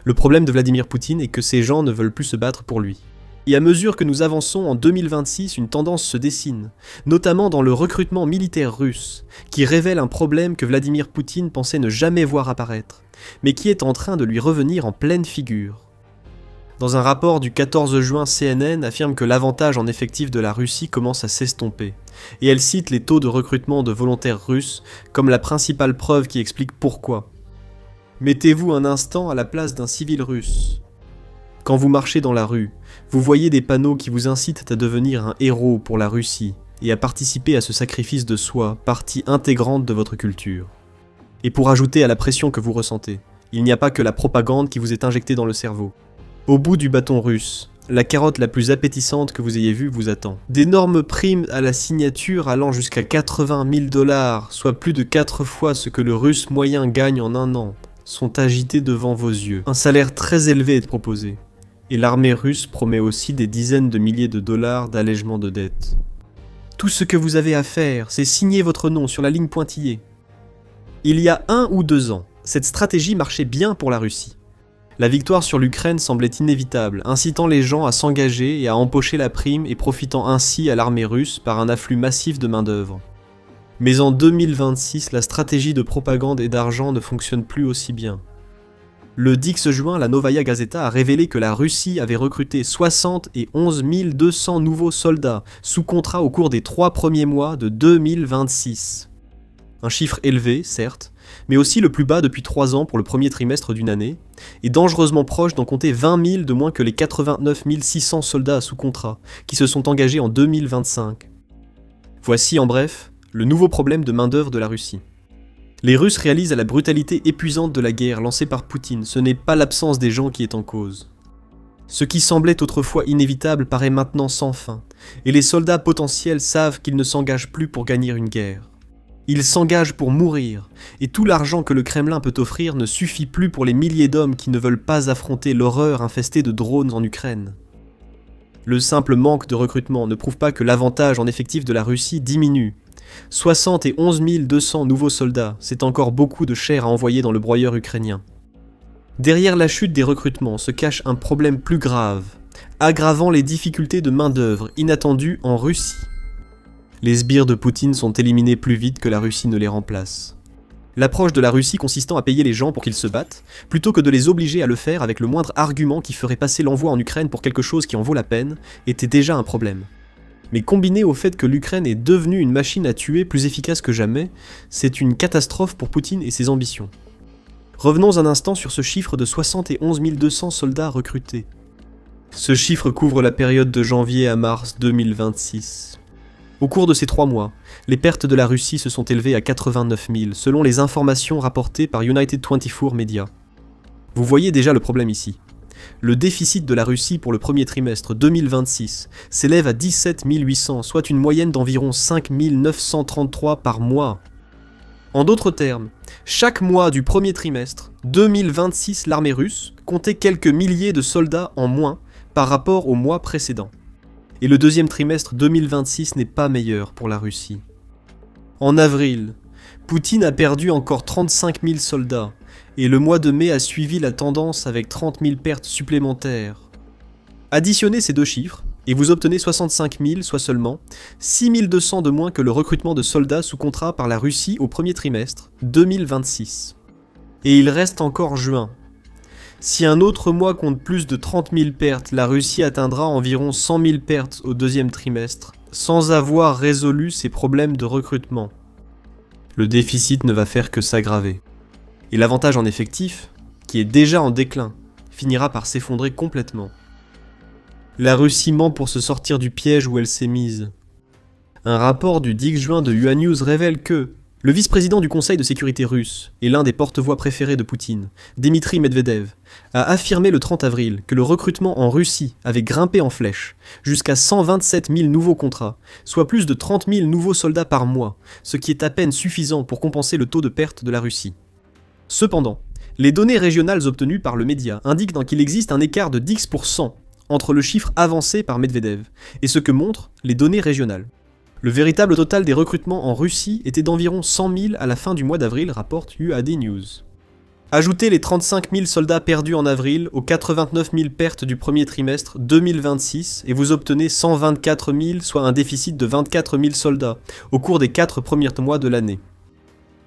Le problème de Vladimir Poutine est que ces gens ne veulent plus se battre pour lui. Et à mesure que nous avançons en 2026, une tendance se dessine, notamment dans le recrutement militaire russe, qui révèle un problème que Vladimir Poutine pensait ne jamais voir apparaître, mais qui est en train de lui revenir en pleine figure. Dans un rapport du 14 juin, CNN affirme que l'avantage en effectif de la Russie commence à s'estomper, et elle cite les taux de recrutement de volontaires russes comme la principale preuve qui explique pourquoi. Mettez-vous un instant à la place d'un civil russe. Quand vous marchez dans la rue, vous voyez des panneaux qui vous incitent à devenir un héros pour la Russie et à participer à ce sacrifice de soi, partie intégrante de votre culture. Et pour ajouter à la pression que vous ressentez, il n'y a pas que la propagande qui vous est injectée dans le cerveau. Au bout du bâton russe, la carotte la plus appétissante que vous ayez vue vous attend. D'énormes primes à la signature allant jusqu'à 80 000 $, soit plus de 4 fois ce que le russe moyen gagne en un an, sont agités devant vos yeux. Un salaire très élevé est proposé. Et l'armée russe promet aussi des dizaines de milliers de dollars d'allègement de dettes. Tout ce que vous avez à faire, c'est signer votre nom sur la ligne pointillée. Il y a 1 ou 2 ans, Cette stratégie marchait bien pour la Russie. La victoire sur l'Ukraine semblait inévitable, incitant les gens à s'engager et à empocher la prime et profitant ainsi à l'armée russe par un afflux massif de main-d'œuvre. Mais en 2026, la stratégie de propagande et d'argent ne fonctionne plus aussi bien. Le 10 juin, la Novaya Gazeta a révélé que la Russie avait recruté 60 et 11 200 nouveaux soldats sous contrat au cours des 3 premiers mois de 2026. Un chiffre élevé, certes, mais aussi le plus bas depuis 3 ans pour le premier trimestre d'une année, et dangereusement proche d'en compter 20 000 de moins que les 89 600 soldats sous contrat, qui se sont engagés en 2025. Voici en bref, le nouveau problème de main-d'œuvre de la Russie. Les Russes réalisent à la brutalité épuisante de la guerre lancée par Poutine, ce n'est pas l'absence des gens qui est en cause. Ce qui semblait autrefois inévitable paraît maintenant sans fin, et les soldats potentiels savent qu'ils ne s'engagent plus pour gagner une guerre. Ils s'engagent pour mourir, et tout l'argent que le Kremlin peut offrir ne suffit plus pour les milliers d'hommes qui ne veulent pas affronter l'horreur infestée de drones en Ukraine. Le simple manque de recrutement ne prouve pas que l'avantage en effectif de la Russie diminue. 60 et 11 200 nouveaux soldats, c'est encore beaucoup de chair à envoyer dans le broyeur ukrainien. Derrière la chute des recrutements se cache un problème plus grave, aggravant les difficultés de main-d'œuvre inattendues en Russie. Les sbires de Poutine sont éliminés plus vite que la Russie ne les remplace. L'approche de la Russie consistant à payer les gens pour qu'ils se battent, plutôt que de les obliger à le faire avec le moindre argument qui ferait passer l'envoi en Ukraine pour quelque chose qui en vaut la peine, était déjà un problème. Mais combiné au fait que l'Ukraine est devenue une machine à tuer plus efficace que jamais, c'est une catastrophe pour Poutine et ses ambitions. Revenons un instant sur ce chiffre de 71 200 soldats recrutés. Ce chiffre couvre la période de janvier à mars 2026. Au cours de ces 3 mois, les pertes de la Russie se sont élevées à 89 000, selon les informations rapportées par United 24 Media. Vous voyez déjà le problème ici. Le déficit de la Russie pour le premier trimestre 2026 s'élève à 17 800, soit une moyenne d'environ 5 933 par mois. En d'autres termes, chaque mois du premier trimestre 2026, l'armée russe comptait quelques milliers de soldats en moins par rapport au mois précédent. Et le deuxième trimestre 2026 n'est pas meilleur pour la Russie. En avril, Poutine a perdu encore 35 000 soldats, et le mois de mai a suivi la tendance avec 30 000 pertes supplémentaires. Additionnez ces deux chiffres, et vous obtenez 65 000, soit seulement 6 200 de moins que le recrutement de soldats sous contrat par la Russie au premier trimestre 2026. Et il reste encore juin. Si un autre mois compte plus de 30 000 pertes, la Russie atteindra environ 100 000 pertes au deuxième trimestre, sans avoir résolu ses problèmes de recrutement. Le déficit ne va faire que s'aggraver. Et l'avantage en effectif, qui est déjà en déclin, finira par s'effondrer complètement. La Russie ment pour se sortir du piège où elle s'est mise. Un rapport du 10 juin de UA News révèle que le vice-président du Conseil de sécurité russe et l'un des porte-voix préférés de Poutine, Dmitri Medvedev, a affirmé le 30 avril que le recrutement en Russie avait grimpé en flèche, jusqu'à 127 000 nouveaux contrats, soit plus de 30 000 nouveaux soldats par mois, ce qui est à peine suffisant pour compenser le taux de perte de la Russie. Cependant, les données régionales obtenues par le média indiquent qu'il existe un écart de 10% entre le chiffre avancé par Medvedev et ce que montrent les données régionales. Le véritable total des recrutements en Russie était d'environ 100 000 à la fin du mois d'avril, rapporte UAD News. Ajoutez les 35 000 soldats perdus en avril aux 89 000 pertes du premier trimestre 2026 et vous obtenez 124 000, soit un déficit de 24 000 soldats au cours des 4 premiers mois de l'année.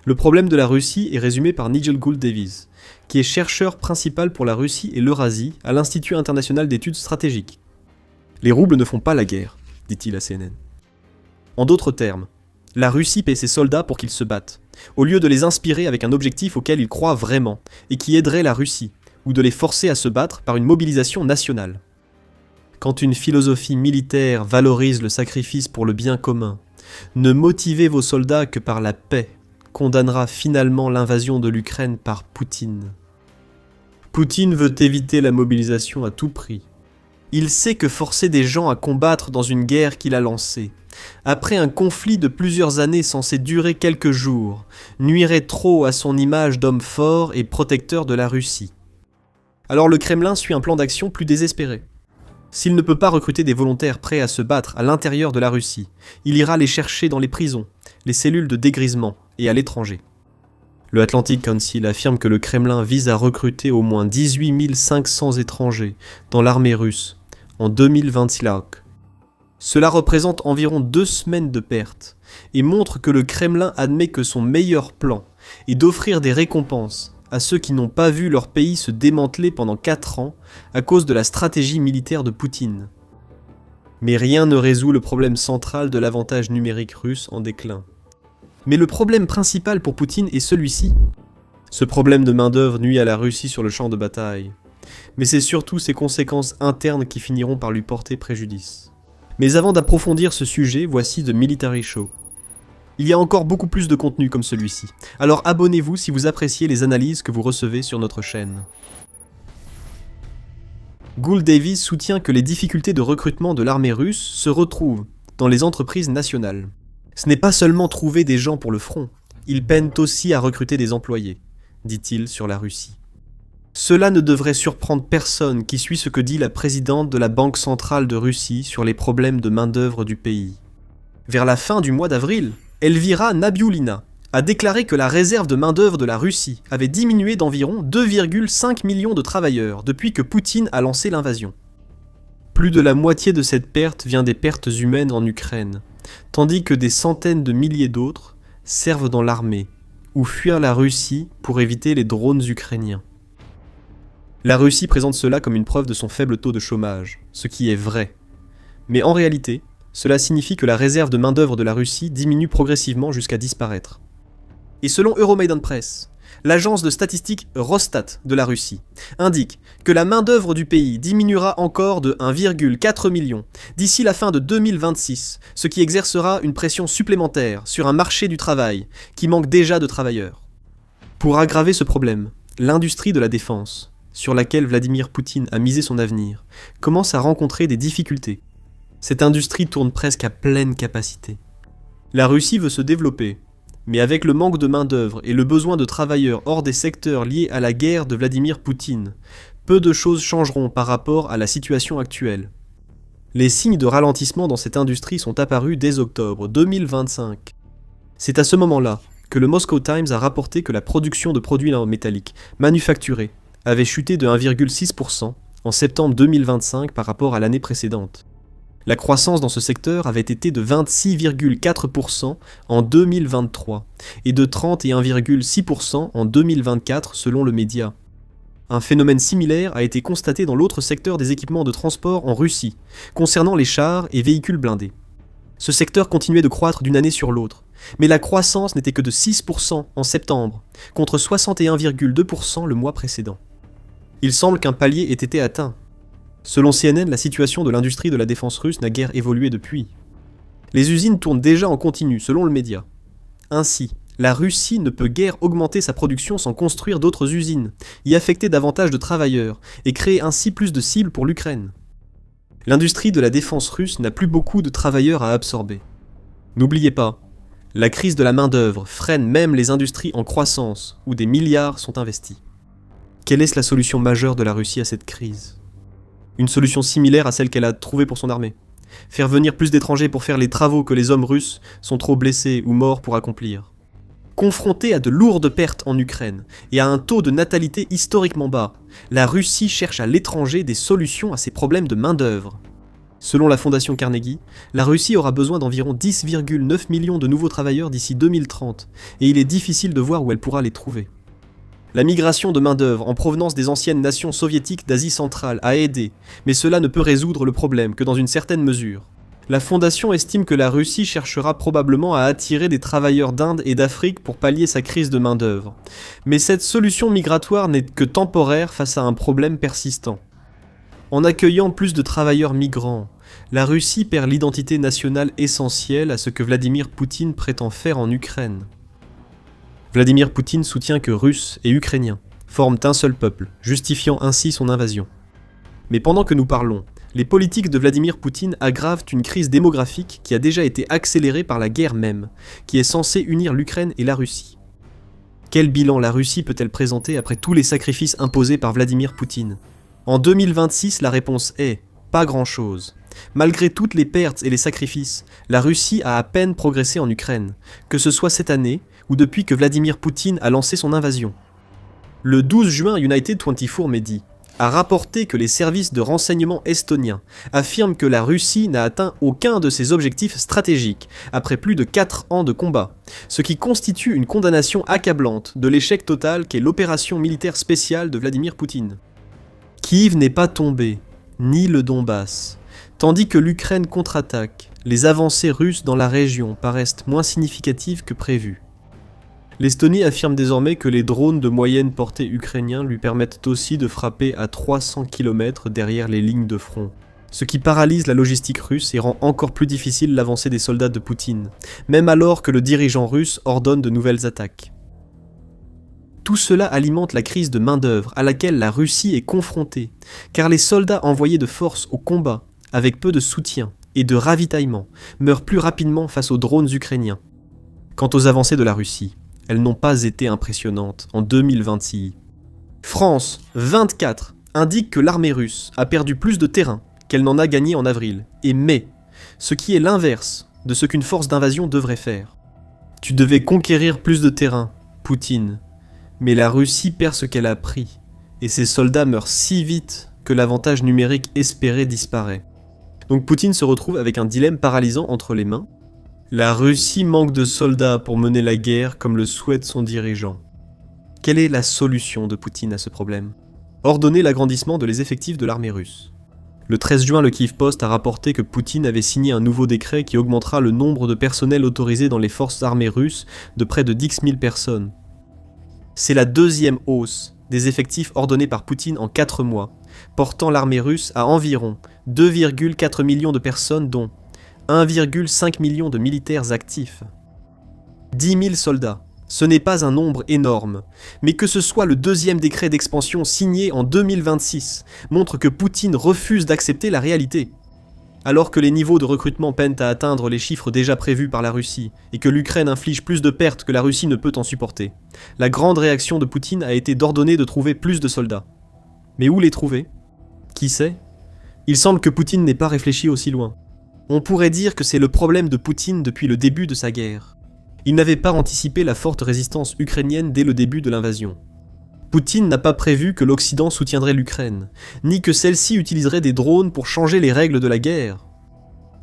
Le problème de la Russie est résumé par Nigel Gould Davies, qui est chercheur principal pour la Russie et l'Eurasie à l'Institut international d'études stratégiques. Les roubles ne font pas la guerre, dit-il à CNN. En d'autres termes, la Russie paie ses soldats pour qu'ils se battent, au lieu de les inspirer avec un objectif auquel ils croient vraiment, et qui aiderait la Russie, ou de les forcer à se battre par une mobilisation nationale. Quand une philosophie militaire valorise le sacrifice pour le bien commun, ne motivez vos soldats que par la paix, condamnera finalement l'invasion de l'Ukraine par Poutine. Poutine veut éviter la mobilisation à tout prix. Il sait que forcer des gens à combattre dans une guerre qu'il a lancée, après un conflit de plusieurs années censé durer quelques jours, nuirait trop à son image d'homme fort et protecteur de la Russie. Alors le Kremlin suit un plan d'action plus désespéré. S'il ne peut pas recruter des volontaires prêts à se battre à l'intérieur de la Russie, il ira les chercher dans les prisons, les cellules de dégrisement et à l'étranger. Le Atlantic Council affirme que le Kremlin vise à recruter au moins 18 500 étrangers dans l'armée russe en 2026. Cela représente environ 2 semaines de pertes et montre que le Kremlin admet que son meilleur plan est d'offrir des récompenses à ceux qui n'ont pas vu leur pays se démanteler pendant 4 ans à cause de la stratégie militaire de Poutine. Mais rien ne résout le problème central de l'avantage numérique russe en déclin. Mais le problème principal pour Poutine est celui-ci. Ce problème de main-d'œuvre nuit à la Russie sur le champ de bataille. Mais c'est surtout ses conséquences internes qui finiront par lui porter préjudice. Mais avant d'approfondir ce sujet, voici The Military Show. Il y a encore beaucoup plus de contenu comme celui-ci, alors abonnez-vous si vous appréciez les analyses que vous recevez sur notre chaîne. Gould Davies soutient que les difficultés de recrutement de l'armée russe se retrouvent dans les entreprises nationales. Ce n'est pas seulement trouver des gens pour le front, ils peinent aussi à recruter des employés, dit-il sur la Russie. Cela ne devrait surprendre personne qui suit ce que dit la présidente de la Banque centrale de Russie sur les problèmes de main-d'œuvre du pays. Vers la fin du mois d'avril, Elvira Nabiullina a déclaré que la réserve de main-d'œuvre de la Russie avait diminué d'environ 2,5 millions de travailleurs depuis que Poutine a lancé l'invasion. Plus de la moitié de cette perte vient des pertes humaines en Ukraine, tandis que des centaines de milliers d'autres servent dans l'armée ou fuient la Russie pour éviter les drones ukrainiens. La Russie présente cela comme une preuve de son faible taux de chômage, ce qui est vrai. Mais en réalité, cela signifie que la réserve de main-d'œuvre de la Russie diminue progressivement jusqu'à disparaître. Et selon Euromaidan Press, l'agence de statistiques Rosstat de la Russie indique que la main-d'œuvre du pays diminuera encore de 1,4 million d'ici la fin de 2026, ce qui exercera une pression supplémentaire sur un marché du travail qui manque déjà de travailleurs. Pour aggraver ce problème, l'industrie de la défense, sur laquelle Vladimir Poutine a misé son avenir, commence à rencontrer des difficultés. Cette industrie tourne presque à pleine capacité. La Russie veut se développer, mais avec le manque de main-d'œuvre et le besoin de travailleurs hors des secteurs liés à la guerre de Vladimir Poutine, peu de choses changeront par rapport à la situation actuelle. Les signes de ralentissement dans cette industrie sont apparus dès octobre 2025. C'est à ce moment-là que le Moscow Times a rapporté que la production de produits métalliques manufacturés avait chuté de 1,6% en septembre 2025 par rapport à l'année précédente. La croissance dans ce secteur avait été de 26,4% en 2023 et de 31,6% en 2024 selon le média. Un phénomène similaire a été constaté dans l'autre secteur des équipements de transport en Russie, concernant les chars et véhicules blindés. Ce secteur continuait de croître d'une année sur l'autre, mais la croissance n'était que de 6% en septembre, contre 61,2% le mois précédent. Il semble qu'un palier ait été atteint. Selon CNN, la situation de l'industrie de la défense russe n'a guère évolué depuis. Les usines tournent déjà en continu, selon le média. Ainsi, la Russie ne peut guère augmenter sa production sans construire d'autres usines, y affecter davantage de travailleurs, et créer ainsi plus de cibles pour l'Ukraine. L'industrie de la défense russe n'a plus beaucoup de travailleurs à absorber. N'oubliez pas, la crise de la main-d'œuvre freine même les industries en croissance, où des milliards sont investis. Quelle est la solution majeure de la Russie à cette crise ? Une solution similaire à celle qu'elle a trouvée pour son armée. Faire venir plus d'étrangers pour faire les travaux que les hommes russes sont trop blessés ou morts pour accomplir. Confrontée à de lourdes pertes en Ukraine et à un taux de natalité historiquement bas, la Russie cherche à l'étranger des solutions à ses problèmes de main-d'œuvre. Selon la Fondation Carnegie, la Russie aura besoin d'environ 10,9 millions de nouveaux travailleurs d'ici 2030, et il est difficile de voir où elle pourra les trouver. La migration de main-d'œuvre en provenance des anciennes nations soviétiques d'Asie centrale a aidé, mais cela ne peut résoudre le problème que dans une certaine mesure. La Fondation estime que la Russie cherchera probablement à attirer des travailleurs d'Inde et d'Afrique pour pallier sa crise de main-d'œuvre. Mais cette solution migratoire n'est que temporaire face à un problème persistant. En accueillant plus de travailleurs migrants, la Russie perd l'identité nationale essentielle à ce que Vladimir Poutine prétend faire en Ukraine. Vladimir Poutine soutient que Russes et Ukrainiens forment un seul peuple, justifiant ainsi son invasion. Mais pendant que nous parlons, les politiques de Vladimir Poutine aggravent une crise démographique qui a déjà été accélérée par la guerre même, qui est censée unir l'Ukraine et la Russie. Quel bilan la Russie peut-elle présenter après tous les sacrifices imposés par Vladimir Poutine ? En 2026, la réponse est « pas grand-chose ». Malgré toutes les pertes et les sacrifices, la Russie a à peine progressé en Ukraine, que ce soit cette année ou depuis que Vladimir Poutine a lancé son invasion. Le 12 juin, United 24 Medi a rapporté que les services de renseignement estoniens affirment que la Russie n'a atteint aucun de ses objectifs stratégiques après plus de 4 ans de combat, ce qui constitue une condamnation accablante de l'échec total qu'est l'opération militaire spéciale de Vladimir Poutine. Kiev n'est pas tombé, ni le Donbass. Tandis que l'Ukraine contre-attaque, les avancées russes dans la région paraissent moins significatives que prévu. L'Estonie affirme désormais que les drones de moyenne portée ukrainiens lui permettent aussi de frapper à 300 km derrière les lignes de front, ce qui paralyse la logistique russe et rend encore plus difficile l'avancée des soldats de Poutine, même alors que le dirigeant russe ordonne de nouvelles attaques. Tout cela alimente la crise de main-d'œuvre à laquelle la Russie est confrontée, car les soldats envoyés de force au combat, avec peu de soutien et de ravitaillement, meurent plus rapidement face aux drones ukrainiens. Quant aux avancées de la Russie, elles n'ont pas été impressionnantes en 2026. France 24 indique que l'armée russe a perdu plus de terrain qu'elle n'en a gagné en avril et mai, ce qui est l'inverse de ce qu'une force d'invasion devrait faire. Tu devais conquérir plus de terrain, Poutine, mais la Russie perd ce qu'elle a pris, et ses soldats meurent si vite que l'avantage numérique espéré disparaît. Donc Poutine se retrouve avec un dilemme paralysant entre les mains. La Russie manque de soldats pour mener la guerre comme le souhaite son dirigeant. Quelle est la solution de Poutine à ce problème ? Ordonner l'agrandissement de les effectifs de l'armée russe. Le 13 juin, le Kyiv Post a rapporté que Poutine avait signé un nouveau décret qui augmentera le nombre de personnels autorisés dans les forces armées russes de près de 10 000 personnes. C'est la deuxième hausse des effectifs ordonnés par Poutine en 4 mois, portant l'armée russe à environ 2,4 millions de personnes dont 1,5 million de militaires actifs. 10 000 soldats, ce n'est pas un nombre énorme, mais que ce soit le deuxième décret d'expansion signé en 2026 montre que Poutine refuse d'accepter la réalité. Alors que les niveaux de recrutement peinent à atteindre les chiffres déjà prévus par la Russie et que l'Ukraine inflige plus de pertes que la Russie ne peut en supporter, la grande réaction de Poutine a été d'ordonner de trouver plus de soldats. Mais où les trouver ? Qui sait ? Il semble que Poutine n'ait pas réfléchi aussi loin. On pourrait dire que c'est le problème de Poutine depuis le début de sa guerre. Il n'avait pas anticipé la forte résistance ukrainienne dès le début de l'invasion. Poutine n'a pas prévu que l'Occident soutiendrait l'Ukraine, ni que celle-ci utiliserait des drones pour changer les règles de la guerre.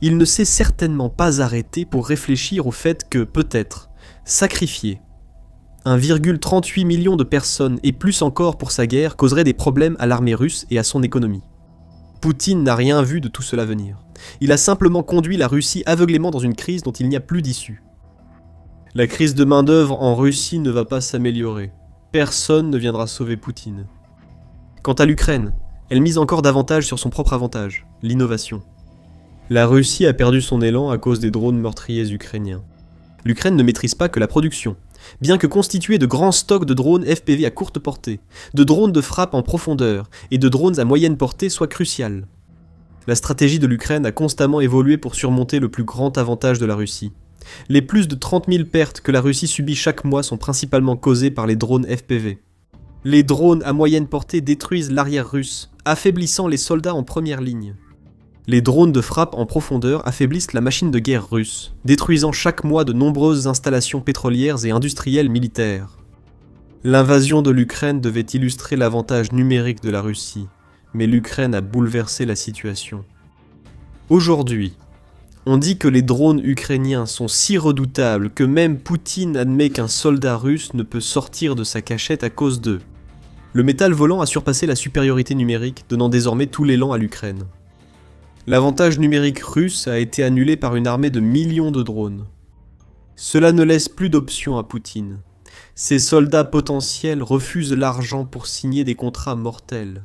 Il ne s'est certainement pas arrêté pour réfléchir au fait que, peut-être, sacrifier 1,38 million de personnes et plus encore pour sa guerre causerait des problèmes à l'armée russe et à son économie. Poutine n'a rien vu de tout cela venir. Il a simplement conduit la Russie aveuglément dans une crise dont il n'y a plus d'issue. La crise de main-d'œuvre en Russie ne va pas s'améliorer. Personne ne viendra sauver Poutine. Quant à l'Ukraine, elle mise encore davantage sur son propre avantage, l'innovation. La Russie a perdu son élan à cause des drones meurtriers ukrainiens. L'Ukraine ne maîtrise pas que la production, bien que constituée de grands stocks de drones FPV à courte portée, de drones de frappe en profondeur et de drones à moyenne portée soit cruciale. La stratégie de l'Ukraine a constamment évolué pour surmonter le plus grand avantage de la Russie. Les plus de 30 000 pertes que la Russie subit chaque mois sont principalement causées par les drones FPV. Les drones à moyenne portée détruisent l'arrière russe, affaiblissant les soldats en première ligne. Les drones de frappe en profondeur affaiblissent la machine de guerre russe, détruisant chaque mois de nombreuses installations pétrolières et industrielles militaires. L'invasion de l'Ukraine devait illustrer l'avantage numérique de la Russie, mais l'Ukraine a bouleversé la situation. Aujourd'hui, on dit que les drones ukrainiens sont si redoutables que même Poutine admet qu'un soldat russe ne peut sortir de sa cachette à cause d'eux. Le métal volant a surpassé la supériorité numérique, donnant désormais tout l'élan à l'Ukraine. L'avantage numérique russe a été annulé par une armée de millions de drones. Cela ne laisse plus d'options à Poutine. Ses soldats potentiels refusent l'argent pour signer des contrats mortels.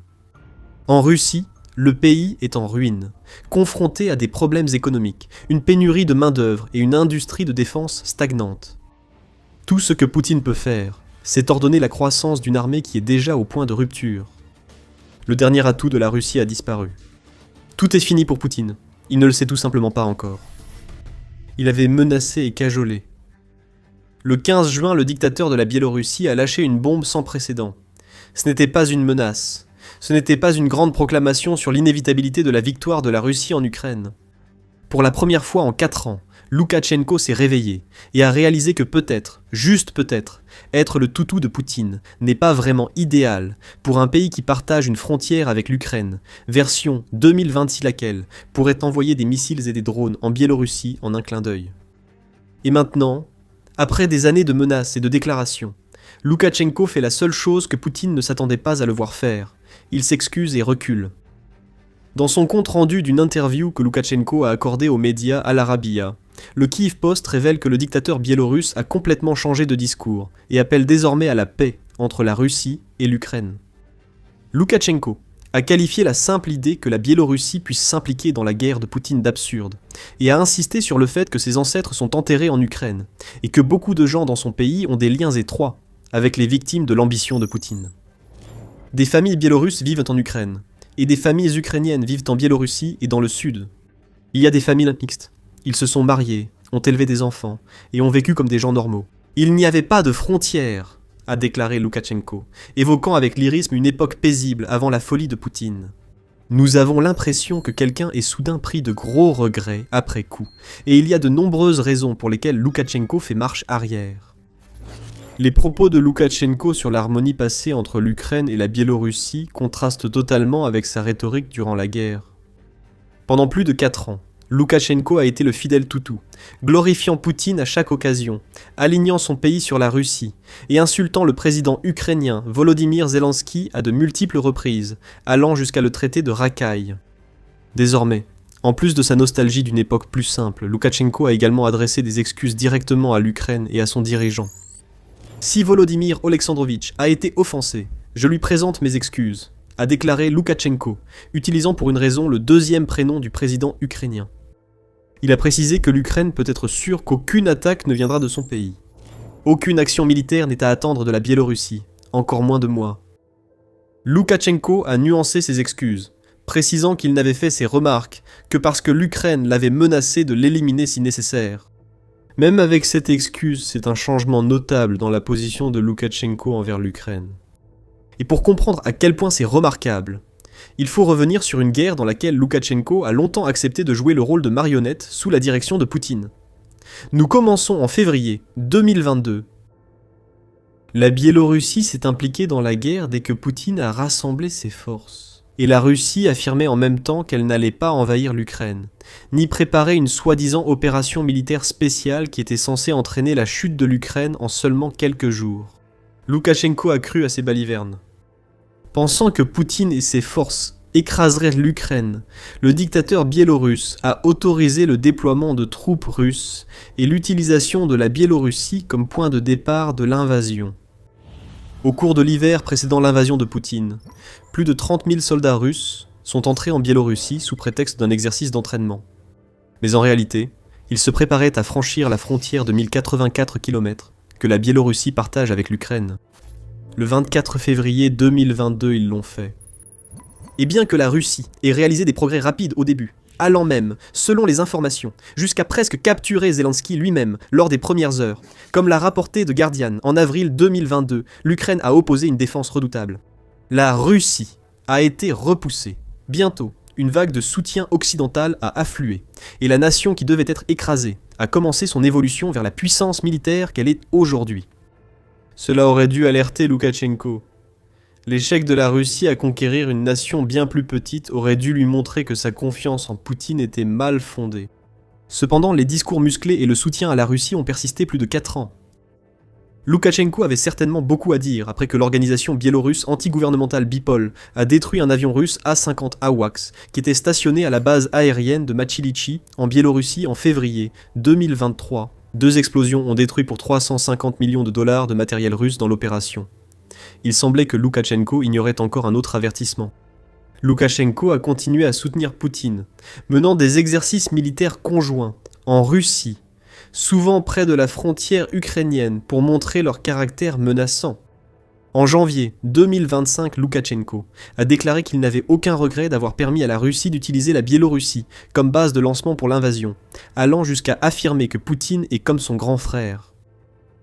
En Russie, le pays est en ruine, confronté à des problèmes économiques, une pénurie de main-d'œuvre et une industrie de défense stagnante. Tout ce que Poutine peut faire, c'est ordonner la croissance d'une armée qui est déjà au point de rupture. Le dernier atout de la Russie a disparu. Tout est fini pour Poutine, il ne le sait tout simplement pas encore. Il avait menacé et cajolé. Le 15 juin, le dictateur de la Biélorussie a lâché une bombe sans précédent. Ce n'était pas une menace. Ce n'était pas une grande proclamation sur l'inévitabilité de la victoire de la Russie en Ukraine. Pour la première fois en 4 ans, Loukachenko s'est réveillé et a réalisé que peut-être, juste peut-être, être le toutou de Poutine n'est pas vraiment idéal pour un pays qui partage une frontière avec l'Ukraine, version 2026 laquelle pourrait envoyer des missiles et des drones en Biélorussie en un clin d'œil. Et maintenant, après des années de menaces et de déclarations, Loukachenko fait la seule chose que Poutine ne s'attendait pas à le voir faire. Il s'excuse et recule. Dans son compte-rendu d'une interview que Loukachenko a accordée aux médias Al Arabiya, le Kyiv Post révèle que le dictateur biélorusse a complètement changé de discours et appelle désormais à la paix entre la Russie et l'Ukraine. Loukachenko a qualifié la simple idée que la Biélorussie puisse s'impliquer dans la guerre de Poutine d'absurde et a insisté sur le fait que ses ancêtres sont enterrés en Ukraine et que beaucoup de gens dans son pays ont des liens étroits avec les victimes de l'ambition de Poutine. Des familles biélorusses vivent en Ukraine et des familles ukrainiennes vivent en Biélorussie et dans le sud. Il y a des familles mixtes. Ils se sont mariés, ont élevé des enfants et ont vécu comme des gens normaux. Il n'y avait pas de frontières, a déclaré Loukachenko, évoquant avec lyrisme une époque paisible avant la folie de Poutine. Nous avons l'impression que quelqu'un est soudain pris de gros regrets après coup, et il y a de nombreuses raisons pour lesquelles Loukachenko fait marche arrière. Les propos de Loukachenko sur l'harmonie passée entre l'Ukraine et la Biélorussie contrastent totalement avec sa rhétorique durant la guerre. Pendant plus de 4 ans, Loukachenko a été le fidèle toutou, glorifiant Poutine à chaque occasion, alignant son pays sur la Russie et insultant le président ukrainien Volodymyr Zelensky à de multiples reprises, allant jusqu'à le traiter de racaille. Désormais, en plus de sa nostalgie d'une époque plus simple, Loukachenko a également adressé des excuses directement à l'Ukraine et à son dirigeant. Si Volodymyr Oleksandrovitch a été offensé, je lui présente mes excuses, a déclaré Loukachenko, utilisant pour une raison le deuxième prénom du président ukrainien. Il a précisé que l'Ukraine peut être sûre qu'aucune attaque ne viendra de son pays. Aucune action militaire n'est à attendre de la Biélorussie, encore moins de moi. Loukachenko a nuancé ses excuses, précisant qu'il n'avait fait ces remarques que parce que l'Ukraine l'avait menacé de l'éliminer si nécessaire. Même avec cette excuse, c'est un changement notable dans la position de Loukachenko envers l'Ukraine. Et pour comprendre à quel point c'est remarquable, il faut revenir sur une guerre dans laquelle Loukachenko a longtemps accepté de jouer le rôle de marionnette sous la direction de Poutine. Nous commençons en février 2022. La Biélorussie s'est impliquée dans la guerre dès que Poutine a rassemblé ses forces. Et la Russie affirmait en même temps qu'elle n'allait pas envahir l'Ukraine, ni préparer une soi-disant opération militaire spéciale qui était censée entraîner la chute de l'Ukraine en seulement quelques jours. Loukachenko a cru à ses balivernes. Pensant que Poutine et ses forces écraseraient l'Ukraine, le dictateur biélorusse a autorisé le déploiement de troupes russes et l'utilisation de la Biélorussie comme point de départ de l'invasion. Au cours de l'hiver précédant l'invasion de Poutine, plus de 30 000 soldats russes sont entrés en Biélorussie sous prétexte d'un exercice d'entraînement. Mais en réalité, ils se préparaient à franchir la frontière de 1084 km que la Biélorussie partage avec l'Ukraine. Le 24 février 2022, ils l'ont fait. Et bien que la Russie ait réalisé des progrès rapides au début, allant même, selon les informations, jusqu'à presque capturer Zelensky lui-même lors des premières heures, comme l'a rapporté The Guardian en avril 2022, l'Ukraine a opposé une défense redoutable. La Russie a été repoussée. Bientôt, une vague de soutien occidental a afflué, et la nation qui devait être écrasée a commencé son évolution vers la puissance militaire qu'elle est aujourd'hui. Cela aurait dû alerter Loukachenko. L'échec de la Russie à conquérir une nation bien plus petite aurait dû lui montrer que sa confiance en Poutine était mal fondée. Cependant, les discours musclés et le soutien à la Russie ont persisté plus de 4 ans. Loukachenko avait certainement beaucoup à dire après que l'organisation biélorusse anti-gouvernementale Bipol a détruit un avion russe A-50 AWACS qui était stationné à la base aérienne de Machilichi en Biélorussie en février 2023. 2 explosions ont détruit pour 350 millions de dollars de matériel russe dans l'opération. Il semblait que Loukachenko ignorait encore un autre avertissement. Loukachenko a continué à soutenir Poutine, menant des exercices militaires conjoints en Russie, souvent près de la frontière ukrainienne pour montrer leur caractère menaçant. En janvier 2025, Loukachenko a déclaré qu'il n'avait aucun regret d'avoir permis à la Russie d'utiliser la Biélorussie comme base de lancement pour l'invasion, allant jusqu'à affirmer que Poutine est comme son grand frère.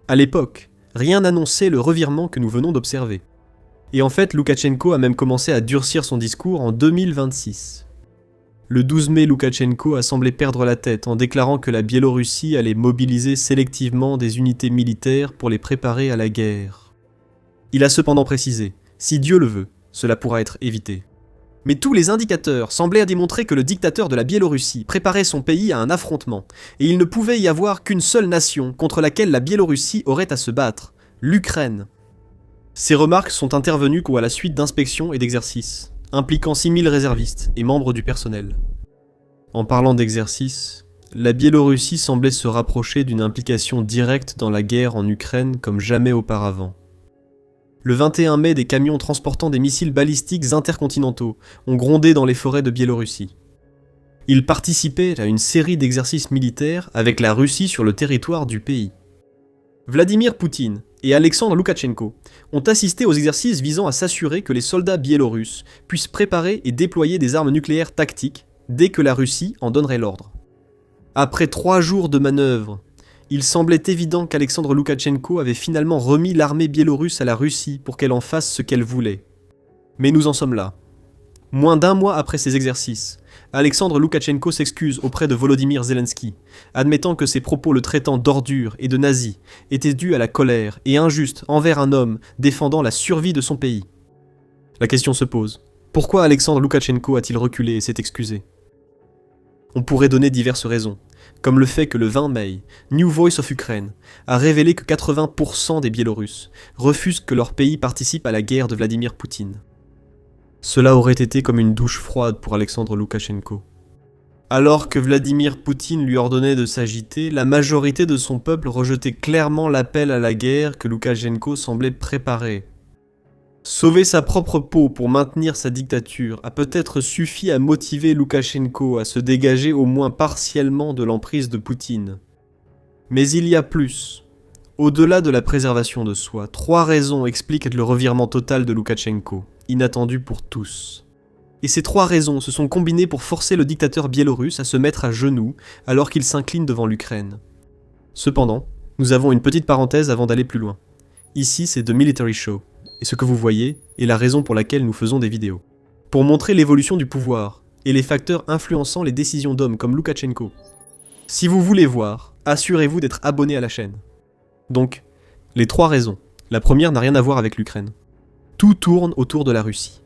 À l'époque, rien n'annonçait le revirement que nous venons d'observer. Et en fait, Loukachenko a même commencé à durcir son discours en 2026. Le 12 mai, Loukachenko a semblé perdre la tête en déclarant que la Biélorussie allait mobiliser sélectivement des unités militaires pour les préparer à la guerre. Il a cependant précisé, si Dieu le veut, cela pourra être évité. Mais tous les indicateurs semblaient démontrer que le dictateur de la Biélorussie préparait son pays à un affrontement, et il ne pouvait y avoir qu'une seule nation contre laquelle la Biélorussie aurait à se battre, l'Ukraine. Ces remarques sont intervenues à la suite d'inspections et d'exercices, impliquant 6000 réservistes et membres du personnel. En parlant d'exercices, la Biélorussie semblait se rapprocher d'une implication directe dans la guerre en Ukraine comme jamais auparavant. Le 21 mai, des camions transportant des missiles balistiques intercontinentaux ont grondé dans les forêts de Biélorussie. Ils participaient à une série d'exercices militaires avec la Russie sur le territoire du pays. Vladimir Poutine et Alexandre Loukachenko ont assisté aux exercices visant à s'assurer que les soldats biélorusses puissent préparer et déployer des armes nucléaires tactiques dès que la Russie en donnerait l'ordre. Après 3 jours de manœuvres, il semblait évident qu'Alexandre Loukachenko avait finalement remis l'armée biélorusse à la Russie pour qu'elle en fasse ce qu'elle voulait. Mais nous en sommes là. Moins d'1 mois après ces exercices, Alexandre Loukachenko s'excuse auprès de Volodymyr Zelensky, admettant que ses propos le traitant d'ordure et de nazi étaient dus à la colère et injustes envers un homme défendant la survie de son pays. La question se pose, pourquoi Alexandre Loukachenko a-t-il reculé et s'est excusé ? On pourrait donner diverses raisons, comme le fait que le 20 mai, New Voice of Ukraine a révélé que 80% des Biélorusses refusent que leur pays participe à la guerre de Vladimir Poutine. Cela aurait été comme une douche froide pour Alexandre Loukachenko. Alors que Vladimir Poutine lui ordonnait de s'agiter, la majorité de son peuple rejetait clairement l'appel à la guerre que Loukachenko semblait préparer. Sauver sa propre peau pour maintenir sa dictature a peut-être suffi à motiver Loukachenko à se dégager au moins partiellement de l'emprise de Poutine. Mais il y a plus. Au-delà de la préservation de soi, 3 raisons expliquent le revirement total de Loukachenko, inattendu pour tous. Et ces 3 raisons se sont combinées pour forcer le dictateur biélorusse à se mettre à genoux alors qu'il s'incline devant l'Ukraine. Cependant, nous avons une petite parenthèse avant d'aller plus loin. Ici, c'est The Military Show. Et ce que vous voyez est la raison pour laquelle nous faisons des vidéos. Pour montrer l'évolution du pouvoir et les facteurs influençant les décisions d'hommes comme Loukachenko. Si vous voulez voir, assurez-vous d'être abonné à la chaîne. Donc, les 3 raisons. La première n'a rien à voir avec l'Ukraine. Tout tourne autour de la Russie.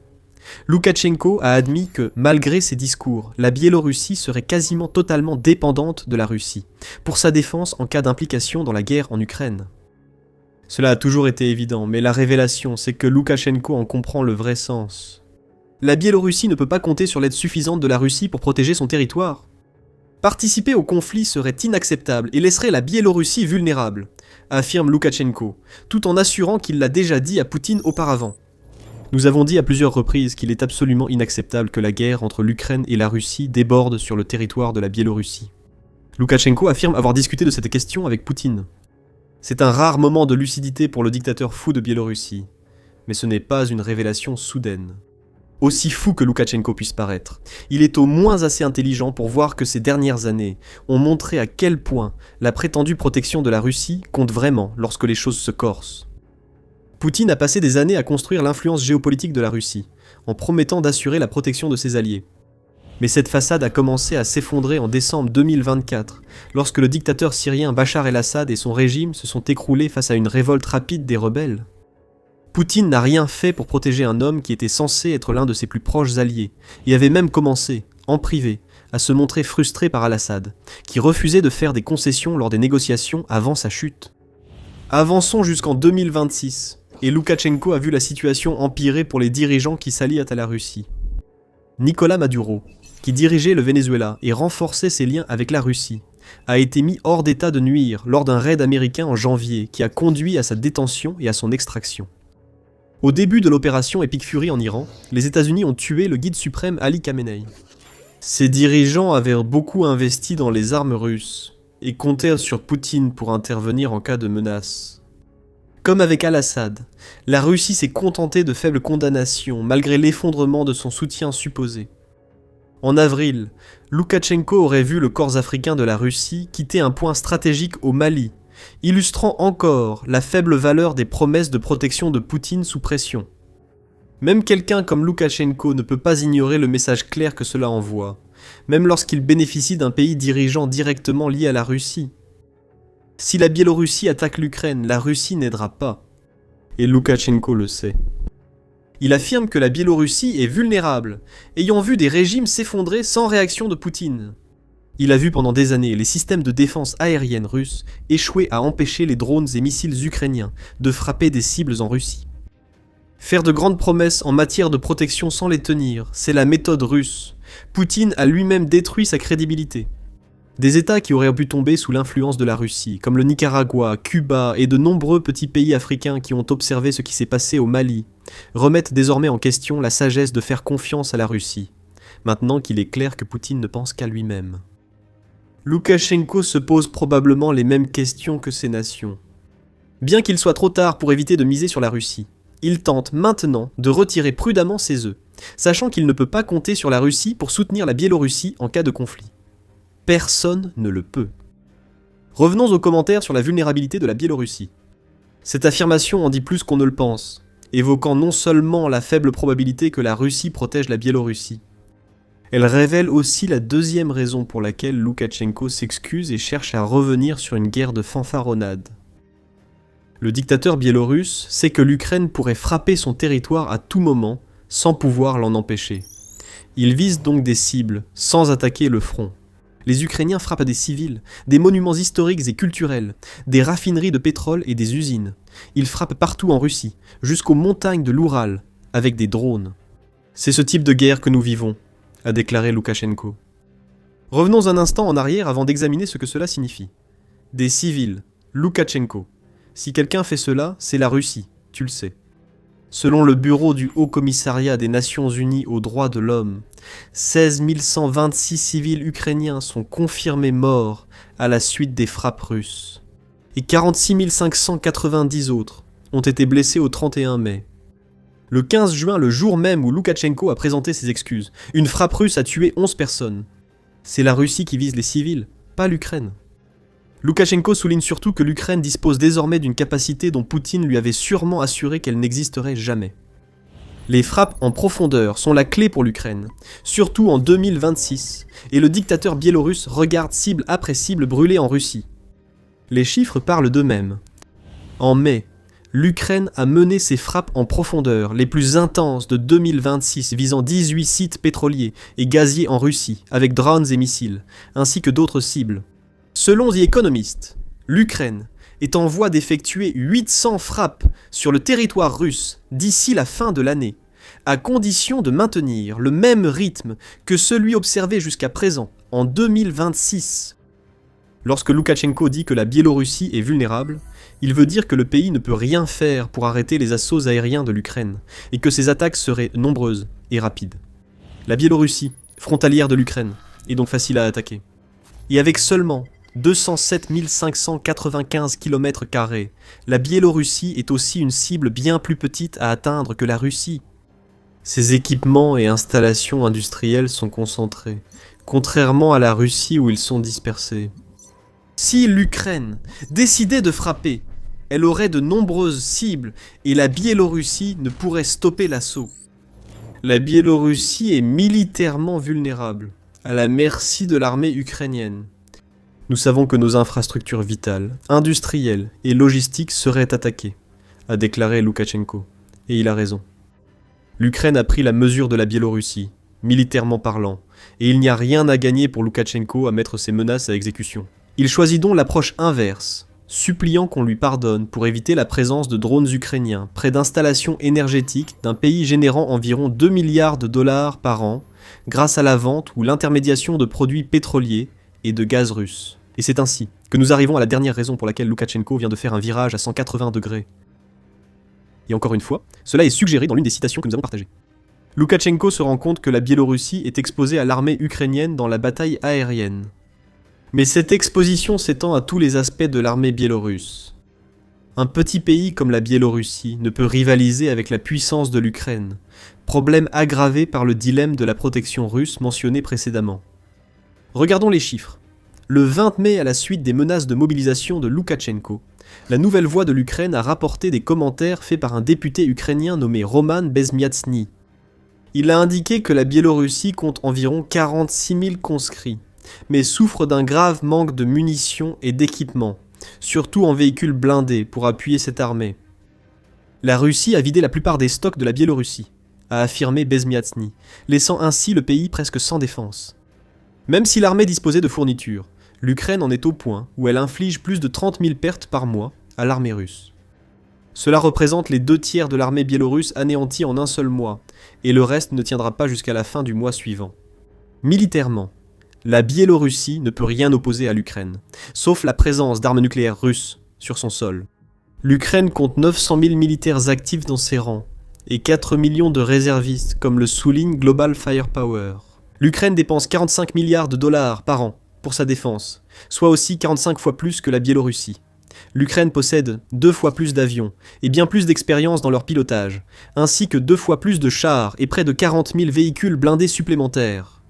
Loukachenko a admis que, malgré ses discours, la Biélorussie serait quasiment totalement dépendante de la Russie, pour sa défense en cas d'implication dans la guerre en Ukraine. Cela a toujours été évident, mais la révélation, c'est que Loukachenko en comprend le vrai sens. La Biélorussie ne peut pas compter sur l'aide suffisante de la Russie pour protéger son territoire. Participer au conflit serait inacceptable et laisserait la Biélorussie vulnérable, affirme Loukachenko, tout en assurant qu'il l'a déjà dit à Poutine auparavant. Nous avons dit à plusieurs reprises qu'il est absolument inacceptable que la guerre entre l'Ukraine et la Russie déborde sur le territoire de la Biélorussie. Loukachenko affirme avoir discuté de cette question avec Poutine. C'est un rare moment de lucidité pour le dictateur fou de Biélorussie, mais ce n'est pas une révélation soudaine. Aussi fou que Loukachenko puisse paraître, il est au moins assez intelligent pour voir que ces dernières années ont montré à quel point la prétendue protection de la Russie compte vraiment lorsque les choses se corsent. Poutine a passé des années à construire l'influence géopolitique de la Russie, en promettant d'assurer la protection de ses alliés. Mais cette façade a commencé à s'effondrer en décembre 2024, lorsque le dictateur syrien Bachar el-Assad et son régime se sont écroulés face à une révolte rapide des rebelles. Poutine n'a rien fait pour protéger un homme qui était censé être l'un de ses plus proches alliés, et avait même commencé, en privé, à se montrer frustré par al-Assad, qui refusait de faire des concessions lors des négociations avant sa chute. Avançons jusqu'en 2026, et Loukachenko a vu la situation empirer pour les dirigeants qui s'allient à la Russie. Nicolás Maduro, qui dirigeait le Venezuela et renforçait ses liens avec la Russie, a été mis hors d'état de nuire lors d'un raid américain en janvier qui a conduit à sa détention et à son extraction. Au début de l'opération Epic Fury en Iran, les États-Unis ont tué le guide suprême Ali Khamenei. Ces dirigeants avaient beaucoup investi dans les armes russes et comptèrent sur Poutine pour intervenir en cas de menace. Comme avec al-Assad, la Russie s'est contentée de faibles condamnations malgré l'effondrement de son soutien supposé. En avril, Loukachenko aurait vu le corps africain de la Russie quitter un point stratégique au Mali, illustrant encore la faible valeur des promesses de protection de Poutine sous pression. Même quelqu'un comme Loukachenko ne peut pas ignorer le message clair que cela envoie, même lorsqu'il bénéficie d'un pays dirigeant directement lié à la Russie. Si la Biélorussie attaque l'Ukraine, la Russie n'aidera pas. Et Loukachenko le sait. Il affirme que la Biélorussie est vulnérable, ayant vu des régimes s'effondrer sans réaction de Poutine. Il a vu pendant des années les systèmes de défense aérienne russes échouer à empêcher les drones et missiles ukrainiens de frapper des cibles en Russie. Faire de grandes promesses en matière de protection sans les tenir, c'est la méthode russe. Poutine a lui-même détruit sa crédibilité. Des États qui auraient pu tomber sous l'influence de la Russie, comme le Nicaragua, Cuba et de nombreux petits pays africains qui ont observé ce qui s'est passé au Mali, remettent désormais en question la sagesse de faire confiance à la Russie, maintenant qu'il est clair que Poutine ne pense qu'à lui-même. Loukachenko se pose probablement les mêmes questions que ces nations. Bien qu'il soit trop tard pour éviter de miser sur la Russie, il tente maintenant de retirer prudemment ses œufs, sachant qu'il ne peut pas compter sur la Russie pour soutenir la Biélorussie en cas de conflit. Personne ne le peut. Revenons aux commentaires sur la vulnérabilité de la Biélorussie. Cette affirmation en dit plus qu'on ne le pense, évoquant non seulement la faible probabilité que la Russie protège la Biélorussie, elle révèle aussi la deuxième raison pour laquelle Loukachenko s'excuse et cherche à revenir sur une guerre de fanfaronnade. Le dictateur biélorusse sait que l'Ukraine pourrait frapper son territoire à tout moment sans pouvoir l'en empêcher. Il vise donc des cibles sans attaquer le front. Les Ukrainiens frappent des civils, des monuments historiques et culturels, des raffineries de pétrole et des usines. Ils frappent partout en Russie, jusqu'aux montagnes de l'Oural, avec des drones. C'est ce type de guerre que nous vivons, a déclaré Loukachenko. Revenons un instant en arrière avant d'examiner ce que cela signifie. Des civils, Loukachenko. Si quelqu'un fait cela, c'est la Russie, tu le sais. Selon le bureau du Haut Commissariat des Nations Unies aux droits de l'homme, 16 126 civils ukrainiens sont confirmés morts à la suite des frappes russes. Et 46 590 autres ont été blessés au 31 mai. Le 15 juin, le jour même où Loukachenko a présenté ses excuses, une frappe russe a tué 11 personnes. C'est la Russie qui vise les civils, pas l'Ukraine. Loukachenko souligne surtout que l'Ukraine dispose désormais d'une capacité dont Poutine lui avait sûrement assuré qu'elle n'existerait jamais. Les frappes en profondeur sont la clé pour l'Ukraine, surtout en 2026, et le dictateur biélorusse regarde cible après cible brûler en Russie. Les chiffres parlent d'eux-mêmes. En mai, l'Ukraine a mené ses frappes en profondeur, les plus intenses de 2026, visant 18 sites pétroliers et gaziers en Russie, avec drones et missiles, ainsi que d'autres cibles. Selon The Economist, l'Ukraine est en voie d'effectuer 800 frappes sur le territoire russe d'ici la fin de l'année, à condition de maintenir le même rythme que celui observé jusqu'à présent, en 2026. Lorsque Loukachenko dit que la Biélorussie est vulnérable, il veut dire que le pays ne peut rien faire pour arrêter les assauts aériens de l'Ukraine, et que ses attaques seraient nombreuses et rapides. La Biélorussie, frontalière de l'Ukraine, est donc facile à attaquer. Et avec seulement 207 595 km², la Biélorussie est aussi une cible bien plus petite à atteindre que la Russie. Ses équipements et installations industrielles sont concentrés, contrairement à la Russie où ils sont dispersés. Si l'Ukraine décidait de frapper, elle aurait de nombreuses cibles et la Biélorussie ne pourrait stopper l'assaut. La Biélorussie est militairement vulnérable, à la merci de l'armée ukrainienne. Nous savons que nos infrastructures vitales, industrielles et logistiques seraient attaquées, a déclaré Loukachenko. Et il a raison. L'Ukraine a pris la mesure de la Biélorussie, militairement parlant, et il n'y a rien à gagner pour Loukachenko à mettre ses menaces à exécution. Il choisit donc l'approche inverse, suppliant qu'on lui pardonne pour éviter la présence de drones ukrainiens près d'installations énergétiques d'un pays générant environ 2 milliards de dollars par an grâce à la vente ou l'intermédiation de produits pétroliers et de gaz russes. Et c'est ainsi que nous arrivons à la dernière raison pour laquelle Loukachenko vient de faire un virage à 180 degrés. Et encore une fois, cela est suggéré dans l'une des citations que nous avons partagées. Loukachenko se rend compte que la Biélorussie est exposée à l'armée ukrainienne dans la bataille aérienne. Mais cette exposition s'étend à tous les aspects de l'armée biélorusse. Un petit pays comme la Biélorussie ne peut rivaliser avec la puissance de l'Ukraine, problème aggravé par le dilemme de la protection russe mentionné précédemment. Regardons les chiffres. Le 20 mai, à la suite des menaces de mobilisation de Loukachenko, la Nouvelle Voix de l'Ukraine a rapporté des commentaires faits par un député ukrainien nommé Roman Bezmiatsny. Il a indiqué que la Biélorussie compte environ 46 000 conscrits, mais souffre d'un grave manque de munitions et d'équipements, surtout en véhicules blindés pour appuyer cette armée. La Russie a vidé la plupart des stocks de la Biélorussie, a affirmé Bezmiatsny, laissant ainsi le pays presque sans défense. Même si l'armée disposait de fournitures, l'Ukraine en est au point où elle inflige plus de 30 000 pertes par mois à l'armée russe. Cela représente les 2/3 de l'armée biélorusse anéantie en un seul mois, et le reste ne tiendra pas jusqu'à la fin du mois suivant. Militairement, la Biélorussie ne peut rien opposer à l'Ukraine, sauf la présence d'armes nucléaires russes sur son sol. L'Ukraine compte 900 000 militaires actifs dans ses rangs, et 4 millions de réservistes, comme le souligne Global Firepower. L'Ukraine dépense 45 milliards de dollars par an pour sa défense, soit aussi 45 fois plus que la Biélorussie. L'Ukraine possède 2 fois plus d'avions et bien plus d'expérience dans leur pilotage, ainsi que 2 fois plus de chars et près de 40 000 véhicules blindés supplémentaires.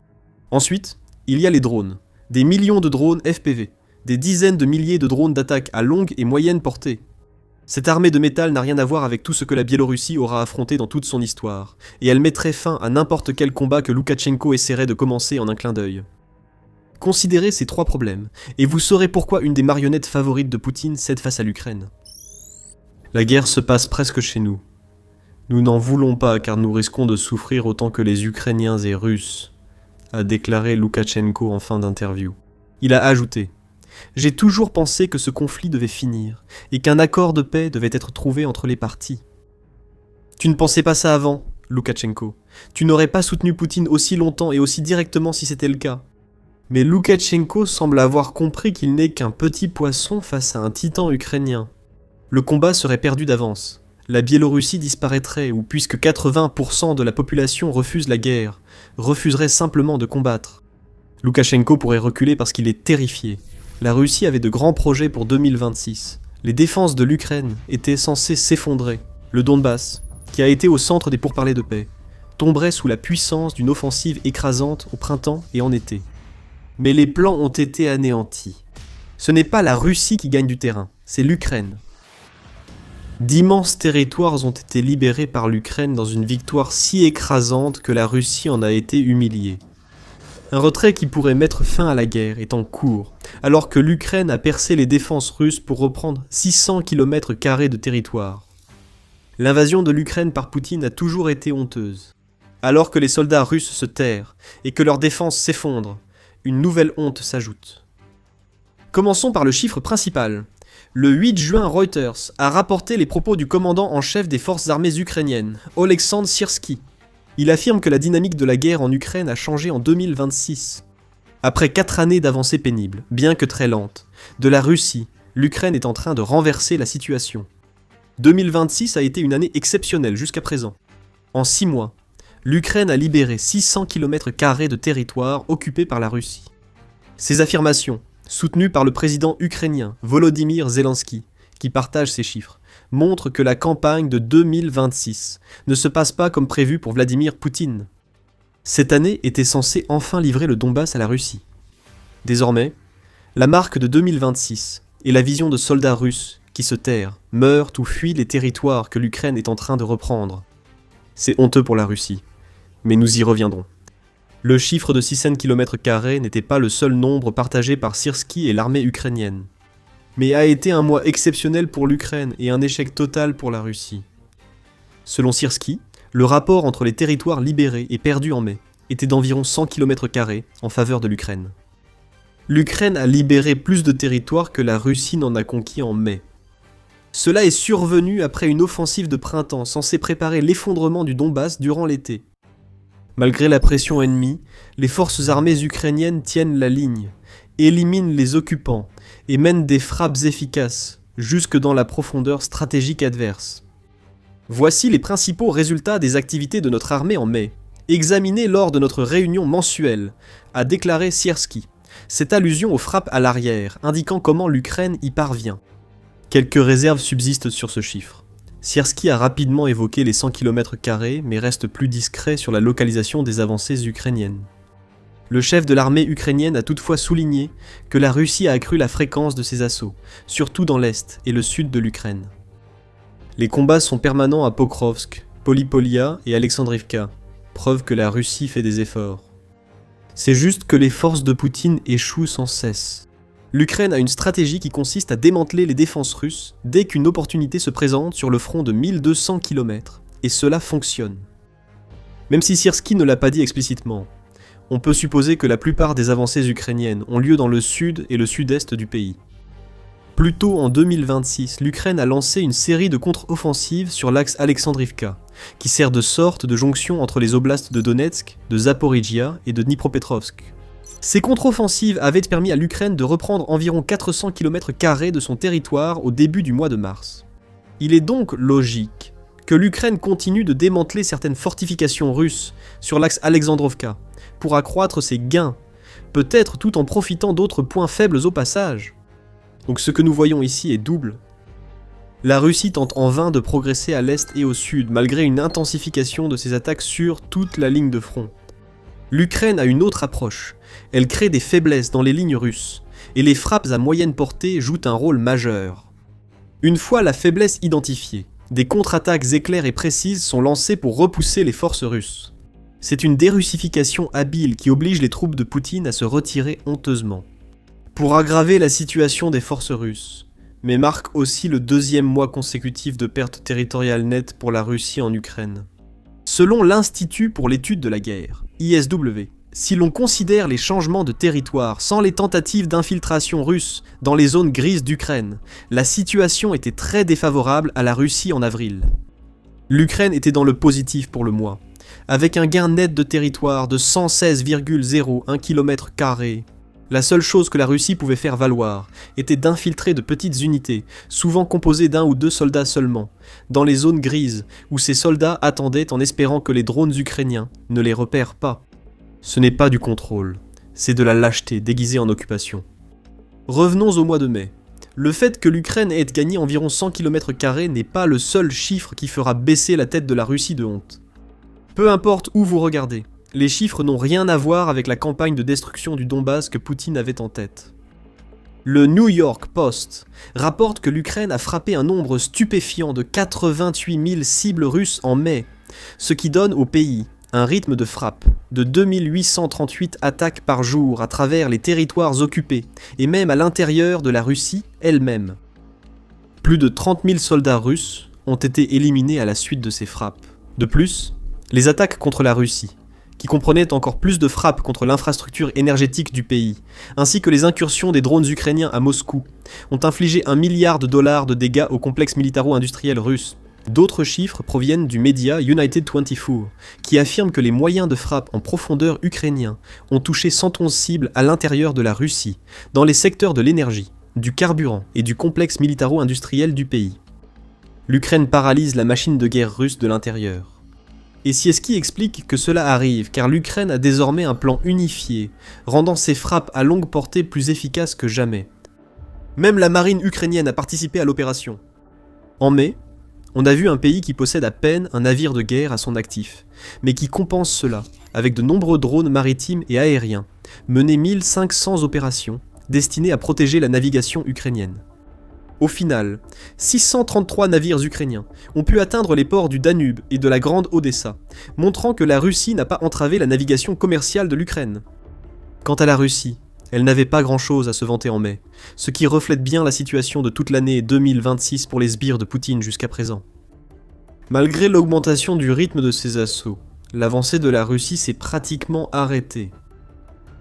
Ensuite, il y a les drones. Des millions de drones FPV, des dizaines de milliers de drones d'attaque à longue et moyenne portée. Cette armée de métal n'a rien à voir avec tout ce que la Biélorussie aura affronté dans toute son histoire, et elle mettrait fin à n'importe quel combat que Loukachenko essaierait de commencer en un clin d'œil. Considérez ces 3 problèmes, et vous saurez pourquoi une des marionnettes favorites de Poutine cède face à l'Ukraine. La guerre se passe presque chez nous. Nous n'en voulons pas car nous risquons de souffrir autant que les Ukrainiens et Russes, a déclaré Loukachenko en fin d'interview. Il a ajouté « J'ai toujours pensé que ce conflit devait finir, et qu'un accord de paix devait être trouvé entre les parties. » Tu ne pensais pas ça avant, Loukachenko. Tu n'aurais pas soutenu Poutine aussi longtemps et aussi directement si c'était le cas. Mais Loukachenko semble avoir compris qu'il n'est qu'un petit poisson face à un titan ukrainien. Le combat serait perdu d'avance. La Biélorussie disparaîtrait, ou puisque 80% de la population refuse la guerre, refuserait simplement de combattre. Loukachenko pourrait reculer parce qu'il est terrifié. La Russie avait de grands projets pour 2026. Les défenses de l'Ukraine étaient censées s'effondrer. Le Donbass, qui a été au centre des pourparlers de paix, tomberait sous la puissance d'une offensive écrasante au printemps et en été. Mais les plans ont été anéantis. Ce n'est pas la Russie qui gagne du terrain, c'est l'Ukraine. D'immenses territoires ont été libérés par l'Ukraine dans une victoire si écrasante que la Russie en a été humiliée. Un retrait qui pourrait mettre fin à la guerre est en cours, alors que l'Ukraine a percé les défenses russes pour reprendre 600 km² de territoire. L'invasion de l'Ukraine par Poutine a toujours été honteuse. Alors que les soldats russes se terrent et que leurs défenses s'effondrent, une nouvelle honte s'ajoute. Commençons par le chiffre principal. Le 8 juin, Reuters a rapporté les propos du commandant en chef des forces armées ukrainiennes, Oleksandr Syrski. Il affirme que la dynamique de la guerre en Ukraine a changé en 2026. Après 4 années d'avancées pénibles, bien que très lentes, de la Russie, l'Ukraine est en train de renverser la situation. 2026 a été une année exceptionnelle jusqu'à présent. En 6 mois, l'Ukraine a libéré 600 km² de territoire occupé par la Russie. Ces affirmations, soutenues par le président ukrainien Volodymyr Zelensky, qui partage ces chiffres, montrent que la campagne de 2026 ne se passe pas comme prévu pour Vladimir Poutine. Cette année était censée enfin livrer le Donbass à la Russie. Désormais, la marque de 2026 est la vision de soldats russes qui se terrent, meurent ou fuient les territoires que l'Ukraine est en train de reprendre. C'est honteux pour la Russie, mais nous y reviendrons. Le chiffre de 600 km² n'était pas le seul nombre partagé par Syrski et l'armée ukrainienne, mais a été un mois exceptionnel pour l'Ukraine et un échec total pour la Russie. Selon Syrski, le rapport entre les territoires libérés et perdus en mai était d'environ 100 km² en faveur de l'Ukraine. L'Ukraine a libéré plus de territoires que la Russie n'en a conquis en mai. Cela est survenu après une offensive de printemps censée préparer l'effondrement du Donbass durant l'été. Malgré la pression ennemie, les forces armées ukrainiennes tiennent la ligne, éliminent les occupants et mènent des frappes efficaces jusque dans la profondeur stratégique adverse. Voici les principaux résultats des activités de notre armée en mai, examinés lors de notre réunion mensuelle, a déclaré Syrski. Cette allusion aux frappes à l'arrière, indiquant comment l'Ukraine y parvient. Quelques réserves subsistent sur ce chiffre. Syrski a rapidement évoqué les 100 km², mais reste plus discret sur la localisation des avancées ukrainiennes. Le chef de l'armée ukrainienne a toutefois souligné que la Russie a accru la fréquence de ses assauts, surtout dans l'est et le sud de l'Ukraine. Les combats sont permanents à Pokrovsk, Polypolia et Alexandrivka. preuve que la Russie fait des efforts. C'est juste que les forces de Poutine échouent sans cesse. L'Ukraine a une stratégie qui consiste à démanteler les défenses russes dès qu'une opportunité se présente sur le front de 1200 km, et cela fonctionne. Même si Syrski ne l'a pas dit explicitement, on peut supposer que la plupart des avancées ukrainiennes ont lieu dans le sud et le sud-est du pays. Plus tôt en 2026, l'Ukraine a lancé une série de contre-offensives sur l'axe Alexandrivka, qui sert de sorte de jonction entre les oblasts de Donetsk, de Zaporijia et de Dnipropetrovsk. Ces contre-offensives avaient permis à l'Ukraine de reprendre environ 400 km² de son territoire au début du mois de mars. Il est donc logique que l'Ukraine continue de démanteler certaines fortifications russes sur l'axe Alexandrovka pour accroître ses gains, peut-être tout en profitant d'autres points faibles au passage. Donc ce que nous voyons ici est double. La Russie tente en vain de progresser à l'est et au sud, malgré une intensification de ses attaques sur toute la ligne de front. L'Ukraine a une autre approche, elle crée des faiblesses dans les lignes russes, et les frappes à moyenne portée jouent un rôle majeur. Une fois la faiblesse identifiée, des contre-attaques éclairs et précises sont lancées pour repousser les forces russes. C'est une dérussification habile qui oblige les troupes de Poutine à se retirer honteusement. Pour aggraver la situation des forces russes, mais marque aussi le deuxième mois consécutif de pertes territoriales nettes pour la Russie en Ukraine. Selon l'Institut pour l'étude de la guerre, ISW, si l'on considère les changements de territoire sans les tentatives d'infiltration russe dans les zones grises d'Ukraine, la situation était très défavorable à la Russie en avril. L'Ukraine était dans le positif pour le mois, avec un gain net de territoire de 116,01 km². La seule chose que la Russie pouvait faire valoir était d'infiltrer de petites unités, souvent composées d'un ou deux soldats seulement, dans les zones grises où ces soldats attendaient en espérant que les drones ukrainiens ne les repèrent pas. Ce n'est pas du contrôle, c'est de la lâcheté déguisée en occupation. Revenons au mois de mai. Le fait que l'Ukraine ait gagné environ 100 km² n'est pas le seul chiffre qui fera baisser la tête de la Russie de honte. Peu importe où vous regardez, les chiffres n'ont rien à voir avec la campagne de destruction du Donbass que Poutine avait en tête. Le New York Post rapporte que l'Ukraine a frappé un nombre stupéfiant de 88 000 cibles russes en mai, ce qui donne au pays un rythme de frappe de 2838 attaques par jour à travers les territoires occupés et même à l'intérieur de la Russie elle-même. Plus de 30 000 soldats russes ont été éliminés à la suite de ces frappes. De plus, les attaques contre la Russie, qui comprenaient encore plus de frappes contre l'infrastructure énergétique du pays, ainsi que les incursions des drones ukrainiens à Moscou, ont infligé $1 milliard de dégâts au complexe militaro-industriel russe. D'autres chiffres proviennent du média United 24, qui affirme que les moyens de frappe en profondeur ukrainiens ont touché 111 cibles à l'intérieur de la Russie, dans les secteurs de l'énergie, du carburant et du complexe militaro-industriel du pays. L'Ukraine paralyse la machine de guerre russe de l'intérieur. Et Sierski explique que cela arrive car l'Ukraine a désormais un plan unifié, rendant ses frappes à longue portée plus efficaces que jamais. Même la marine ukrainienne a participé à l'opération. En mai, on a vu un pays qui possède à peine un navire de guerre à son actif, mais qui compense cela avec de nombreux drones maritimes et aériens, mener 1500 opérations destinées à protéger la navigation ukrainienne. Au final, 633 navires ukrainiens ont pu atteindre les ports du Danube et de la Grande Odessa, montrant que la Russie n'a pas entravé la navigation commerciale de l'Ukraine. Quant à la Russie, elle n'avait pas grand-chose à se vanter en mai, ce qui reflète bien la situation de toute l'année 2026 pour les sbires de Poutine jusqu'à présent. Malgré l'augmentation du rythme de ses assauts, l'avancée de la Russie s'est pratiquement arrêtée.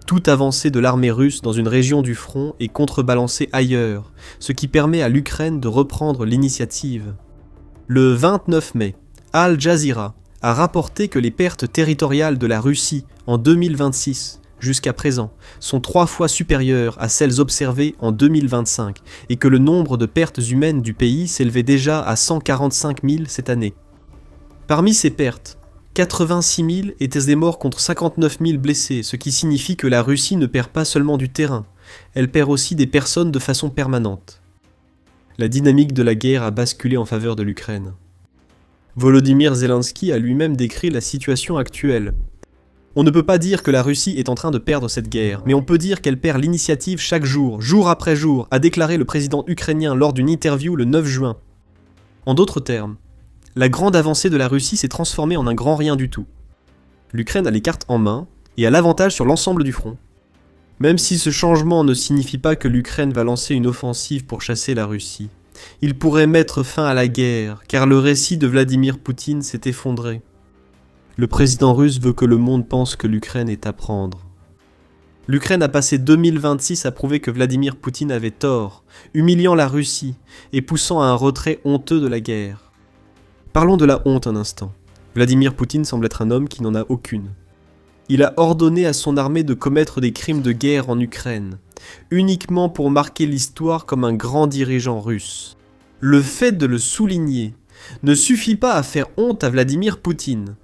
Toute avancée de l'armée russe dans une région du front est contrebalancée ailleurs, ce qui permet à l'Ukraine de reprendre l'initiative. Le 29 mai, Al Jazeera a rapporté que les pertes territoriales de la Russie en 2026, jusqu'à présent, sont 3 fois supérieures à celles observées en 2025 et que le nombre de pertes humaines du pays s'élevait déjà à 145 000 cette année. Parmi ces pertes, 86 000 étaient des morts contre 59 000 blessés, ce qui signifie que la Russie ne perd pas seulement du terrain, elle perd aussi des personnes de façon permanente. La dynamique de la guerre a basculé en faveur de l'Ukraine. Volodymyr Zelensky a lui-même décrit la situation actuelle. On ne peut pas dire que la Russie est en train de perdre cette guerre, mais on peut dire qu'elle perd l'initiative chaque jour, jour après jour, a déclaré le président ukrainien lors d'une interview le 9 juin. En d'autres termes, la grande avancée de la Russie s'est transformée en un grand rien du tout. L'Ukraine a les cartes en main et a l'avantage sur l'ensemble du front. Même si ce changement ne signifie pas que l'Ukraine va lancer une offensive pour chasser la Russie, il pourrait mettre fin à la guerre, car le récit de Vladimir Poutine s'est effondré. Le président russe veut que le monde pense que l'Ukraine est à prendre. L'Ukraine a passé 2026 à prouver que Vladimir Poutine avait tort, humiliant la Russie et poussant à un retrait honteux de la guerre. Parlons de la honte un instant. Vladimir Poutine semble être un homme qui n'en a aucune. Il a ordonné à son armée de commettre des crimes de guerre en Ukraine, uniquement pour marquer l'histoire comme un grand dirigeant russe. Le fait de le souligner ne suffit pas à faire honte à Vladimir Poutine,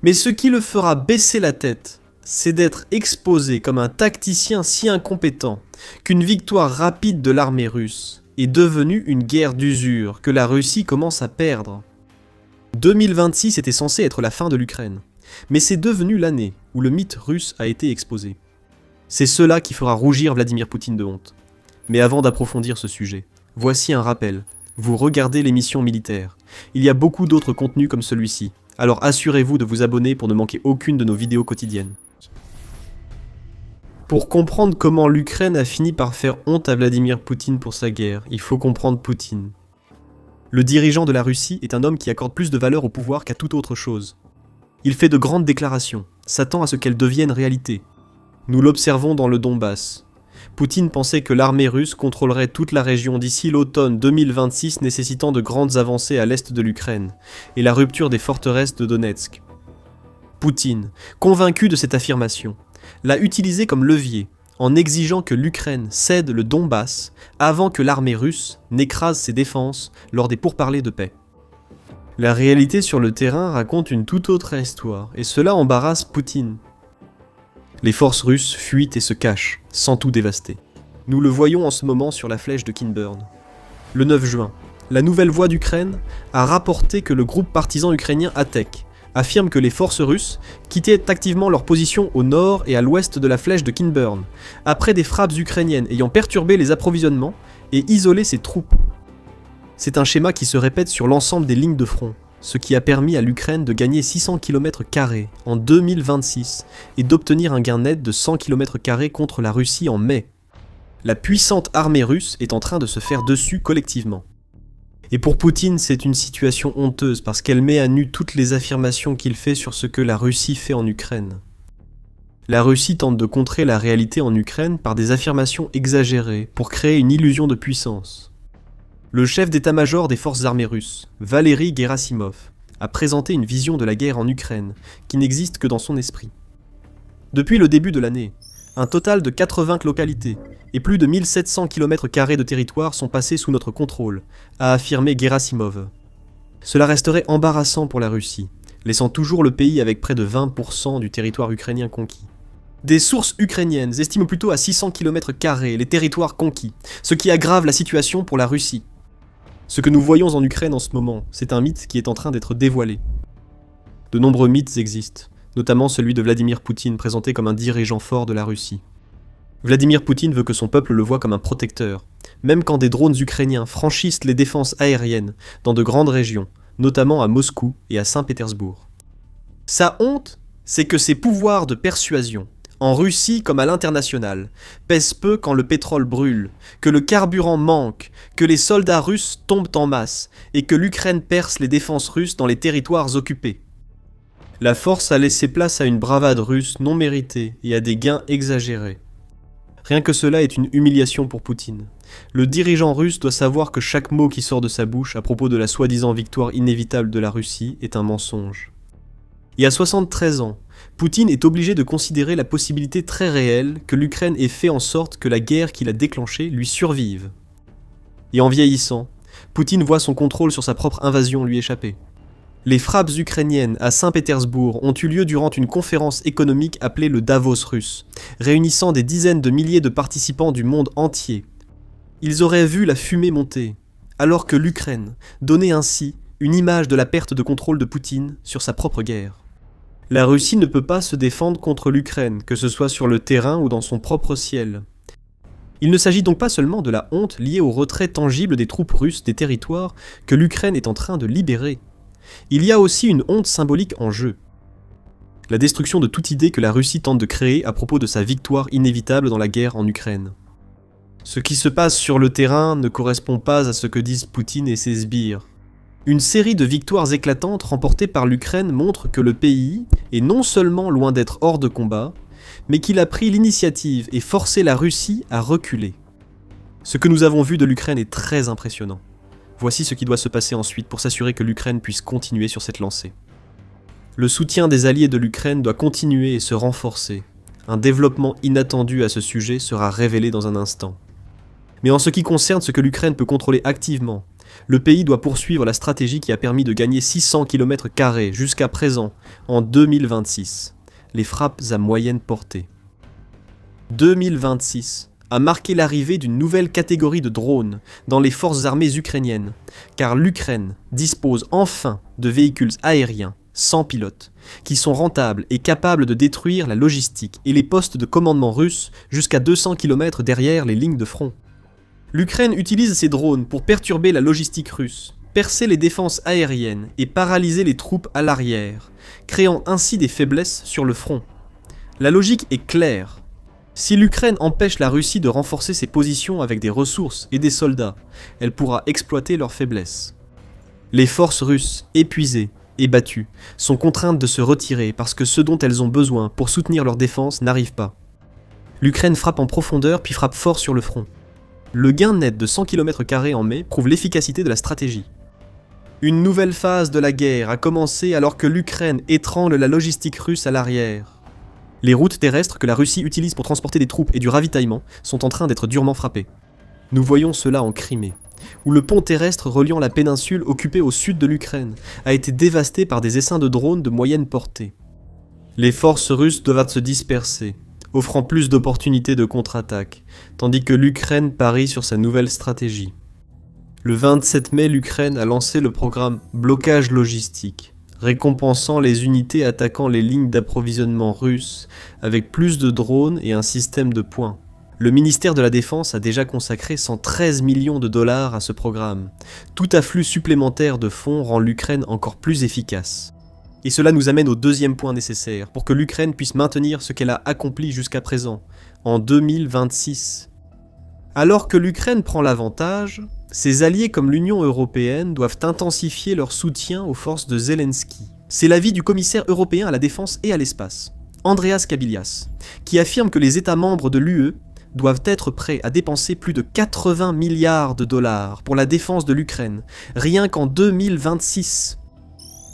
mais ce qui le fera baisser la tête, c'est d'être exposé comme un tacticien si incompétent qu'une victoire rapide de l'armée russe est devenue une guerre d'usure que la Russie commence à perdre. 2026 était censé être la fin de l'Ukraine, mais c'est devenu l'année où le mythe russe a été exposé. C'est cela qui fera rougir Vladimir Poutine de honte. Mais avant d'approfondir ce sujet, voici un rappel. Vous regardez l'émission militaire. Il y a beaucoup d'autres contenus comme celui-ci, alors assurez-vous de vous abonner pour ne manquer aucune de nos vidéos quotidiennes. Pour comprendre comment l'Ukraine a fini par faire honte à Vladimir Poutine pour sa guerre, il faut comprendre Poutine. Le dirigeant de la Russie est un homme qui accorde plus de valeur au pouvoir qu'à toute autre chose. Il fait de grandes déclarations, s'attend à ce qu'elles deviennent réalité. Nous l'observons dans le Donbass. Poutine pensait que l'armée russe contrôlerait toute la région d'ici l'automne 2026, nécessitant de grandes avancées à l'est de l'Ukraine, et la rupture des forteresses de Donetsk. Poutine, convaincu de cette affirmation, l'a utilisé comme levier, en exigeant que l'Ukraine cède le Donbass avant que l'armée russe n'écrase ses défenses lors des pourparlers de paix. La réalité sur le terrain raconte une toute autre histoire, et cela embarrasse Poutine. Les forces russes fuient et se cachent, sans tout dévaster. Nous le voyons en ce moment sur la flèche de Kinburn. Le 9 juin, la Nouvelle Voix d'Ukraine a rapporté que le groupe partisan ukrainien ATEK affirme que les forces russes quittaient activement leur position au nord et à l'ouest de la flèche de Kinburn, après des frappes ukrainiennes ayant perturbé les approvisionnements et isolé ses troupes. C'est un schéma qui se répète sur l'ensemble des lignes de front, ce qui a permis à l'Ukraine de gagner 600 km² en 2026 et d'obtenir un gain net de 100 km² contre la Russie en mai. La puissante armée russe est en train de se faire dessus collectivement. Et pour Poutine, c'est une situation honteuse parce qu'elle met à nu toutes les affirmations qu'il fait sur ce que la Russie fait en Ukraine. La Russie tente de contrer la réalité en Ukraine par des affirmations exagérées pour créer une illusion de puissance. Le chef d'état-major des forces armées russes, Valery Gerasimov, a présenté une vision de la guerre en Ukraine qui n'existe que dans son esprit. Depuis le début de l'année, un total de 80 localités et plus de 1700 km² de territoire sont passés sous notre contrôle, a affirmé Gerasimov. Cela resterait embarrassant pour la Russie, laissant toujours le pays avec près de 20% du territoire ukrainien conquis. Des sources ukrainiennes estiment plutôt à 600 km² les territoires conquis, ce qui aggrave la situation pour la Russie. Ce que nous voyons en Ukraine en ce moment, c'est un mythe qui est en train d'être dévoilé. De nombreux mythes existent, notamment celui de Vladimir Poutine présenté comme un dirigeant fort de la Russie. Vladimir Poutine veut que son peuple le voie comme un protecteur, même quand des drones ukrainiens franchissent les défenses aériennes dans de grandes régions, notamment à Moscou et à Saint-Pétersbourg. Sa honte, c'est que ses pouvoirs de persuasion, en Russie comme à l'international, pèsent peu quand le pétrole brûle, que le carburant manque, que les soldats russes tombent en masse et que l'Ukraine perce les défenses russes dans les territoires occupés. La force a laissé place à une bravade russe non méritée et à des gains exagérés. Rien que cela est une humiliation pour Poutine. Le dirigeant russe doit savoir que chaque mot qui sort de sa bouche à propos de la soi-disant victoire inévitable de la Russie est un mensonge. Et à 73 ans, Poutine est obligé de considérer la possibilité très réelle que l'Ukraine ait fait en sorte que la guerre qu'il a déclenchée lui survive. Et en vieillissant, Poutine voit son contrôle sur sa propre invasion lui échapper. Les frappes ukrainiennes à Saint-Pétersbourg ont eu lieu durant une conférence économique appelée le Davos russe, réunissant des dizaines de milliers de participants du monde entier. Ils auraient vu la fumée monter, alors que l'Ukraine donnait ainsi une image de la perte de contrôle de Poutine sur sa propre guerre. La Russie ne peut pas se défendre contre l'Ukraine, que ce soit sur le terrain ou dans son propre ciel. Il ne s'agit donc pas seulement de la honte liée au retrait tangible des troupes russes des territoires que l'Ukraine est en train de libérer. Il y a aussi une honte symbolique en jeu. la destruction de toute idée que la Russie tente de créer à propos de sa victoire inévitable dans la guerre en Ukraine. Ce qui se passe sur le terrain ne correspond pas à ce que disent Poutine et ses sbires. Une série de victoires éclatantes remportées par l'Ukraine montre que le pays est non seulement loin d'être hors de combat, mais qu'il a pris l'initiative et forcé la Russie à reculer. Ce que nous avons vu de l'Ukraine est très impressionnant. Voici ce qui doit se passer ensuite pour s'assurer que l'Ukraine puisse continuer sur cette lancée. Le soutien des alliés de l'Ukraine doit continuer et se renforcer. Un développement inattendu à ce sujet sera révélé dans un instant. Mais en ce qui concerne ce que l'Ukraine peut contrôler activement, le pays doit poursuivre la stratégie qui a permis de gagner 600 km² jusqu'à présent, en 2026, les frappes à moyenne portée. 2026 a marqué l'arrivée d'une nouvelle catégorie de drones dans les forces armées ukrainiennes, car l'Ukraine dispose enfin de véhicules aériens sans pilote, qui sont rentables et capables de détruire la logistique et les postes de commandement russes jusqu'à 200 km derrière les lignes de front. L'Ukraine utilise ces drones pour perturber la logistique russe, percer les défenses aériennes et paralyser les troupes à l'arrière, créant ainsi des faiblesses sur le front. La logique est claire. Si l'Ukraine empêche la Russie de renforcer ses positions avec des ressources et des soldats, elle pourra exploiter leurs faiblesses. Les forces russes, épuisées et battues, sont contraintes de se retirer parce que ce dont elles ont besoin pour soutenir leur défense n'arrive pas. L'Ukraine frappe en profondeur puis frappe fort sur le front. Le gain net de 100 km² en mai prouve l'efficacité de la stratégie. Une nouvelle phase de la guerre a commencé alors que l'Ukraine étrangle la logistique russe à l'arrière. Les routes terrestres que la Russie utilise pour transporter des troupes et du ravitaillement sont en train d'être durement frappées. Nous voyons cela en Crimée, où le pont terrestre reliant la péninsule occupée au sud de l'Ukraine a été dévasté par des essaims de drones de moyenne portée. Les forces russes doivent se disperser, offrant plus d'opportunités de contre-attaque, tandis que l'Ukraine parie sur sa nouvelle stratégie. Le 27 mai, l'Ukraine a lancé le programme Blocage logistique, récompensant les unités attaquant les lignes d'approvisionnement russes avec plus de drones et un système de points. Le ministère de la Défense a déjà consacré 113 millions de dollars à ce programme. Tout afflux supplémentaire de fonds rend l'Ukraine encore plus efficace. Et cela nous amène au deuxième point nécessaire pour que l'Ukraine puisse maintenir ce qu'elle a accompli jusqu'à présent, en 2026. Alors que l'Ukraine prend l'avantage, ses alliés comme l'Union européenne doivent intensifier leur soutien aux forces de Zelensky. C'est l'avis du commissaire européen à la défense et à l'espace, Andreas Kabilias, qui affirme que les États membres de l'UE doivent être prêts à dépenser plus de 80 milliards de dollars pour la défense de l'Ukraine, rien qu'en 2026.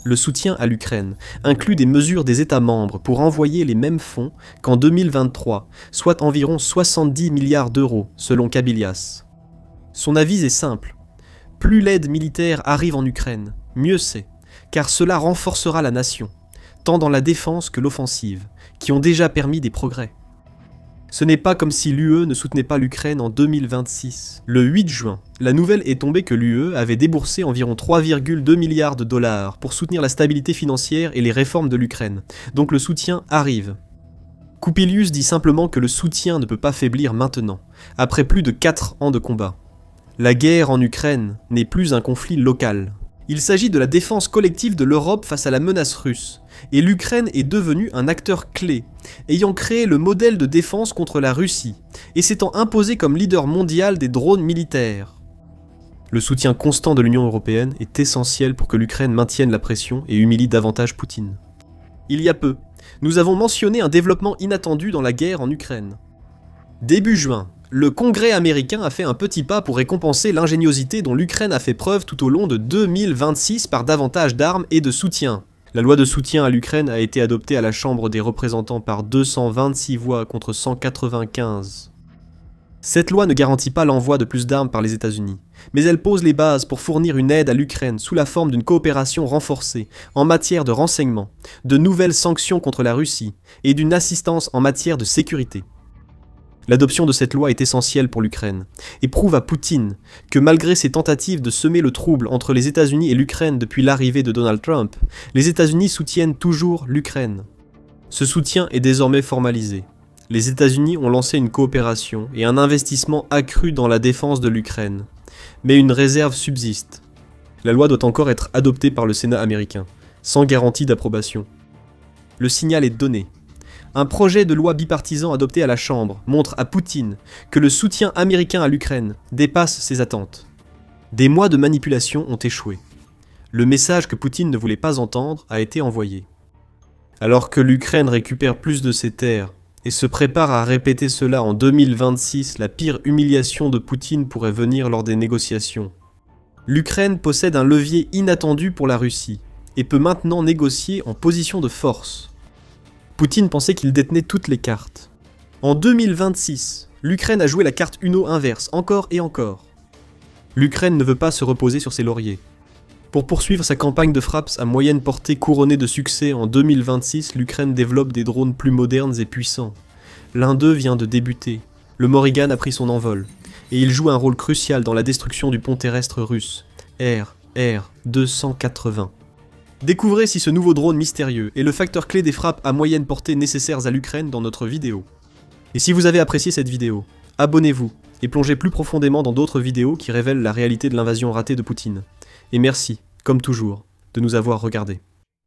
Le soutien à l'Ukraine inclut des mesures des États membres pour envoyer les mêmes fonds qu'en 2023, soit environ 70 milliards d'euros, selon Kabilias. Son avis est simple. Plus l'aide militaire arrive en Ukraine, mieux c'est, car cela renforcera la nation, tant dans la défense que l'offensive, qui ont déjà permis des progrès. Ce n'est pas comme si l'UE ne soutenait pas l'Ukraine en 2026. Le 8 juin, la nouvelle est tombée que l'UE avait déboursé environ 3,2 milliards de dollars pour soutenir la stabilité financière et les réformes de l'Ukraine, donc le soutien arrive. Kupelius dit simplement que le soutien ne peut pas faiblir maintenant, après plus de 4 ans de combat. La guerre en Ukraine n'est plus un conflit local. Il s'agit de la défense collective de l'Europe face à la menace russe, et l'Ukraine est devenue un acteur clé, ayant créé le modèle de défense contre la Russie, et s'étant imposé comme leader mondial des drones militaires. Le soutien constant de l'Union européenne est essentiel pour que l'Ukraine maintienne la pression et humilie davantage Poutine. Il y a peu, nous avons mentionné un développement inattendu dans la guerre en Ukraine. Début juin, le Congrès américain a fait un petit pas pour récompenser l'ingéniosité dont l'Ukraine a fait preuve tout au long de 2026 par davantage d'armes et de soutien. La loi de soutien à l'Ukraine a été adoptée à la Chambre des représentants par 226 voix contre 195. Cette loi ne garantit pas l'envoi de plus d'armes par les États-Unis, mais elle pose les bases pour fournir une aide à l'Ukraine sous la forme d'une coopération renforcée en matière de renseignement, de nouvelles sanctions contre la Russie et d'une assistance en matière de sécurité. L'adoption de cette loi est essentielle pour l'Ukraine et prouve à Poutine que malgré ses tentatives de semer le trouble entre les États-Unis et l'Ukraine depuis l'arrivée de Donald Trump, les États-Unis soutiennent toujours l'Ukraine. Ce soutien est désormais formalisé. Les États-Unis ont lancé une coopération et un investissement accru dans la défense de l'Ukraine. Mais une réserve subsiste. La loi doit encore être adoptée par le Sénat américain, sans garantie d'approbation. Le signal est donné. Un projet de loi bipartisan adopté à la Chambre montre à Poutine que le soutien américain à l'Ukraine dépasse ses attentes. Des mois de manipulation ont échoué. Le message que Poutine ne voulait pas entendre a été envoyé. Alors que l'Ukraine récupère plus de ses terres et se prépare à répéter cela en 2026, la pire humiliation de Poutine pourrait venir lors des négociations. L'Ukraine possède un levier inattendu pour la Russie et peut maintenant négocier en position de force. Poutine pensait qu'il détenait toutes les cartes. En 2026, l'Ukraine a joué la carte Uno inverse, encore et encore. L'Ukraine ne veut pas se reposer sur ses lauriers. Pour poursuivre sa campagne de frappes à moyenne portée couronnée de succès en 2026, l'Ukraine développe des drones plus modernes et puissants. L'un d'eux vient de débuter. Le Morrigan a pris son envol, et il joue un rôle crucial dans la destruction du pont terrestre russe, RR-280. Découvrez si ce nouveau drone mystérieux est le facteur clé des frappes à moyenne portée nécessaires à l'Ukraine dans notre vidéo. Et si vous avez apprécié cette vidéo, abonnez-vous et plongez plus profondément dans d'autres vidéos qui révèlent la réalité de l'invasion ratée de Poutine. Et merci, comme toujours, de nous avoir regardés.